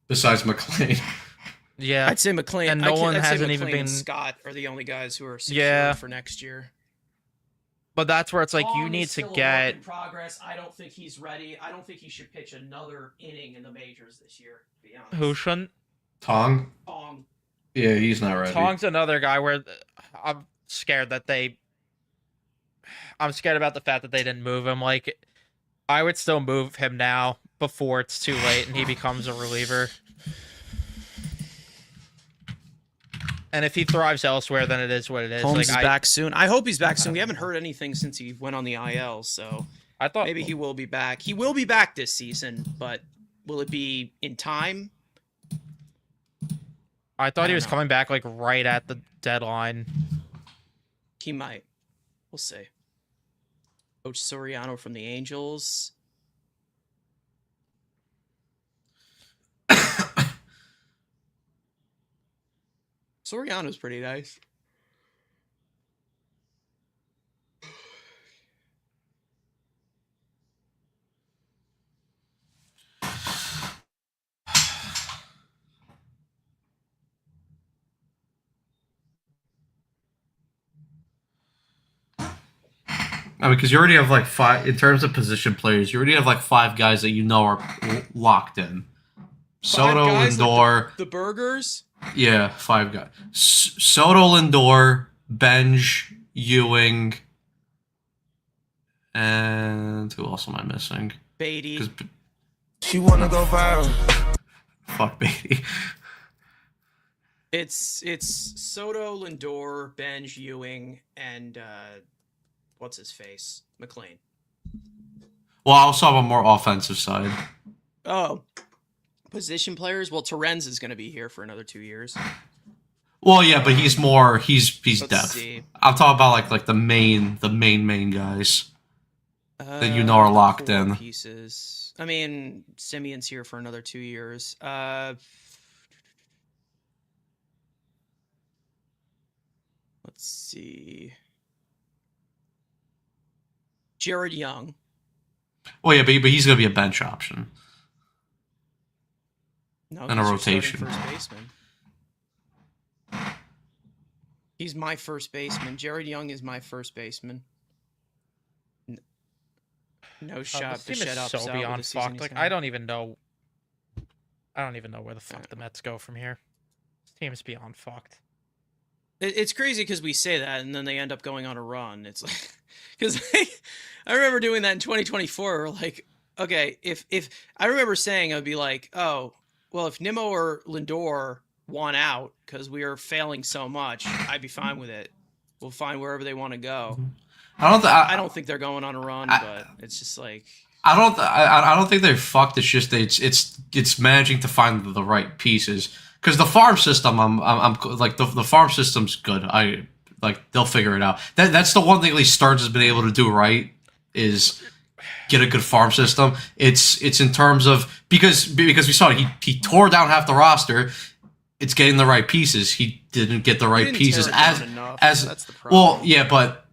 A: Besides McLean,
E: Yeah,
D: I'd say McLean
E: And
D: I'd
E: Nolan
D: say
E: hasn't
D: McLean
E: even
D: and
E: been-
D: Scott are the only guys who are secure
E: Yeah.
D: for next year.
E: but that's where it's like you
D: Long
E: need
D: is
E: to
D: still a
E: get.
D: work in progress. I don't think he's ready. I don't think he should pitch another inning in the majors this year. To be honest.
E: Who shouldn't?
A: Tong.
D: Long.
A: Yeah, he's not ready.
E: Tong's another guy where I'm scared that they. I'm scared about the fact that they didn't move him. Like, I would still move him now before it's too late and he becomes a reliever. And if he thrives elsewhere, then it is what it is.
D: Holmes
E: Like,
D: is back soon. I hope he's back soon. We haven't heard anything since he went on the IL, so
E: I thought
D: maybe he will be back. He will be back this season, but will it be in time?
E: I thought he
D: don't
E: was
D: know.
E: coming back like right at the deadline.
D: He might. We'll see. Coach Soriano from the Angels. Soriano's pretty nice.
A: I mean, because you already have like five in terms of position players. You already have like five guys that you know are locked in. Soto,
D: guys like
A: Lindor.
D: The Burgers,
A: Yeah, 5 guys. Soto, Lindor, Benj, Ewing, and who else am I missing?
D: Beatty.
A: 'Cause
C: She wanna go viral.
A: fuck Beatty.
D: It's Soto, Lindor, Benj, Ewing, and what's his face? McLean.
A: Well, I also have a more offensive side.
D: Oh, position players. Well, Terenz is going to be here for another 2 years.
A: Well, yeah, but he's more he's
D: Let's
A: depth.
D: see.
A: I'm talking about like the main guys that you know are locked
D: Core
A: in.
D: pieces. I mean, Simeon's here for another 2 years. Let's see. Jared Young.
A: Well, yeah, but he's gonna be a bench option.
D: No,
A: And a
D: he's your starting
A: rotation.
D: first baseman. He's my first baseman. Jared Young is my first baseman. No shot.
E: This team is so beyond fucked. Like I don't even know where the fuck the Mets go from here. This team is beyond fucked.
D: It's crazy because we say that and then they end up going on a run. It's like because I remember doing that in 2024. We're like, okay, if I remember saying I'd be like, oh, well, if Nimmo or Lindor want out because we are failing so much, I'd be fine with it. We'll find wherever they want to go. I don't think they're going on a run, but it's just like
A: I don't think they're fucked. It's just it's managing to find the right pieces. Because the farm system, I'm like the farm system's good. I like they'll figure it out. That's the one thing at least Stearns has been able to do right is get a good farm system. It's in terms of because we saw it, he tore down half the roster. It's getting the right pieces. He didn't get the right pieces
D: as that's the problem.
A: well, yeah, but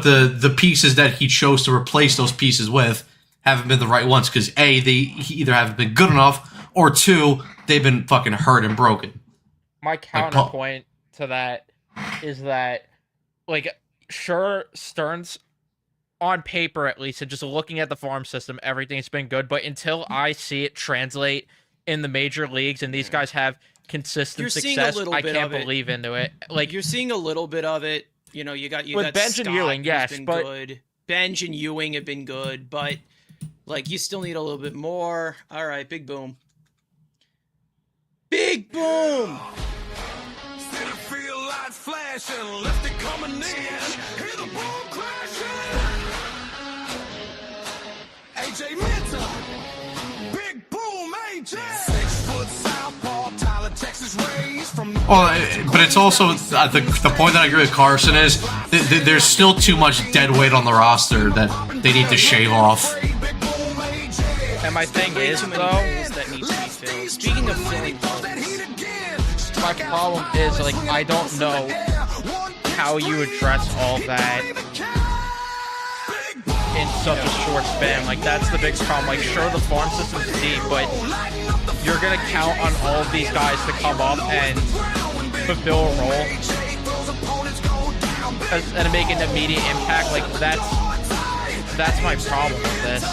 A: the pieces that he chose to replace those pieces with haven't been the right ones because A, they either haven't been good enough or two, they've been fucking hurt and broken.
E: My counterpoint to that is that, like, sure, Stearns, on paper at least, and just looking at the farm system, everything's been good. But until I see it translate in the major leagues and these guys have consistent success, I can't believe into it. Like
D: you're seeing a little bit of it. You know, you got
E: Benj and Ewing, yes, but
D: good. Benj and Ewing have been good, but like you still need a little bit more. All right, big boom. Big boom!
C: Feel light flashing, left it coming in. Hear the boom crashing. AJ Minter, big boom, AJ. 6 foot southpaw, Tyler, Texas raised from.
A: Well, but it's also the point that I agree with Carson is there's still too much dead weight on the roster that they need to shave off.
E: And my thing is,
D: Too many
E: though,
D: holes that need to be filled. Speaking of filling holes,
E: my problem is, like, I don't know how you address all that in such a short span. Like, that's the biggest problem. Like, sure, the farm system's deep, but you're going to count on all of these guys to come up and fulfill a role and make an immediate impact. Like, that's my problem with this.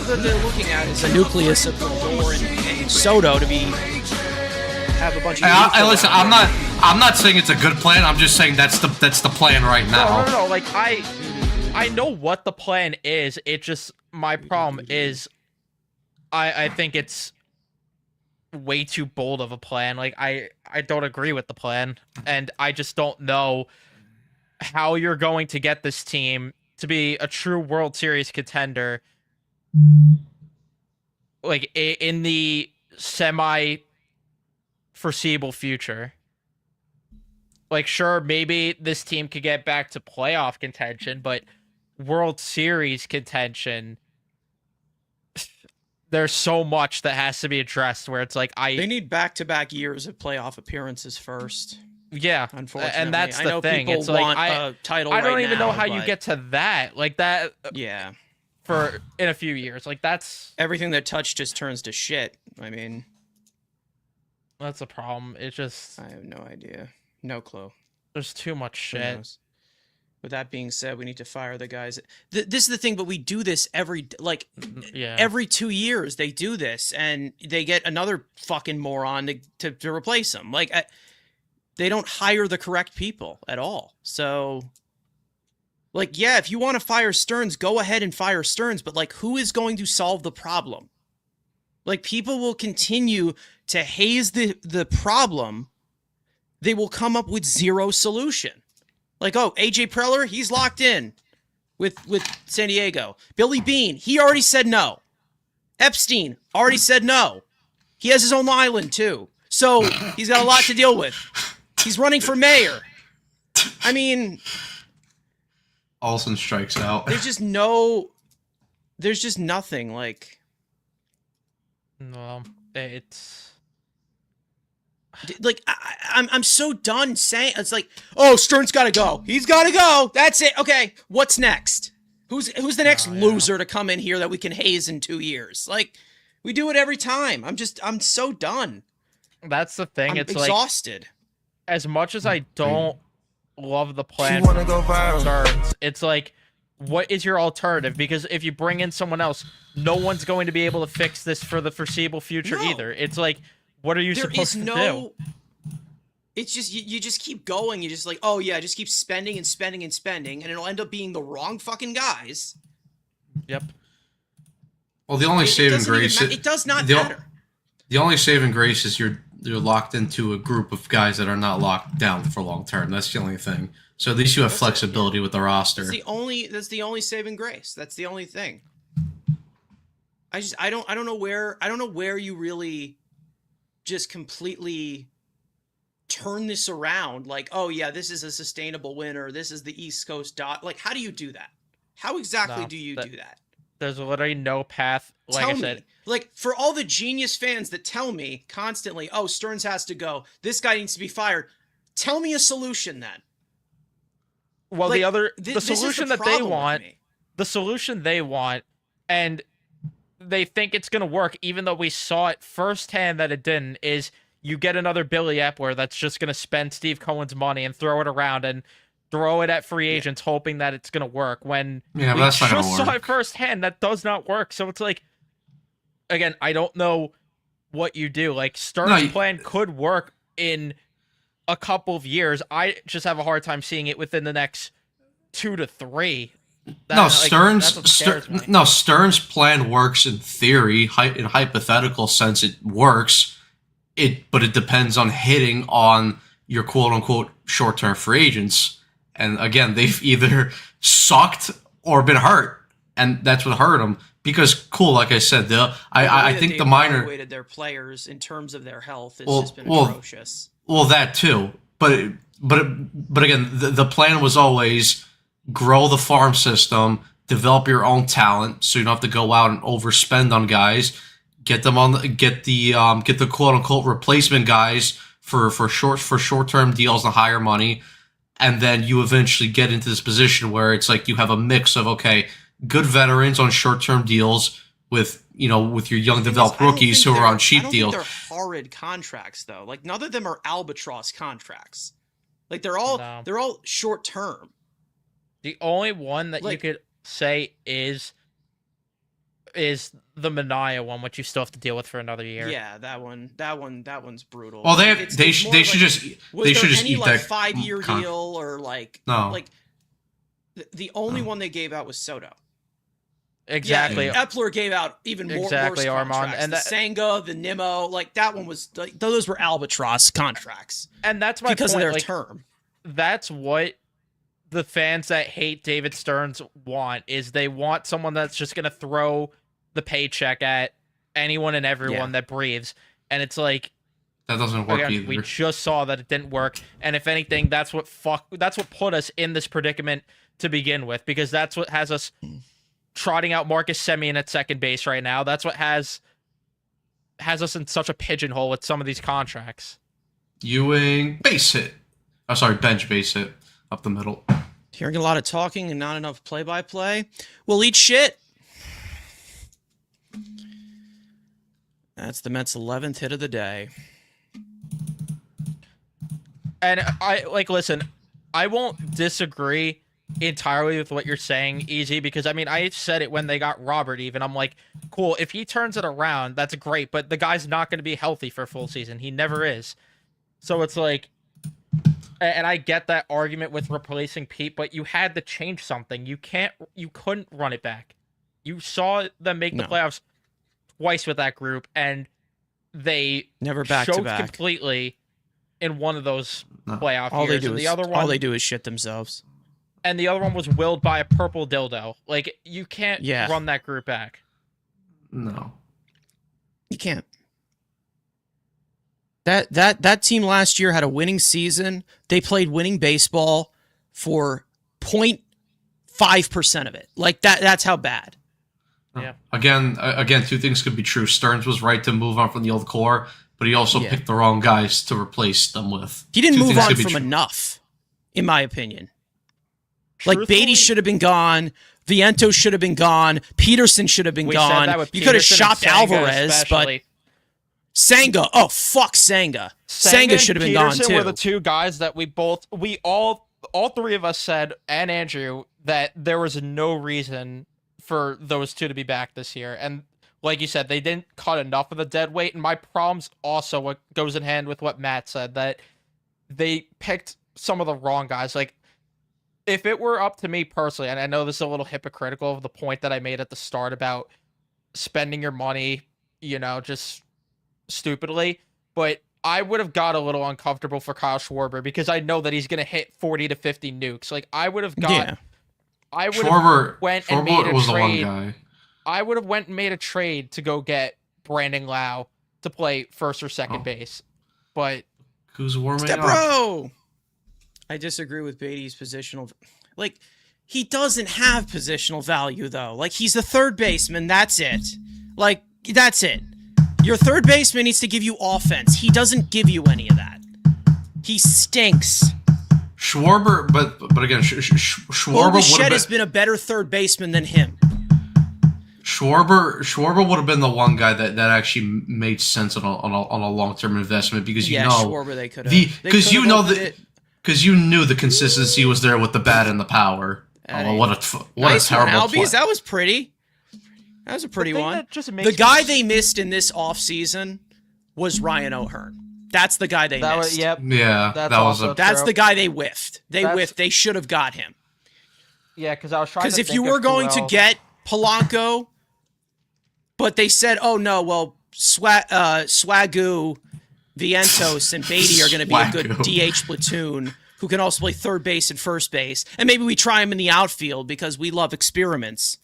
D: that they're looking at is a nucleus of Lindor and Soto to be have a bunch of.
A: Listen, I'm not saying it's a good plan. I'm just saying that's the plan right now.
E: No. Like I know what the plan is. It just my problem is, I think it's way too bold of a plan. Like I don't agree with the plan, and I just don't know how you're going to get this team to be a true World Series contender, like in the semi-foreseeable future. Like, sure, maybe this team could get back to playoff contention, but World Series contention, there's so much that has to be addressed where it's like
D: they need back-to-back years of playoff appearances first.
E: Yeah,
D: unfortunately,
E: and that's the thing.
D: People
E: it's like
D: want a title.
E: I don't
D: right
E: even
D: now,
E: know how
D: but
E: you get to that. Like that.
D: Yeah.
E: For in a few years, like that's
D: everything that touch just turns to shit. I mean,
E: that's a problem. It just
D: I have no idea, no clue.
E: There's too much shit.
D: With that being said, we need to fire the guys. This is the thing, but we do this every
E: Yeah.
D: every 2 years. They do this, and they get another fucking moron to replace them. Like they don't hire the correct people at all. So, like, yeah, if you want to fire Stearns, go ahead and fire Stearns. But like, who is going to solve the problem? Like, people will continue to haze the problem. They will come up with zero solution. Like, oh, AJ Preller, he's locked in with San Diego. Billy Bean, he already said no. Epstein already said no. He has his own island too. So he's got a lot to deal with. He's running for mayor. I mean,
A: Olsen strikes out.
D: there's just nothing. Like,
E: No, it's
D: I'm so done saying it's like, oh, Stern's got to go. He's got to go. That's it. Okay, what's next? Who's the next loser to come in here that we can haze in 2 years? Like, we do it every time. I'm so done.
E: that's the thing.
D: I'm
E: It's like,
D: exhausted.
E: as much as I don't love the plan
C: She wanna go
E: for
C: viral.
E: Stearns, it's like, what is your alternative? Because if you bring in someone else, no one's going to be able to fix this for the foreseeable future
D: No.
E: either. It's like, what are you
D: There
E: supposed
D: is
E: to
D: no.
E: do?
D: It's just you just keep going. You just like, oh yeah, just keep spending and spending and spending, and it'll end up being the wrong fucking guys.
E: Yep.
A: Well, the only
D: It
A: saving
D: doesn't even
A: grace.
D: it does not
A: the,
D: matter.
A: The only saving grace is you're locked into a group of guys that are not locked down for long term. That's the only thing. So at least you have flexibility with the roster.
D: That's the only saving grace. That's the only thing. I don't know where you really just completely turn this around. Like, oh yeah, this is a sustainable winner. This is the East Coast dot. Like, how do you do that? How exactly
E: No,
D: do you do that?
E: There's literally no path. Like
D: Tell
E: I
D: me.
E: said,
D: Like, for all the genius fans that tell me constantly, oh, Stearns has to go. This guy needs to be fired. Tell me a solution then.
E: well,
D: Like,
E: the
D: this is
E: solution
D: the
E: that they
D: problem with
E: want,
D: me.
E: the solution they want, and they think it's gonna work, even though we saw it firsthand that it didn't, is you get another Billy Epler that's just gonna spend Steve Cohen's money and throw it around and throw it at free agents, hoping that it's gonna work. When
A: Yeah, but
E: we
A: that's not gonna
E: just saw
A: work.
E: it firsthand, that does not work. So it's like, again, I don't know what you do. Like, Stearns' plan could work in a couple of years. I just have a hard time seeing it within the next 2 to 3.
A: No, Stearns.
E: that's what scares me.
A: No, Stearns' plan works in theory. In hypothetical sense, it works. But it depends on hitting on your quote unquote short term free agents. And again, they've either sucked or been hurt, and that's what hurt them. Because cool, like I said, I think the minor
D: evaluated their players in terms of their health has
A: Well-
D: just been
A: well,
D: atrocious.
A: Well, that too, but again, the plan was always grow the farm system, develop your own talent, so you don't have to go out and overspend on guys. Get them on get the quote unquote replacement guys for short term deals and higher money, and then you eventually get into this position where it's like you have a mix of good veterans on short term deals with your young developed
D: I don't
A: rookies
D: think
A: who are
D: they're-
A: on cheap
D: I don't
A: deals.
D: think they're horrid contracts though. Like, none of them are albatross contracts. Like, they're all
E: No.
D: short term.
E: The only one that you
D: Like-
E: could say is the Mania one, which you still have to deal with for another year.
D: Yeah, that one's brutal.
A: Well, they
D: Like,
A: have,
D: it's
A: they
D: more
A: should they
D: like,
A: should just
D: was
A: they
D: there
A: should just
D: any,
A: eat
D: like,
A: that
D: 5-year
A: con-
D: deal or like
A: No.
D: like the only one they gave out was Soto.
E: Exactly.
D: Yeah, Epler gave out even more
E: Exactly,
D: worse
E: Armand,
D: contracts.
E: and
D: the
E: that-
D: Senga, the Nimmo, like that one was like those were albatross contracts
E: And that's my
D: because
E: point.
D: of their
E: like,
D: term.
E: that's what the fans that hate David Stearns want, is they want someone that's just gonna throw the paycheck at anyone and everyone that breathes. And it's like,
A: That doesn't work
E: again,
A: either.
E: we just saw that it didn't work. And if anything, that's what put us in this predicament to begin with, because that's what has us trotting out Marcus Semien at second base right now. That's what has us in such a pigeonhole with some of these contracts.
A: Ewing base hit. Oh, sorry, bench base hit up the middle.
D: Hearing a lot of talking and not enough play-by-play. We'll eat shit. That's the Mets' 11th hit of the day.
E: And listen, I won't disagree entirely with what you're saying, Easy, because I mean, I said it when they got Robert even. I'm like, cool, if he turns it around, that's great, but the guy's not going to be healthy for a full season. He never is. So it's like, and I get that argument with replacing Pete, but you had to change something. You couldn't run it back. You saw them make the playoffs twice with that group, and they
D: Never back to
E: choked
D: back.
E: completely in one of those playoff
D: All
E: years.
D: they do
E: And
D: is
E: the other one,
D: all they do is shit themselves.
E: and the other one was willed by a purple dildo. Like, you can't run that group back.
A: No.
D: You can't. That team last year had a winning season. They played winning baseball for 0.5% of it. Like that's how bad.
E: Yeah.
A: Again, two things could be true. Stearns was right to move on from the old core, but he also picked the wrong guys to replace them with.
D: He didn't
A: Two
D: move
A: things
D: on
A: could be
D: from
A: true.
D: enough, in my opinion. Like
E: Truthfully,
D: Beatty should have been gone. Vientos should have been gone. Peterson should have been
E: we said
D: gone.
E: that with
D: You could have
E: Peterson and
D: shopped
E: Senga
D: Alvarez,
E: especially.
D: but Senga. Oh fuck, Senga. Senga
E: and
D: should have been gone
E: Peterson
D: too.
E: were the two guys that all three of us said, and Andrew, that there was no reason for those two to be back this year. And like you said, they didn't cut enough of the dead weight. And my problem's also what goes in hand with what Matt said, that they picked some of the wrong guys. Like, if it were up to me personally, and I know this is a little hypocritical of the point that I made at the start about spending your money, just stupidly, but I would have got a little uncomfortable for Kyle Schwarber because I know that he's going to hit 40 to 50 nukes. Like, I would have got, I would have went and made a
A: was the one
E: trade.
A: guy.
E: I would have went and made a trade to go get Brandon Lau to play first or second base. But
A: Who's warming up?
D: Bro, I disagree with Beatty's positional. Like, he doesn't have positional value though. Like, he's the third baseman. That's it. Like, that's it. Your third baseman needs to give you offense. He doesn't give you any of that. He stinks.
A: Schwarber, but again, Schwarber
D: Bichette
A: would have
D: has
A: been.
D: been a better third baseman than him.
A: Schwarber would have been the one guy that actually made sense on a long term investment because
D: Schwarber they could have.
A: because you knew the consistency was there with the bat and the power. What a
D: nice
A: terrible
D: one,
A: play.
D: Albies. That was pretty. That was a pretty
E: thing
D: one.
E: that just makes
D: The guy they missed in this offseason was Ryan O'Hearn. That's the guy they
E: that
D: missed.
E: was, yep.
A: Yeah,
E: That's
A: that was
E: also
A: a.
D: That's
E: true.
D: the guy they whiffed. They should have got him.
E: Yeah, because I was trying to
D: Because if
E: think
D: you
E: of
D: were
E: who
D: going to
E: else.
D: get Polanco, but they said, oh no, well, Swagoo, Vientos, and Beatty are going to be a good DH platoon who can also play third base and first base. And maybe we try him in the outfield because we love experiments.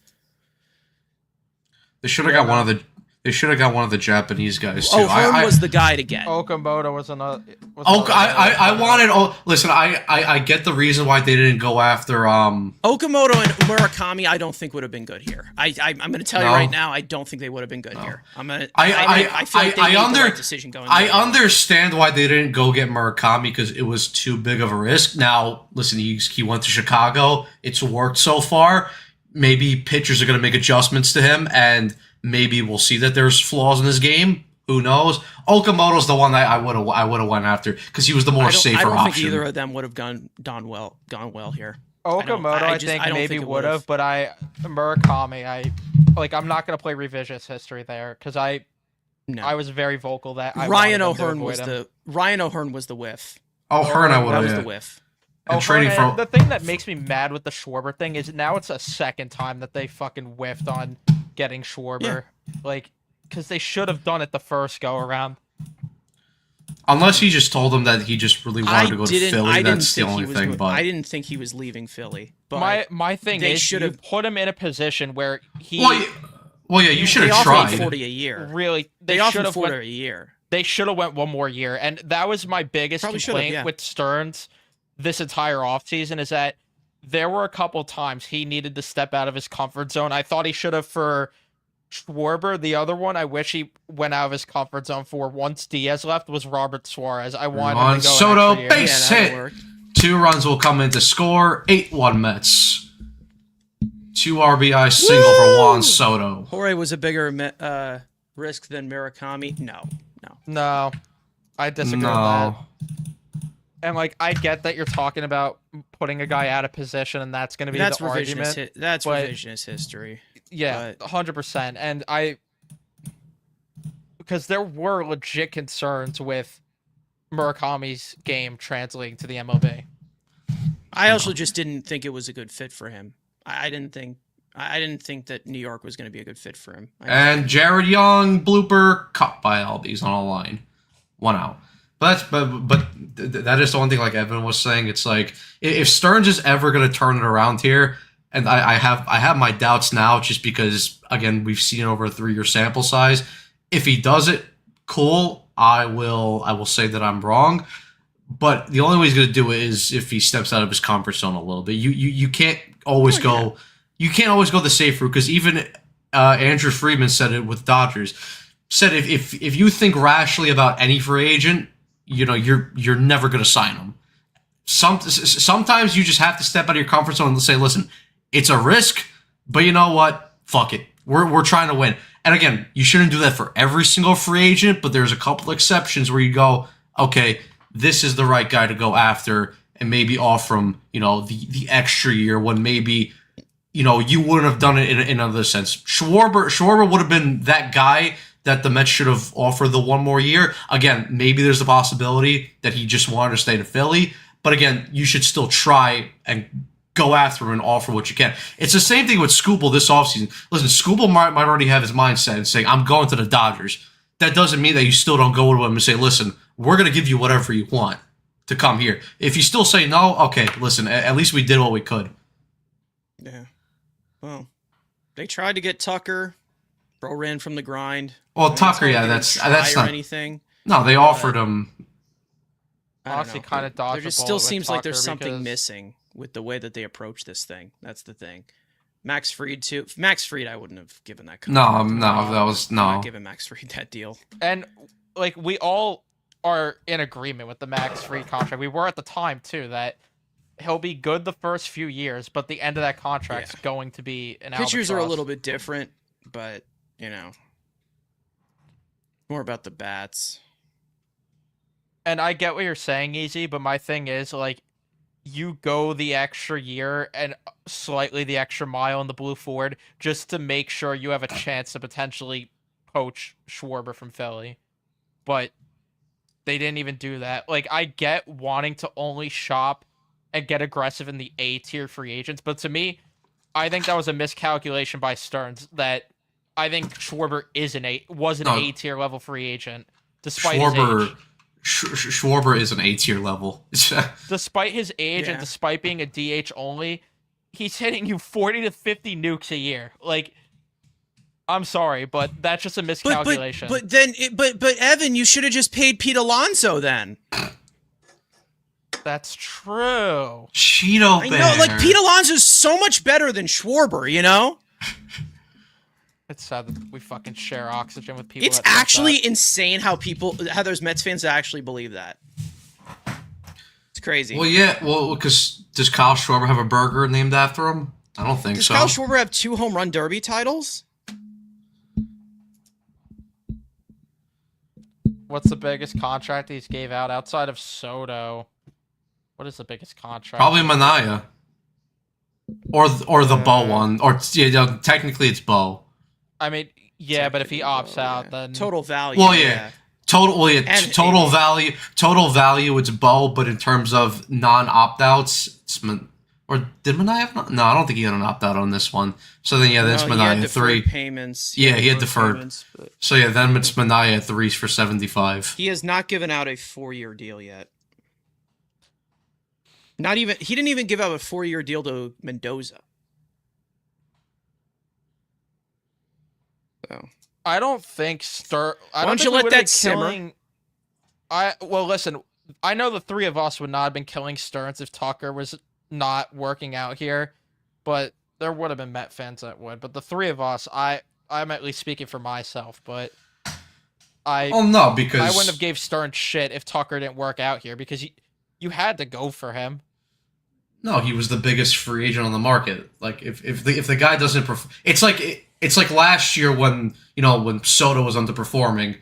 A: They should have got one of the. They should have got one of the Japanese guys too.
D: O'Hearn was the guy to get.
E: Okamoto was another.
A: I wanted. Oh, listen, I get the reason why they didn't go after.
D: Okamoto and Murakami, I don't think would have been good here. I'm going to tell you
A: No.
D: right now, I don't think they would have been good here. I feel like they made the right decision going.
A: I
D: there.
A: understand why they didn't go get Murakami because it was too big of a risk. Now, listen, he went to Chicago. It's worked so far. Maybe pitchers are going to make adjustments to him, and maybe we'll see that there's flaws in his game. Who knows? Okamoto's the one that I would have went after because he was the more safer
D: I don't
A: option.
D: think either of them would have gone well here.
E: Okamoto, I
D: just-
E: think
D: I don't
E: maybe
D: think it
E: would have,
D: would've.
E: but Murakami, I'm not gonna play revisionist history there because I was very vocal that
D: Ryan
E: wanted them to
D: O'Hearn
E: avoid
D: was
E: him.
D: Ryan O'Hearn was the whiff.
A: Hearn, I would
D: That was
A: have.
D: the whiff.
A: And
E: O'Hearn,
A: trading for
E: and the thing that makes me mad with the Schwarber thing is now it's a second time that they fucking whiffed on getting Schwarber, because they should have done it the first go around.
A: Unless he just told them that he just really wanted to go to Philly.
D: I didn't
A: That's the
D: think he
A: only
D: was
A: thing.
D: go-
A: But
D: I didn't think he was leaving Philly. But
E: My thing
D: they
E: is you
D: should've-
E: put him in a position where he
A: well, yeah, you should
D: they
A: have
D: offered him
A: tried.
D: 40 a year.
E: really
D: They
E: should
D: offered
E: have
D: 40
E: went,
D: a year.
E: they should have went one more year, and that was my biggest
D: Probably should've,
E: complaint
D: yeah.
E: with Stearns this entire offseason is that there were a couple times he needed to step out of his comfort zone. I thought he should have for Schwarber. The other one I wish he went out of his comfort zone for once Diaz left was Robert Suarez. I wanted him
A: On
E: to go an
A: Soto,
E: extra year.
A: base
D: that
A: hit.
D: worked.
A: 2 runs will come in to score. 8-1 Mets. 2 RBI single for Juan Soto.
D: Jorge was a bigger risk than Murakami. No.
E: No, I disagree with
A: No.
E: that. And I get that you're talking about putting a guy out of position, and that's going to be
D: That's
E: the argument.
D: That's
E: but-
D: revisionist history.
E: Yeah,
D: but-
E: 100%. And because there were legit concerns with Murakami's game translating to the MLB.
D: I also just didn't think it was a good fit for him. I didn't think that New York was going to be a good fit for him.
A: And Jared Young blooper caught by Albies on a line, 1 out. But that is the one thing, like Evan was saying. It's like if Stearns is ever going to turn it around here, and I have my doubts now, just because again we've seen over a 3-year sample size. If he does it, cool. I will say that I'm wrong. But the only way he's going to do it is if he steps out of his comfort zone a little bit. You can't always go. You can't always go the safe route, because even Andrew Friedman said it with Dodgers. Said if you think rationally about any free agent, you're never going to sign him. Sometimes you just have to step out of your comfort zone and say, listen, it's a risk, but you know what? Fuck it. We're trying to win. And again, you shouldn't do that for every single free agent, but there's a couple exceptions where you go, okay, this is the right guy to go after, and maybe offer him, the extra year when maybe, you wouldn't have done it in another sense. Schwarber would have been that guy that the Mets should have offered the 1 more year. Again, maybe there's a possibility that he just wanted to stay to Philly, but again, you should still try and go after him and offer what you can. It's the same thing with Skubal this offseason. Listen, Skubal might already have his mindset and saying, I'm going to the Dodgers. That doesn't mean that you still don't go to him and say, listen, we're going to give you whatever you want to come here. If you still say no, okay, listen, at least we did what we could.
D: Yeah. Well, they tried to get Tucker. Bro ran from the grind.
A: Well, Tucker,
D: They
A: yeah,
D: didn't
A: that's
D: try or
A: not
D: anything.
A: No, they offered him.
D: I don't
E: Honestly,
D: know.
E: kind of dodged
D: There just
E: the
D: still
E: bullet with
D: seems like there's
E: Tucker
D: something
E: because-
D: missing with the way that they approach this thing. That's the thing. Max Fried too. Max Fried, I wouldn't have given that.
A: No,
D: contract.
A: that was
D: I'm not
A: no.
D: giving Max Fried that deal.
E: And like we all are in agreement with the Max Fried contract. We were at the time too that he'll be good the first few years, but the end of that contract's going to be an
D: Pitchers are a
E: albatross.
D: little bit different, but more about the bats.
E: And I get what you're saying, Easy, but my thing is, like, you go the extra year and slightly the extra mile in the blue forward just to make sure you have a chance to potentially poach Schwarber from Philly. But they didn't even do that. Like, I get wanting to only shop and get aggressive in the A-tier free agents, but to me, I think that was a miscalculation by Stearns that I think Schwarber was an A-tier level free agent, despite his age.
A: Schwarber is an A-tier level.
E: Despite his age and
D: Yeah.
E: despite being a DH only, he's hitting you 40 to 50 nukes a year. Like, I'm sorry, but that's just a miscalculation.
D: But Evan, you should have just paid Pete Alonso then.
E: That's true.
A: Cheeto
D: I
A: Bear.
D: know, like Pete Alonso's so much better than Schwarber.
E: It's sad that we fucking share oxygen with people.
D: It's
E: that think
D: actually insane how there's Mets fans that actually believe that. It's crazy.
A: Well, yeah. Well, because does Kyle Schwarber have a burger named after him? I don't think
D: Does
A: so.
D: Kyle Schwarber have 2 home run derby titles?
E: What's the biggest contract he's gave out outside of Soto? What is the biggest contract?
A: Probably Manaya. Or the Bo one. Or technically it's Bo.
E: I mean, yeah, but if he opts out, then
D: Total value.
A: Well, yeah.
D: And-
A: Total value, it's Bo, but in terms of non-opt-outs, it's or did Manaya have no, I don't think he had an opt-out on this one. So then, yeah, that's
D: No, he had
A: Manaya,
D: deferred
A: 3.
D: payments.
A: Yeah, he had deferred.
D: payments, but
A: So, yeah, then it's Manaya, 3s for 75.
D: he has not given out a 4-year deal yet. He didn't even give out a 4-year deal to Mendoza. So,
E: I don't think
D: Why don't you let that simmer?
E: Listen, I know the three of us would not have been killing Stearns if Tucker was not working out here, but there would have been Met fans that would. But the three of us, I'm at least speaking for myself, but I wouldn't have gave Stearns shit if Tucker didn't work out here because you had to go for him.
A: No, he was the biggest free agent on the market. Like if the guy doesn't perform, it's like last year when Soto was underperforming.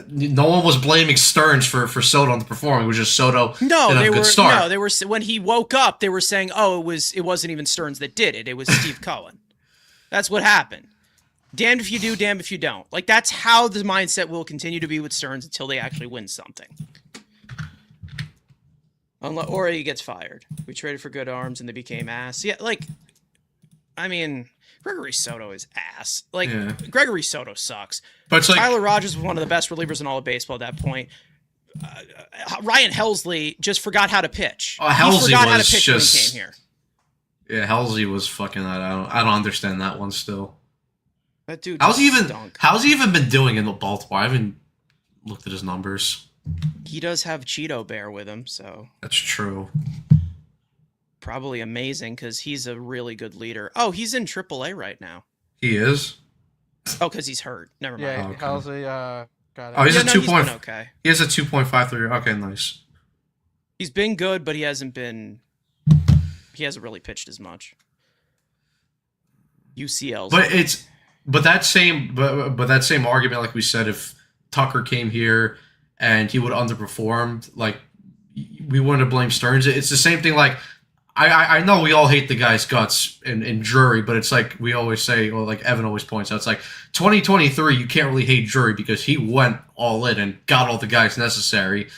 A: no one was blaming Stearns for Soto underperforming. It was just Soto
D: No,
A: didn't have
D: they
A: a
D: were
A: good start.
D: no, they were when he woke up, they were saying, "Oh, it wasn't even Stearns that did it. It was Steve Cohen." That's what happened. Damned if you do, damned if you don't. Like that's how the mindset will continue to be with Stearns until they actually win something. Or he gets fired. We traded for good arms and they became ass. Yeah, like, I mean, Gregory Soto is ass. Like,
A: Yeah.
D: Gregory Soto sucks.
A: But it's like
D: Tyler Rogers was one of the best relievers in all of baseball at that point. Ryan Helsley just forgot how to pitch.
A: Oh,
D: He
A: Helsley
D: forgot how to
A: was
D: pitch when he
A: just-
D: came here.
A: yeah, Halsey was fucking. I don't understand that one still.
D: That dude
A: How's he
D: just
A: even?
D: stunk.
A: How's he even been doing in Baltimore? I haven't looked at his numbers.
D: He does have Cheeto Bear with him, so
A: That's true.
D: probably amazing because he's a really good leader. Oh, he's in AAA right now.
A: He is.
D: Oh, because he's hurt. Never mind.
E: Yeah,
A: Okay.
E: Halsey got it.
A: Oh, he's
D: Yeah,
A: a
D: no,
A: 2
D: he's
A: point.
D: been okay.
A: He has a 2.53. Okay, nice.
D: He's been good, but he hasn't really pitched as much. UCL's.
A: But that same argument, like we said, if Tucker came here and he would have underperformed, like we wouldn't have blamed Stearns. It's the same thing. Like I know we all hate the guy's guts in Drury, but it's like we always say, or like Evan always points out, it's like 2023. You can't really hate Drury because he went all in and got all the guys necessary.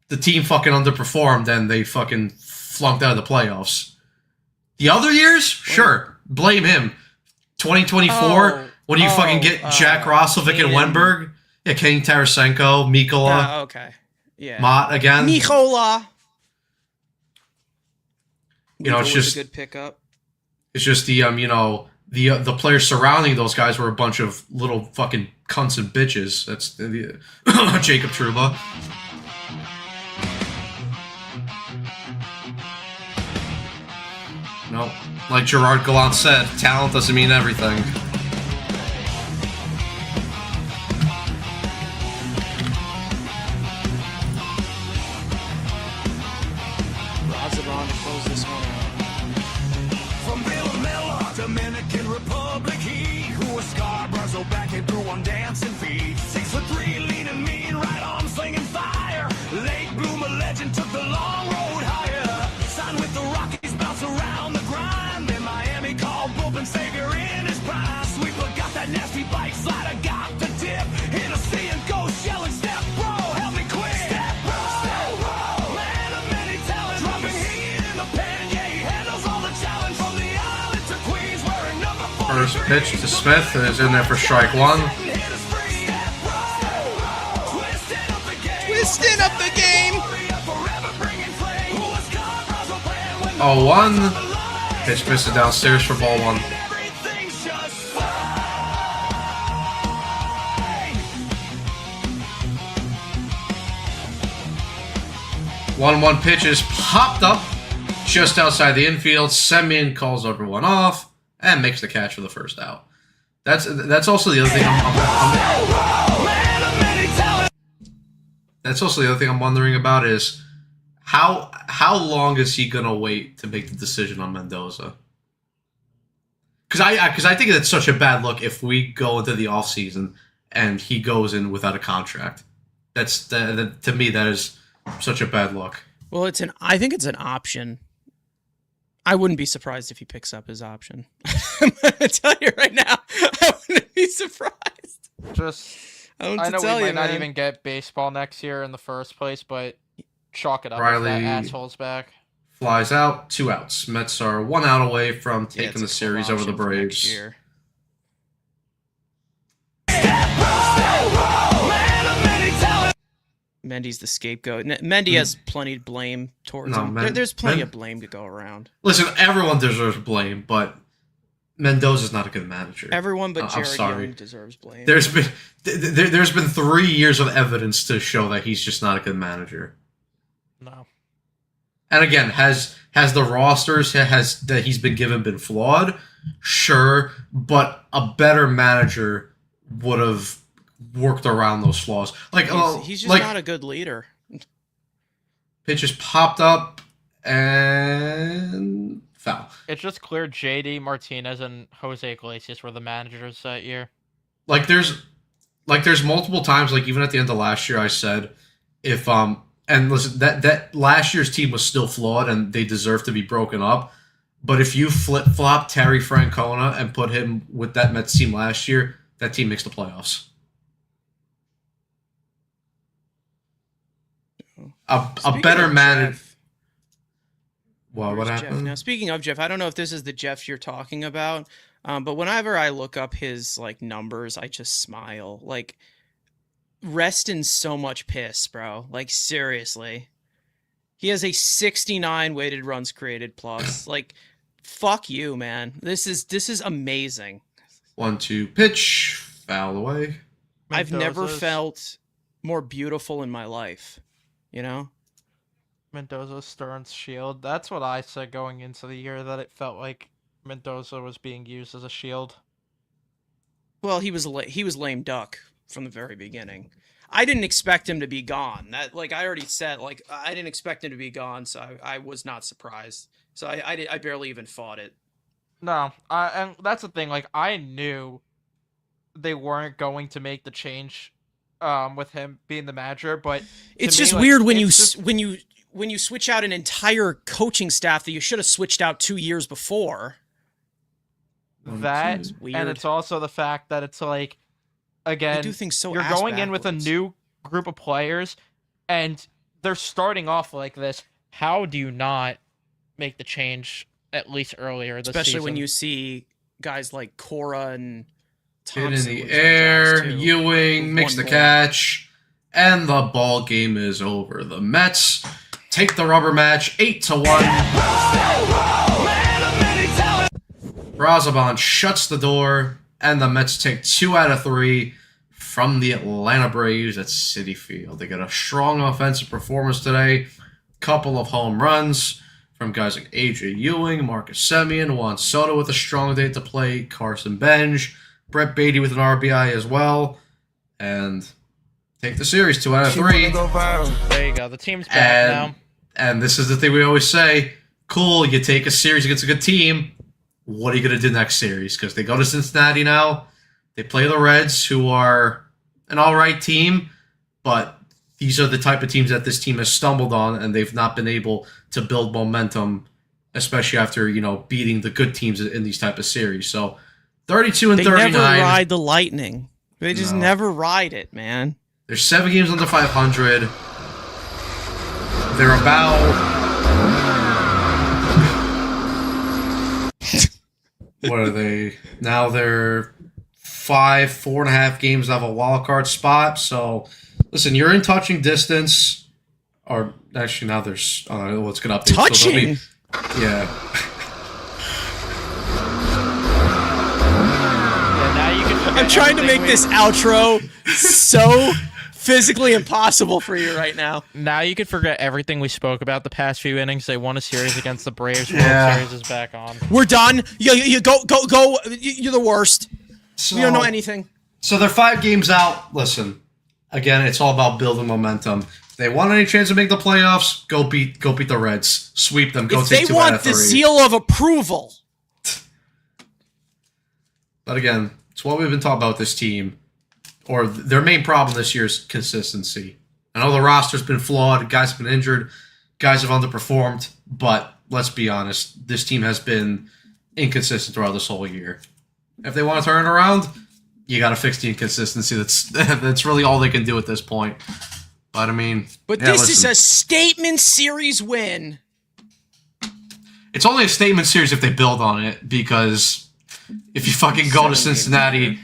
A: The team fucking underperformed and they fucking flunked out of the playoffs. The other years, sure, blame him. 2024, when you fucking get Jack Roslovic and
D: Kaden.
A: Wenberg, yeah, Kane Tarasenko, Mikola,
D: Okay. Yeah.
A: Mott again.
D: Mikola.
A: You know, it's
D: Mikola was
A: just
D: a good pickup.
A: it's just the the players surrounding those guys were a bunch of little fucking cunts and bitches. That's the Jacob Trouba. No, like Gerard Gallant said, talent doesn't mean everything.
D: Razabon to close this one out.
C: From Villamella, Dominican Republic, he who was Scarborough's back and threw on dancing feet. 6'3", lean and mean, right arm slinging fire. Late bloomer legend took the long road higher. Signed with the Rockies, bounce around the grind. In Miami, called bullpen savior in his prime. Sweeper got that nasty bite, slider got the dip. Hit a C and go shelling, step bro, help me quick. Step bro, man of many talents, dropping heat in the pen. Yeah, he handles all the challenge from the island to Queens, wearing number 43.
A: First pitch to Smith is in there for strike one.
C: Hit us free, step bro. Twisting up the game.
D: Twisting up the game.
C: Forever bringing flame. Who was Scarborough's plan when the
A: 0-1. Pitch misses downstairs for ball one.
C: everything's just fine?
A: 1-1 pitch is popped up just outside the infield. Semyon calls everyone off and makes the catch for the first out. That's also the other thing
C: Man of many talents.
A: that's also the other thing I'm wondering about is how long is he gonna wait to make the decision on Mendoza? Because I think it's such a bad look if we go into the offseason and he goes in without a contract. To me that is such a bad look.
D: Well, I think it's an option. I wouldn't be surprised if he picks up his option. I'm gonna tell you right now, I wouldn't be surprised.
E: Just,
D: I don't
E: I
D: to
E: know we
D: tell
E: might
D: you,
E: not
D: man.
E: even get baseball next year in the first place, but chalk it up if
A: Riley-
E: that asshole's back.
A: Flies out, 2 outs. Mets are 1 out away from
D: Yeah,
A: taking
D: it's
A: the
D: a
A: series
D: full
A: over the
D: option for next
A: Braves.
D: year.
C: Man of many talents.
D: Mendy's the scapegoat. Mendy has plenty to blame towards
A: No,
D: him.
A: Men-
D: There's plenty
A: Men-
D: of blame to go around.
A: Listen, everyone deserves blame, but Mendoza's not a good manager.
D: Everyone but
A: I'm
D: Jared
A: sorry.
D: Young deserves blame.
A: There's been 3 years of evidence to show that he's just not a good manager.
E: No.
A: And again, has the rosters that he's been given been flawed? Sure, but a better manager would have worked around those flaws. Like
D: he's just
A: like
D: not a good leader.
A: pitches popped up and foul.
E: It's just clear JD Martinez and Jose Iglesias were the managers that year.
A: Like like there's multiple times, like even at the end of last year, I said if and listen, that last year's team was still flawed and they deserve to be broken up. But if you flip flop Terry Francona and put him with that Mets team last year, that team makes the playoffs. A better man. Well, what
D: Jeff?
A: happened?
D: Now, speaking of Jeff, I don't know if this is the Jeff you're talking about, but whenever I look up his like numbers, I just smile. Like, rest in so much piss, bro. Like, seriously, he has a 69 weighted runs created plus. Like, fuck you, man. This is amazing.
A: 1-2 pitch, foul away.
D: I've never
E: Mendoza's-
D: felt more beautiful in my life. You know?
E: Mendoza Stearns shield. That's what I said going into the year, that it felt like Mendoza was being used as a shield.
D: Well, he was lame duck from the very beginning. I didn't expect him to be gone. That, like I already said, like I didn't expect him to be gone, so I was not surprised. So I barely even fought it.
E: No, and that's the thing. Like, I knew they weren't going to make the change with him being the manager, but
D: It's
E: to me,
D: just
E: like,
D: weird when
E: it's
D: when you switch out an entire coaching staff that you should have switched out 2 years before.
E: that,
D: It's weird.
E: and it's also the fact that it's like,
D: They
E: again,
D: do things so
E: you're
D: ass
E: going in with a
D: backwards.
E: new group of players, and they're starting off like this. How do you not make the change at least earlier this
D: especially
E: season?
D: when you see guys like Cora and
A: Hit in
D: Thompson
A: the
D: lose their
A: air,
D: jobs, too.
A: Ewing makes
D: One
A: the
D: more.
A: catch, and the ball game is over. The Mets take the rubber match 8-1. Brazaban shuts the door, and the Mets take 2 out of 3 from the Atlanta Braves at Citi Field. They get a strong offensive performance today, couple of home runs from guys like AJ Ewing, Marcus Semien, Juan Soto with a strong day to play, Carson Benj, Brett Beatty with an RBI as well, and take the series 2 out of 3.
E: There you go. The team's back now.
A: And this is the thing we always say: cool, you take a series against a good team. What are you going to do next series? Because they go to Cincinnati now. They play the Reds, who are an all right team, but these are the type of teams that this team has stumbled on, and they've not been able to build momentum, especially after beating the good teams in these type of series. So 32 and
D: They
A: 39.
D: never ride the lightning. They just
A: No.
D: never ride it, man.
A: They're 7 games under 500. They're about. What are they? Now they're 4.5 games out of a wild card spot. So, listen, you're in touching distance. Or actually, now there's. Let's get up.
D: Touching.
A: Yeah.
E: Yeah, now you can forget
D: I'm trying to
E: everything
D: make this outro so physically impossible for you right now.
E: Now you can forget everything we spoke about the past few innings. They won a series against the Braves.
A: Yeah.
E: World Series is back on.
D: We're done. You go. You're the worst.
A: So,
D: We don't know anything.
A: So they're 5 games out. Listen, again, it's all about building momentum. If they want any chance to make the playoffs, go beat the Reds. Sweep them. Go
D: If
A: take
D: they
A: 2 out
D: want
A: of
D: the
A: 3.
D: seal of approval,
A: But again, it's what we've been talking about with this team. Or their main problem this year is consistency. I know the roster's been flawed. Guys have been injured. Guys have underperformed. But let's be honest, this team has been inconsistent throughout this whole year. If they want to turn it around, you got to fix the inconsistency. That's really all they can do at this point. But I mean,
D: but
A: yeah,
D: this is
A: listen.
D: a statement series win.
A: It's only a statement series if they build on it, because if you fucking go to
D: 7 games
A: Cincinnati,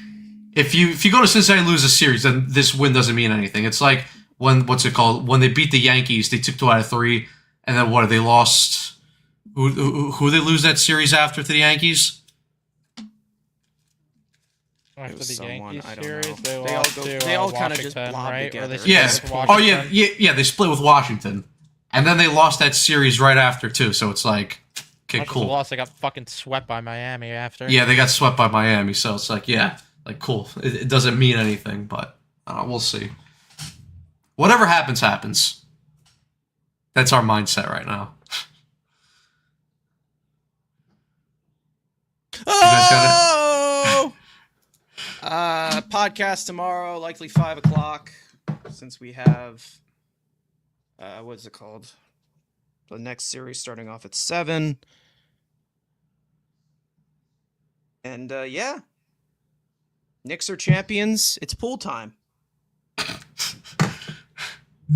A: if you go to Cincinnati and lose a series, then this win doesn't mean anything. It's like when when they beat the Yankees, they took 2 out of 3, and then what? They lost. Who they lose that series after to the Yankees?
E: After
D: was
E: the
D: someone,
E: Yankees
D: I don't
E: series,
D: know.
E: they
D: They all
E: lost
D: go-
E: to
D: they all kinda just
E: Washington,
D: blob
E: right? Or
D: together.
E: they split
A: Yeah.
E: with
A: Oh yeah,
E: Washington.
A: yeah. They split with Washington, and then they lost that series right after too. So it's like, okay,
E: After the
A: cool.
E: loss, they got fucking swept by Miami after.
A: Yeah, they got swept by Miami, so it's like, yeah, like cool. It doesn't mean anything, but we'll see. Whatever happens, happens. That's our mindset right now. guys got
D: Oh! podcast tomorrow, likely 5 o'clock, since we have what's it called? The next series starting off at 7. And yeah, Knicks are champions. It's pool time.
A: All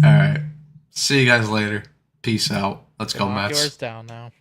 A: right. See you guys later. Peace out. Let's go, Mets.
E: Yours down now.